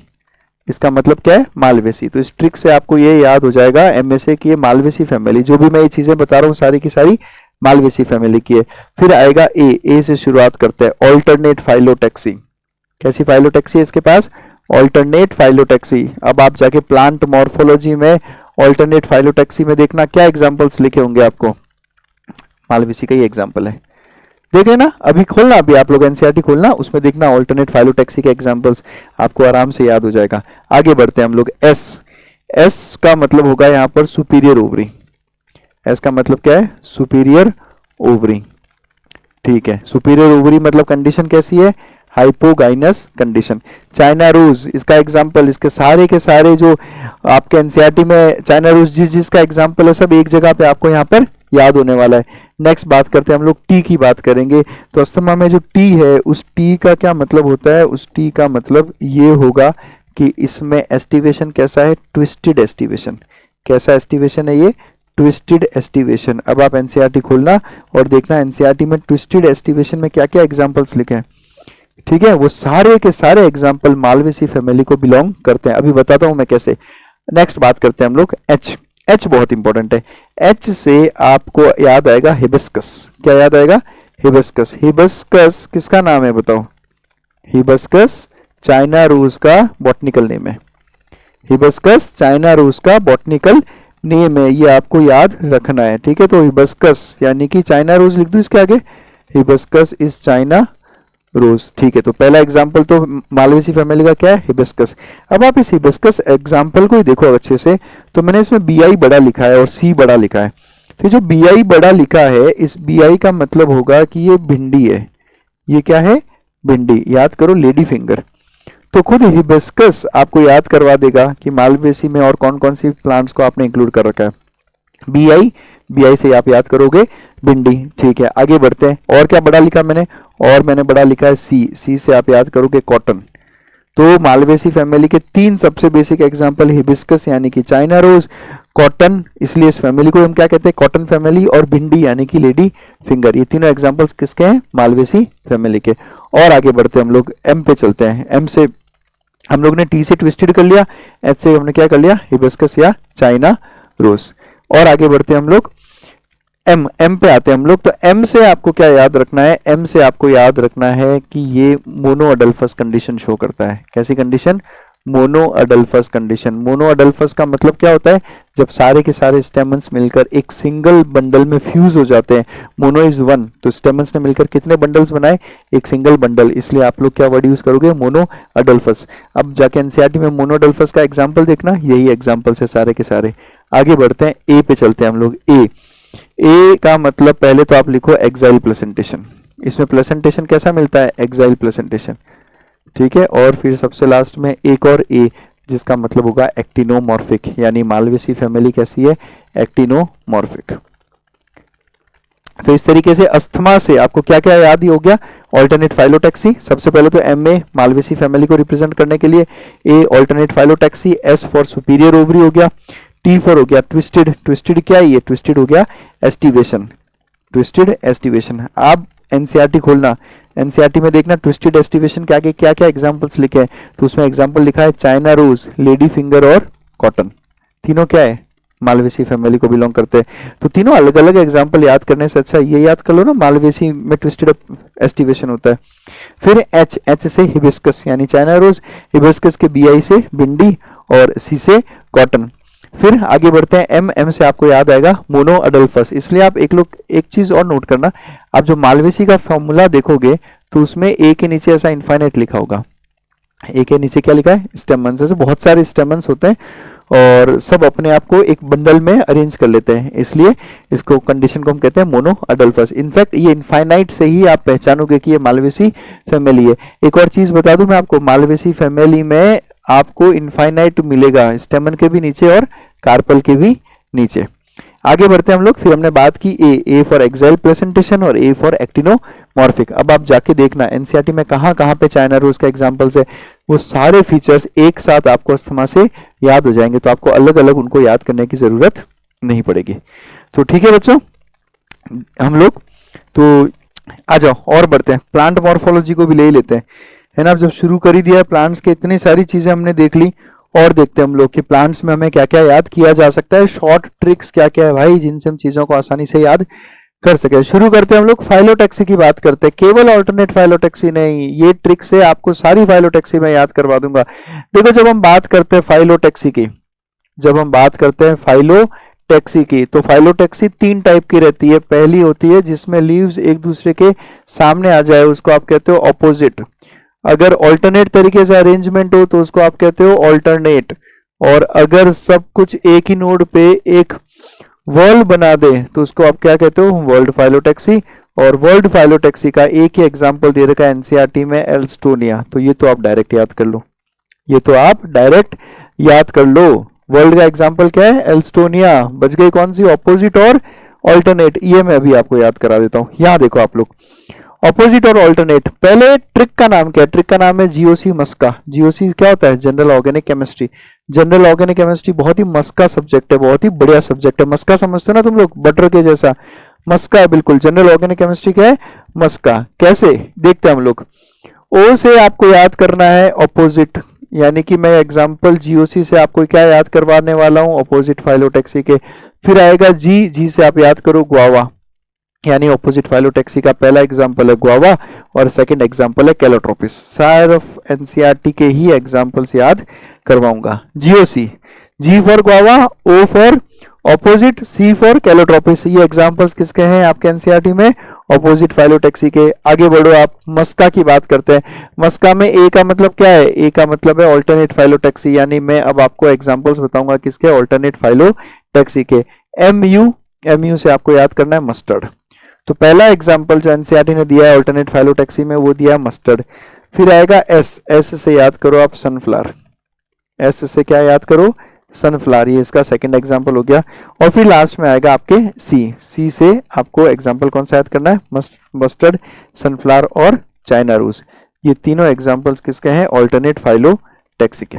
इसका मतलब क्या है? मालवेसी। तो इस ट्रिक से आपको ये याद हो जाएगा एम ए से कि ये मालवेसी फैमिली, जो भी मैं ये चीजें बता रहा हूँ सारी की सारी मालवेसी फैमिली की है। फिर आएगा ए से शुरुआत करते हैं, ऑल्टरनेट फाइलोटैक्सी। कैसी फाइलोटैक्सी है इसके पास? Alternate phyllotaxy. अब आप जाके प्लांट मॉर्फोलॉजी में ऑल्टरनेट फाइलोटैक्सी में देखना क्या एग्जांपल्स लिखे होंगे आपको, मालवेसी का ही एग्जांपल है। देखे ना, अभी खोलना, अभी आप लोग एनसीईआरटी खोलना, उसमें देखना ऑल्टरनेट फाइलोटैक्सी के एग्जांपल्स, आपको आराम से याद हो जाएगा। आगे बढ़ते हैं हम लोग। एस का मतलब होगा यहाँ पर सुपीरियर ओवरी। एस का मतलब क्या है? Superior ovary. ठीक है, सुपीरियर ओवरी मतलब कंडीशन कैसी है? Hypogynous condition. चाइना रोज इसका एग्जांपल, इसके सारे के सारे जो आपके एनसीईआरटी में चाइना रोज जिसका एग्जांपल है सब एक जगह पे आपको यहाँ पर याद होने वाला है। नेक्स्ट बात करते हैं हम लोग, टी की बात करेंगे। तो अस्थमा में जो टी है उस टी का क्या मतलब होता है? उस टी का मतलब ये होगा कि इसमें एस्टिवेशन कैसा है? Twisted aestivation. कैसा एस्टिवेशन है ये? Twisted aestivation. अब आप एनसीईआरटी खोलना और देखना एनसीईआरटी में ट्विस्टेड एस्टिवेशन में क्या क्या एग्जांपल्स लिखे हैं। ठीक है, वो सारे के सारे एग्जाम्पल मालवेसी फैमिली को बिलोंग करते हैं। अभी बताता हूं मैं कैसे। नेक्स्ट बात करते हैं हम लोग एच बहुत इंपॉर्टेंट है। एच से आपको याद आएगा हिबिस्कस। क्या याद आएगा? हिबिस्कस। हिबिस्कस किसका नाम है बताओ? हिबिस्कस चाइना रोज का बॉटनिकल नेम है। हिबिस्कस चाइना रोज का बॉटनिकल नेम है, ये आपको याद रखना है। ठीक है, तो हिबिस्कस यानी कि चाइना रोज लिख दो इसके आगे, हिबिस्कस इज चाइना रोज। ठीक है, तो पहला एग्जाम्पल तो मालवेसी फैमिली का क्या है? हिबिस्कस। अब आप इस हिबिस्कस एग्जाम्पल को ही देखो अच्छे से, तो मैंने इसमें बी आई बड़ा लिखा है और सी बड़ा लिखा है। तो जो बी आई बड़ा लिखा है, इस बी आई का मतलब होगा कि ये भिंडी है। ये क्या है? भिंडी। याद करो लेडी फिंगर। तो खुद हिबिस्कस आपको याद करवा देगा कि मालवेसी में और कौन कौन सी प्लांट्स को आपने इंक्लूड कर रखा है। बी आई से आप याद करोगे भिंडी। ठीक है, आगे बढ़ते हैं। और क्या बड़ा लिखा मैंने? और मैंने बड़ा लिखा है सी से आप याद करोगे कॉटन। तो मालवेसी फैमिली के तीन सबसे बेसिक एग्जांपल, हिबिस्कस यानी कि चाइना रोज, कॉटन, इसलिए इस फैमिली को हम क्या कहते हैं? कॉटन फैमिली, और भिंडी यानी कि लेडी फिंगर। ये तीनों एग्जांपल्स किसके हैं? मालवेसी फैमिली के। और आगे बढ़ते हैं हम लोग, एम पे चलते हैं। एम से हम लोग ने टी से ट्विस्टेड कर लिया, एच से हमने क्या कर लिया? हिबिस्कस या चाइना रोज। और आगे बढ़ते हैं हम लोग, एम पे आते हैं हम लोग। तो एम से आपको क्या याद रखना है? एम से आपको याद रखना है कि ये मोनो अडल्फस कंडीशन शो करता है। कैसी condition? Monadelphous condition. Monadelphous का मतलब क्या होता है? जब सारे के सारे स्टेमन्स मिलकर एक सिंगल बंडल में फ्यूज हो जाते हैं। मोनो इज वन, तो स्टेमन्स ने मिलकर कितने बंडल्स बनाए? एक सिंगल बंडल, इसलिए आप लोग क्या वर्ड यूज करोगे? मोनो अडल्फस। अब जाके एनसीईआरटी में मोनो अडल्फस का एग्जाम्पल देखना, यही एग्जाम्पल्स है सारे के सारे। आगे बढ़ते हैं, ए पे चलते हैं हम लोग। ए का मतलब पहले तो आप लिखो एक्साइल प्लेसेंटेशन, इसमें प्लेसेंटेशन कैसा मिलता है, एक्साइल प्लेसेंटेशन, ठीक है। और फिर सबसे लास्ट में एक और ए, जिसका मतलब होगा एक्टिनोमॉर्फिक, यानी मालवेसी फैमिली कैसी है, एक्टिनोमॉर्फिक। तो इस तरीके से अस्थमा से आपको क्या क्या याद ही हो गया, ऑल्टरनेट फाइलोटैक्सी, सबसे पहले तो एम ए मालवेसी फैमिली को रिप्रेजेंट करने के लिए, A alternate phyllotaxy, S for superior ovary हो गया, टी फॉर हो गया ट्विस्टेड, ट्विस्टेड क्या है ये, ट्विस्टेड हो गया एस्टिवेशन, ट्विस्टेड एस्टिवेशन। आप एनसीईआरटी खोलना, एनसीईआरटी में देखना ट्विस्टेड एस्टिवेशन के आगे क्या क्या एग्जांपल्स लिखे हैं, तो उसमें एग्जांपल लिखा है चाइना रोज, लेडी फिंगर और कॉटन, तीनों क्या है, मालवेसी फैमिली को बिलोंग करते हैं। तो तीनों अलग अलग एग्जांपल याद करने से अच्छा ये याद कर लो ना, मालवेसी में ट्विस्टेड एस्टिवेशन होता है। फिर एच, एच से हिबिस्कस यानी चाइना रोज, हिबिस्कस के बीआई से भिंडी और सी से कॉटन। फिर आगे बढ़ते हैं एम, एम से आपको याद आएगा मोनो अडल्फस, इसलिए आप एक चीज और नोट करना, आप जो मालवेसी का फॉर्मूला देखोगे तो उसमें ए के नीचे ऐसा इनफाइनाइट लिखा होगा, ए के नीचे क्या लिखा है, स्टेमन्स, ऐसे बहुत सारे स्टेमन्स होते हैं और सब अपने आप को एक बंडल में अरेंज कर लेते हैं, इसलिए इसको कंडीशन को हम कहते हैं मोनो अडल्फस। इनफैक्ट ये इनफाइनाइट से ही आप पहचानोगे कि ये मालवेसी फैमिली है। एक और चीज बता दूं मैं आपको, मालवेसी फैमिली में आपको इनफाइनाइट मिलेगा स्टेमन के भी नीचे और कार्पल के भी नीचे। आगे बढ़ते हैं हम लोग, फिर हमने बात की ए फॉर एक्साइल प्रेजेंटेशन और ए फॉर एक्टिनोमॉर्फिक। अब आप जाके देखना एनसीईआरटी में कहां कहां पे चाइना रोज का एग्जांपल्स है, वो सारे फीचर्स एक साथ आपको अस्थमा से याद हो जाएंगे, तो आपको अलग अलग उनको याद करने की जरूरत नहीं पड़ेगी। तो ठीक है बच्चों, हम लोग तो आ जाओ और बढ़ते हैं, प्लांट मॉर्फोलॉजी को भी ले ही लेते हैं, है ना। अब जब शुरू कर ही दिया है, प्लांट्स के इतनी सारी चीजें हमने देख ली, और देखते हैं हम लोग कि प्लांट्स में हमें क्या क्या याद किया जा सकता है, शॉर्ट ट्रिक्स क्या क्या है भाई, जिनसे हम चीजों को आसानी से याद कर सके। शुरू करते हैं हम लोग, फाइलोटैक्सी की बात करते हैं, केवल ऑल्टरनेट फाइलोटैक्सी नहीं, ये ट्रिक से आपको सारी फाइलोटैक्सी मैं याद करवा दूंगा। देखो जब हम बात करते हैं फाइलोटैक्सी की, जब हम बात करते हैं फाइलोटैक्सी की, तो फाइलोटैक्सी तीन टाइप की रहती है। पहली होती है जिसमें लीव्स एक दूसरे के सामने आ जाए, उसको आप कहते हो ऑपोजिट। अगर ऑल्टरनेट तरीके से अरेंजमेंट हो तो उसको आप कहते हो ऑल्टरनेट। और अगर सब कुछ एक ही नोड पे एक वर्ल्ड बना दे तो उसको आप क्या कहते हो, वर्ल्ड फाइलोटैक्सी। और वर्ल्ड फाइलोटैक्सी का एक ही एग्जांपल दे रखा है एनसीईआरटी में, एल्स्टोनिया, तो ये तो आप डायरेक्ट याद कर लो, ये तो आप डायरेक्ट याद कर लो। वर्ल्ड का एग्जांपल क्या है, एल्स्टोनिया। बच गई कौन सी, ऑपोजिट और ऑल्टरनेट, ये मैं अभी आपको याद करा देता हूं। यहां देखो आप लोग, ऑपोजिट और ऑल्टरनेट। पहले ट्रिक का नाम क्या है, ट्रिक का नाम है जीओसी मस्का। जीओसी क्या होता है, general organic chemistry. General organic chemistry बहुत ही मस्का सब्जेक्ट है, बहुत ही बढ़िया सब्जेक्ट है। मस्का समझते हो ना तुम लोग, बटर के जैसा मस्का है बिल्कुल। जनरल ऑर्गेनिक केमिस्ट्री क्या है, मस्का। कैसे देखते हैं हम लोग, ओ से आपको याद करना है ऑपोजिट, यानी कि मैं एग्जांपल जीओसी से आपको क्या याद करवाने वाला हूं, ऑपोजिट फाइलोटैक्सी के। फिर आएगा जी, जी से आप याद करो गुआवा, यानी ऑपोजिट फाइलोटैक्सी का पहला एग्जांपल है गुआवा और सेकंड एग्जांपल है कैलोट्रोपिस। सिर्फ एनसीईआरटी के ही एग्जांपल्स याद करवाऊंगा। GOC, G for guava, O for opposite, C for calotropis. ये एग्जांपल्स किसके हैं आपके एनसीईआरटी में, ऑपोजिट फाइलोटैक्सी के। आगे बढ़ो आप, मस्का की बात करते हैं। मस्का में ए का मतलब क्या है, ए का मतलब है ऑल्टरनेट फाइलोटैक्सी, यानी मैं अब आपको एग्जांपल्स बताऊंगा किसके, ऑल्टरनेट फाइलोटैक्सी के। एमयू, एमयू से आपको याद करना है मस्टर्ड। तो पहला एग्जांपल जो एनसीईआरटी ने दिया है ऑल्टरनेट फाइलोटैक्सी में, वो दिया मस्टर्ड। फिर आएगा एस, एस से याद करो आप सनफ्लावर, एस से क्या याद करो, सनफ्लावर, ये इसका सेकंड एग्जांपल हो गया। और फिर लास्ट में आएगा आपके सी, सी से आपको एग्जांपल कौन सा याद करना है, मस्टर्ड, सनफ्लावर और चाइना रोज। ये तीनों एग्जांपल्स किसके हैं, ऑल्टरनेट फाइलोटैक्सी के।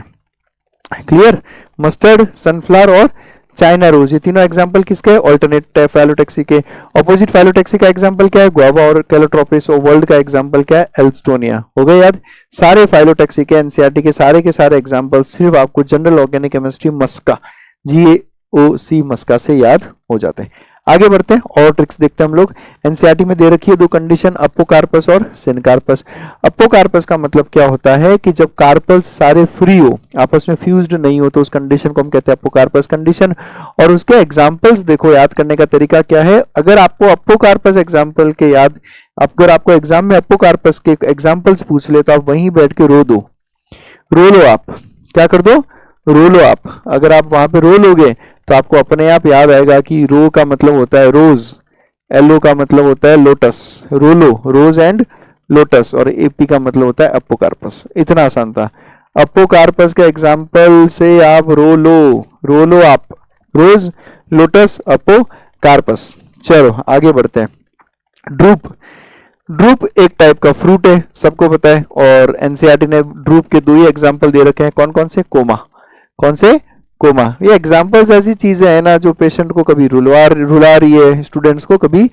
क्लियर, मस्टर्ड, सनफ्लावर और चाइना रोज, ये तीनों एग्जांपल किसके हैं, ऑल्टरनेट फाइलोटैक्सी के। ऑपोजिट फाइलोटैक्सी का एग्जांपल क्या है, गुआवा और कैलोट्रोपिस। और वर्ल्ड का एग्जांपल क्या है, एल्स्टोनिया। हो गए याद सारे फाइलोटैक्सी के, एनसीईआरटी के सारे एग्जांपल सिर्फ आपको जनरल ऑर्गेनिक केमिस्ट्री मस्का, जीओसी मस्का से याद हो जाते हैं। आगे बढ़ते हैं और ट्रिक्स देखते हैं हम लोग। एनसीईआरटी में दे रखी है दो कंडीशन, अपोकार्पस और सिनकार्पस। अपोकार्पस का मतलब क्या होता है कि जब कार्पल्स सारे फ्री हो, आपस में फ्यूज्ड नहीं हो, तो उस कंडीशन को हम कहते हैं अपोकार्पस कंडीशन। और उसके एग्जांपल्स देखो, याद करने का तरीका क्या है। अगर आपको अपोकार्पस एग्जांपल के याद, अगर आपको एग्जाम में अपोकार्पस के एग्जांपल्स पूछ ले तो आप वहीं बैठ के रो दो, रो लो, आप क्या कर दो, रो लो आप, अगर आप वहां पे रो लोगे तो आपको अपने आप याद आएगा कि रो का मतलब होता है रोज, एलओ का मतलब होता है lotus, rolo rose and lotus, और एपी का मतलब होता है अपोकार्पस। इतना आसान था। अपोकार्पस का एग्जाम्पल से आप रो लो आप, रोज, लोटस, अपोकार्पस। चलो आगे बढ़ते हैं। ड्रूप, ड्रूप एक टाइप का फ्रूट है, सबको पता है, और एनसीईआरटी ने ड्रूप के दो ही एग्जाम्पल दे रखे हैं। कौन कौन से? कोमा, कौन से? कोमा। ये एग्जाम्पल्स ऐसी चीजें हैं ना जो पेशेंट को कभी रुला रही है, स्टूडेंट्स को कभी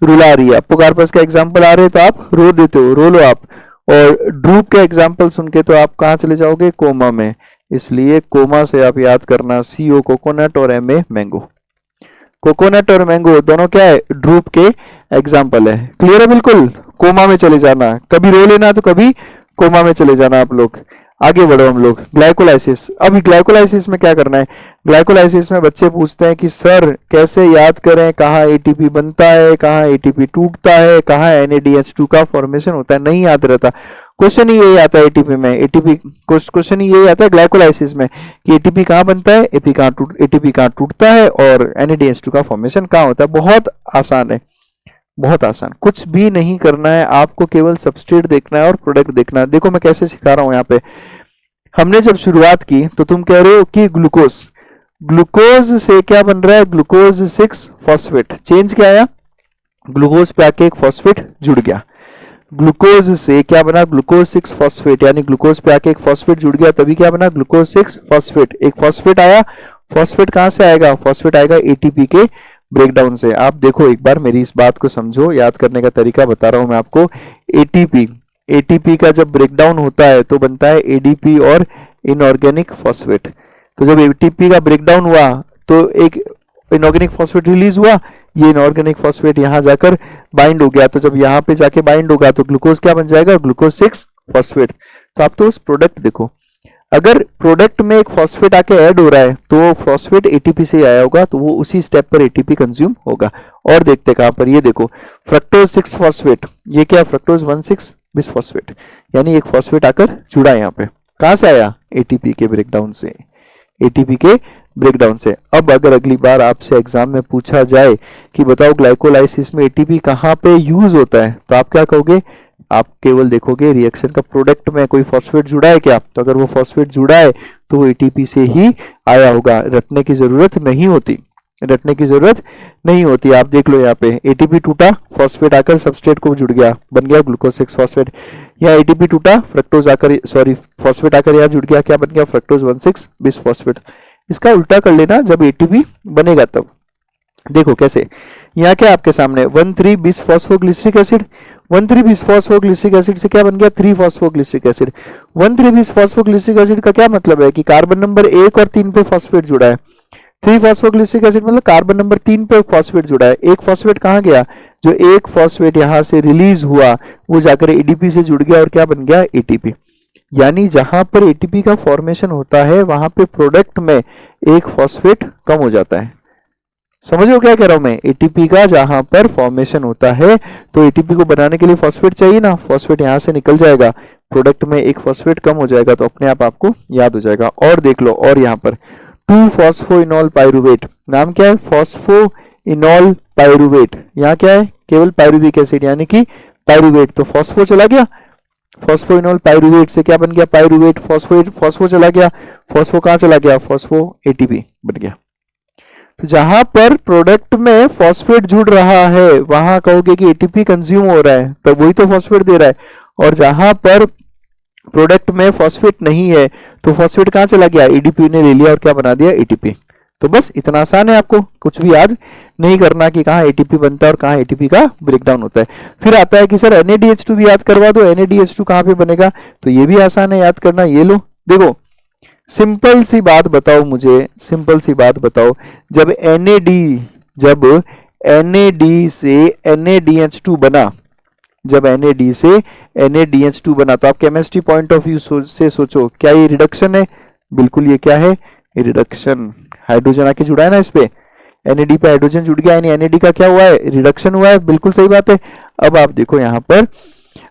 रुला रही है। अपोकार्पस का एग्जाम्पल आ रहे हैं तो आप रो देते हो, रो लो आप, और ड्रूप के एग्जाम्पल सुन के तो आप कहाँ चले जाओगे? कोमा में। इसलिए कोमा से आप याद करना, सीओ कोकोनट और एमए मैंगो। कोकोनट और मैंगो दोनों क्या है? ड्रूप के एग्जाम्पल है। क्लियर है बिल्कुल? कोमा में चले जाना, कभी रो लेना तो कभी कोमा में चले जाना आप लोग। आगे बढ़ो हम लोग। ग्लाइकोलाइसिस। अभी ग्लाइकोलाइसिस में क्या करना है? ग्लाइकोलाइसिस में बच्चे पूछते हैं कि सर कैसे याद करें, कहाँ एटीपी बनता है, कहाँ एटीपी टूटता है, कहाँ NADH2 का फॉर्मेशन होता है। नहीं याद रहता। क्वेश्चन ही यही आता है एटीपी में, एटीपी क्वेश्चन ही यही आता है ग्लाइकोलाइसिस में कि एटीपी कहाँ बनता है, एटीपी कहाँ टूटता है, और NADH2 का फॉर्मेशन कहाँ होता है। बहुत आसान है, बहुत आसान, कुछ भी नहीं करना है आपको, केवल सबस्ट्रेट देखना है और प्रोडक्ट देखना है। देखो मैं कैसे सिखा रहा हूं यहाँ पे। हमने जब शुरुआत की तो तुम कह रहे हो कि ग्लूकोज, ग्लूकोज से क्या बन रहा है? Glucose 6 phosphate. चेंज क्या आया? ग्लूकोज पे आके एक फॉस्फेट जुड़ गया। ग्लूकोज से क्या बना? ग्लूकोज 6 फॉस्फेट, यानी ग्लूकोज पे आके एक फॉस्फेट जुड़ गया, तभी क्या बना? Glucose 6 phosphate. एक फॉस्फेट आया, फॉस्फेट कहां से आएगा? फॉस्फेट आएगा एटीपी के ब्रेकडाउन से। आप देखो एक बार मेरी इस बात को समझो, याद करने का तरीका बता रहा हूं मैं आपको। एटीपी, एटीपी का जब ब्रेकडाउन होता है तो बनता है एडीपी और इनऑर्गेनिक फॉस्फेट। तो जब एटीपी का ब्रेकडाउन हुआ तो एक इनऑर्गेनिक फॉस्फेट रिलीज हुआ, ये इनऑर्गेनिक फॉस्फेट यहां जाकर बाइंड हो गया, तो जब यहां पे जाके बाइंड होगा तो ग्लूकोज क्या बन जाएगा? Glucose 6 phosphate. तो आप तो उस प्रोडक्ट देखो, अगर प्रोडक्ट में एक फॉस्फेट आके ऐड हो रहा है तो वो फॉस्फेट एटीपी से आया होगा, तो वो उसी स्टेप पर एटीपी कंज्यूम होगा। और देखते कहां पर? ये देखो फ्रक्टोज 6 फॉस्फेट, ये क्या? फ्रक्टोज 1,6 बिसफॉस्फेट, यानी एक फॉस्फेट आकर जुड़ा है यहाँ पे। कहां से आया? एटीपी के ब्रेकडाउन से, एटीपी के ब्रेकडाउन से। अब अगर अगली बार आपसे एग्जाम में पूछा जाए कि बताओ ग्लाइकोलाइसिस में एटीपी कहां पे यूज होता है, तो आप क्या कहोगे? आप केवल देखोगे रिएक्शन का प्रोडक्ट में कोई फॉस्फेट जुड़ा है क्या, तो अगर वो फॉस्फेट जुड़ा है तो वो एटीपी से ही आया होगा। रटने की जरूरत नहीं होती, रटने की जरूरत नहीं होती। आप देख लो यहाँ पे एटीपी टूटा, फॉस्फेट आकर सबस्ट्रेट को जुड़ गया, बन गया ग्लूकोज 6 फॉस्फेट। यहाँ एटीपी टूटा, फ्रक्टोज आकर, सॉरी फॉस्फेट आकर यहाँ जुड़ गया, क्या बन गया? Fructose 1,6 bisphosphate. इसका उल्टा कर लेना जब एटीपी बनेगा तब। देखो कैसे, यहाँ क्या आपके सामने 1,3 बिसफॉस्फोग्लिसरिक एसिड, 1,3 बिसफॉस्फोग्लिसरिक एसिड से क्या बन गया? 3 फॉस्फोग्लिसरिक एसिड। 1,3 बिसफॉस्फोग्लिसरिक एसिड का क्या मतलब है कि कार्बन नंबर 1 और 3 पे फॉस्फेट जुड़ा है। 3 फॉस्फोग्लिसरिक एसिड मतलब कार्बन नंबर 3 पे फॉस्फेट जुड़ा है। एक फॉस्फेट कहाँ गया? जो एक फॉस्फेट यहां से रिलीज हुआ वो जाकर एडीपी से जुड़ गया और क्या बन गया? एटीपी। यानी जहां पर एटीपी का फॉर्मेशन होता है वहां पे प्रोडक्ट में एक फॉस्फेट कम हो जाता है। समझो क्या कह रहा हूं मैं? एटीपी का जहां पर फॉर्मेशन होता है तो एटीपी को बनाने के लिए फॉस्फेट चाहिए ना, फॉस्फेट यहां से निकल जाएगा, प्रोडक्ट में एक फॉस्फेट कम हो जाएगा, तो अपने आप आपको याद हो जाएगा। और देख लो, और यहाँ पर 2 फॉस्फोइनॉल पाइरुवेट, नाम क्या है? Phosphoenol pyruvate. यहाँ क्या है? केवल पाइरुविक एसिड, यानी कि पाइरुवेट। तो फॉस्फो चला गया, फॉस्फोइनॉल पाइरुवेट से क्या बन गया? पाइरुवेट। फॉस्फो चला गया, फॉस्फो कहां चला गया? फॉस्फो एटीपी बन गया। तो जहां पर प्रोडक्ट में फॉस्फेट जुड़ रहा है वहां कहोगे कि एटीपी कंज्यूम हो रहा है, तो वही तो फॉस्फेट दे रहा है। और जहां पर प्रोडक्ट में फॉस्फेट नहीं है तो फॉस्फेट कहां चला गया? एडीपी ने ले लिया और क्या बना दिया? एटीपी। तो बस इतना आसान है, आपको कुछ भी याद नहीं करना कि कहाँ एटीपी बनता है और कहाँ एटीपी का ब्रेकडाउन होता है। फिर आता है कि सर NADH2 भी याद करवा दो, NADH2 कहाँ पे बनेगा? तो ये भी आसान है याद करना। ये लो देखो, सिंपल सी बात बताओ मुझे, सिंपल सी बात बताओ, जब NAD से NADH2 बना, जब NAD से NADH2 बना, तो आप केमिस्ट्री पॉइंट ऑफ व्यू से सोचो, क्या ये रिडक्शन है? बिल्कुल, ये क्या है? रिडक्शन। हाइड्रोजन आके जुड़ा है ना इस पे, NAD पे हाइड्रोजन जुड़ गया, यानी NAD का क्या हुआ है? रिडक्शन हुआ है। बिल्कुल सही बात है। अब आप देखो यहाँ पर,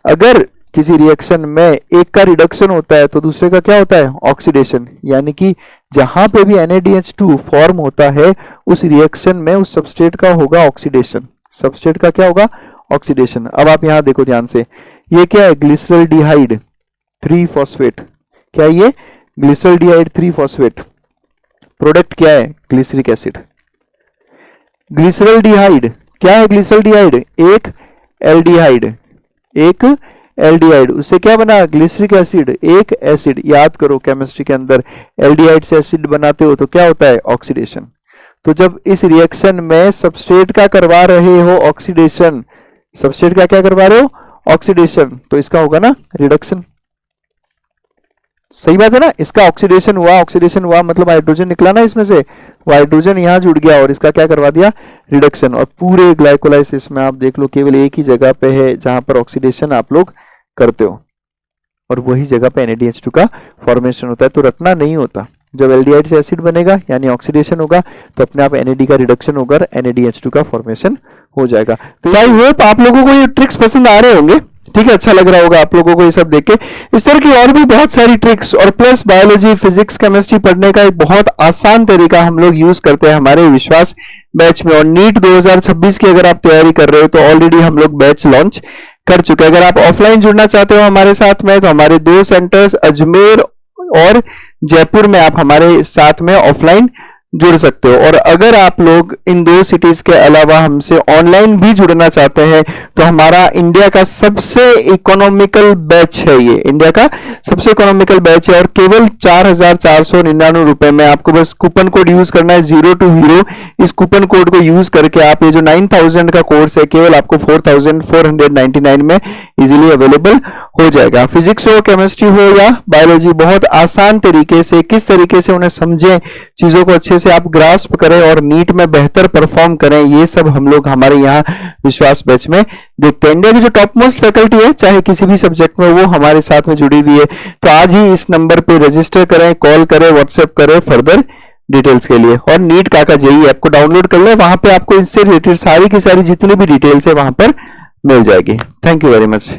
अगर किसी रिएक्शन में एक का रिडक्शन होता है तो दूसरे का क्या होता है? ऑक्सीडेशन। यानी कि जहां पे भी NaDH2 फॉर्म होता है उस रिएक्शन में उस सबस्ट्रेट का होगा ऑक्सीडेशन। सबस्ट्रेट का क्या होगा? ऑक्सीडेशन। अब आप यहां देखो ध्यान से, ये क्या है? Glyceraldehyde 3 phosphate. क्या है ये? Glyceraldehyde 3 phosphate. प्रोडक्ट क्या है? Glyceric acid. ग्लिसरॉल्डिहाइड क्या है? ग्लिसरॉल्डिहाइड एक एल्डिहाइड, एक एल्डिहाइड, उससे क्या बना? ग्लिसरिक एसिड, एक एसिड। याद करो केमिस्ट्री के अंदर एल्डिहाइड से एसिड बनाते हो तो क्या होता है? ऑक्सीडेशन। तो जब इस रिएक्शन में सबस्ट्रेट का करवा रहे हो ऑक्सीडेशन, सबस्ट्रेट का क्या करवा रहे हो? ऑक्सीडेशन, तो इसका होगा ना रिडक्शन। सही बात है ना? इसका ऑक्सीडेशन हुआ, ऑक्सीडेशन हुआ मतलब हाइड्रोजन निकला ना इसमें से, वो हाइड्रोजन यहां जुड़ गया और इसका क्या करवा दिया? रिडक्शन। और पूरे ग्लाइकोलाइसिस में आप देख लो केवल एक ही जगह पे है जहां पर ऑक्सीडेशन आप लोग करते हो, और वही जगह पे NaDH2 का फॉर्मेशन होता है। तो रटना नहीं होता, जब एल्डिहाइड से एसिड बनेगा यानी ऑक्सीडेशन होगा तो अपने आप NAD का रिडक्शन होगा, NaDH2 का फॉर्मेशन हो जाएगा। तो आई होप आप लोगों को ये ट्रिक्स पसंद आ रहे होंगे, ठीक है, अच्छा लग रहा होगा आप लोगों को ये सब देख के। इस तरह की और भी बहुत सारी ट्रिक्स और प्लस बायोलॉजी, फिजिक्स, केमिस्ट्री पढ़ने का एक बहुत आसान तरीका हम लोग यूज करते हैं हमारे विश्वास बैच में। और नीट 2026 की अगर आप तैयारी कर रहे हो तो ऑलरेडी हम लोग बैच लॉन्च कर चुके हैं। अगर आप ऑफलाइन जुड़ना चाहते हो हमारे साथ में तो हमारे 2 सेंटर्स अजमेर और जयपुर में आप हमारे साथ में ऑफलाइन जुड़ सकते हो। और अगर आप लोग इन 2 सिटीज के अलावा हमसे ऑनलाइन भी जुड़ना चाहते हैं तो हमारा इंडिया का सबसे इकोनॉमिकल बैच है, ये इंडिया का सबसे इकोनॉमिकल बैच है और केवल 4,499 रुपए में आपको बस कूपन कोड यूज करना है 0 to hero। इस कूपन कोड को यूज करके आप ये जो 9,000 का कोर्स है केवल आपको 4,499 में इजीली अवेलेबल हो जाएगा। फिजिक्स हो, केमिस्ट्री हो या बायोलॉजी, बहुत आसान तरीके से किस तरीके से उन्हें समझें, चीजों को अच्छे से आप ग्रास्प करें और नीट में बेहतर परफॉर्म करें, ये सब हम लोग हमारे यहाँ विश्वास बैच में देखते हैं। इंडिया की जो टॉप मोस्ट फैकल्टी है चाहे किसी भी सब्जेक्ट में वो हमारे साथ में जुड़ी हुई है। तो आज ही इस नंबर पे रजिस्टर करें, कॉल करें, व्हाट्सएप करें फर्दर डिटेल्स के लिए। और नीट काका जेईई ऐप को डाउनलोड कर ले, वहां पे आपको इससे रिलेटेड सारी की सारी जितनी भी डिटेल्स है वहां पर मिल जाएगी। Thank you very much.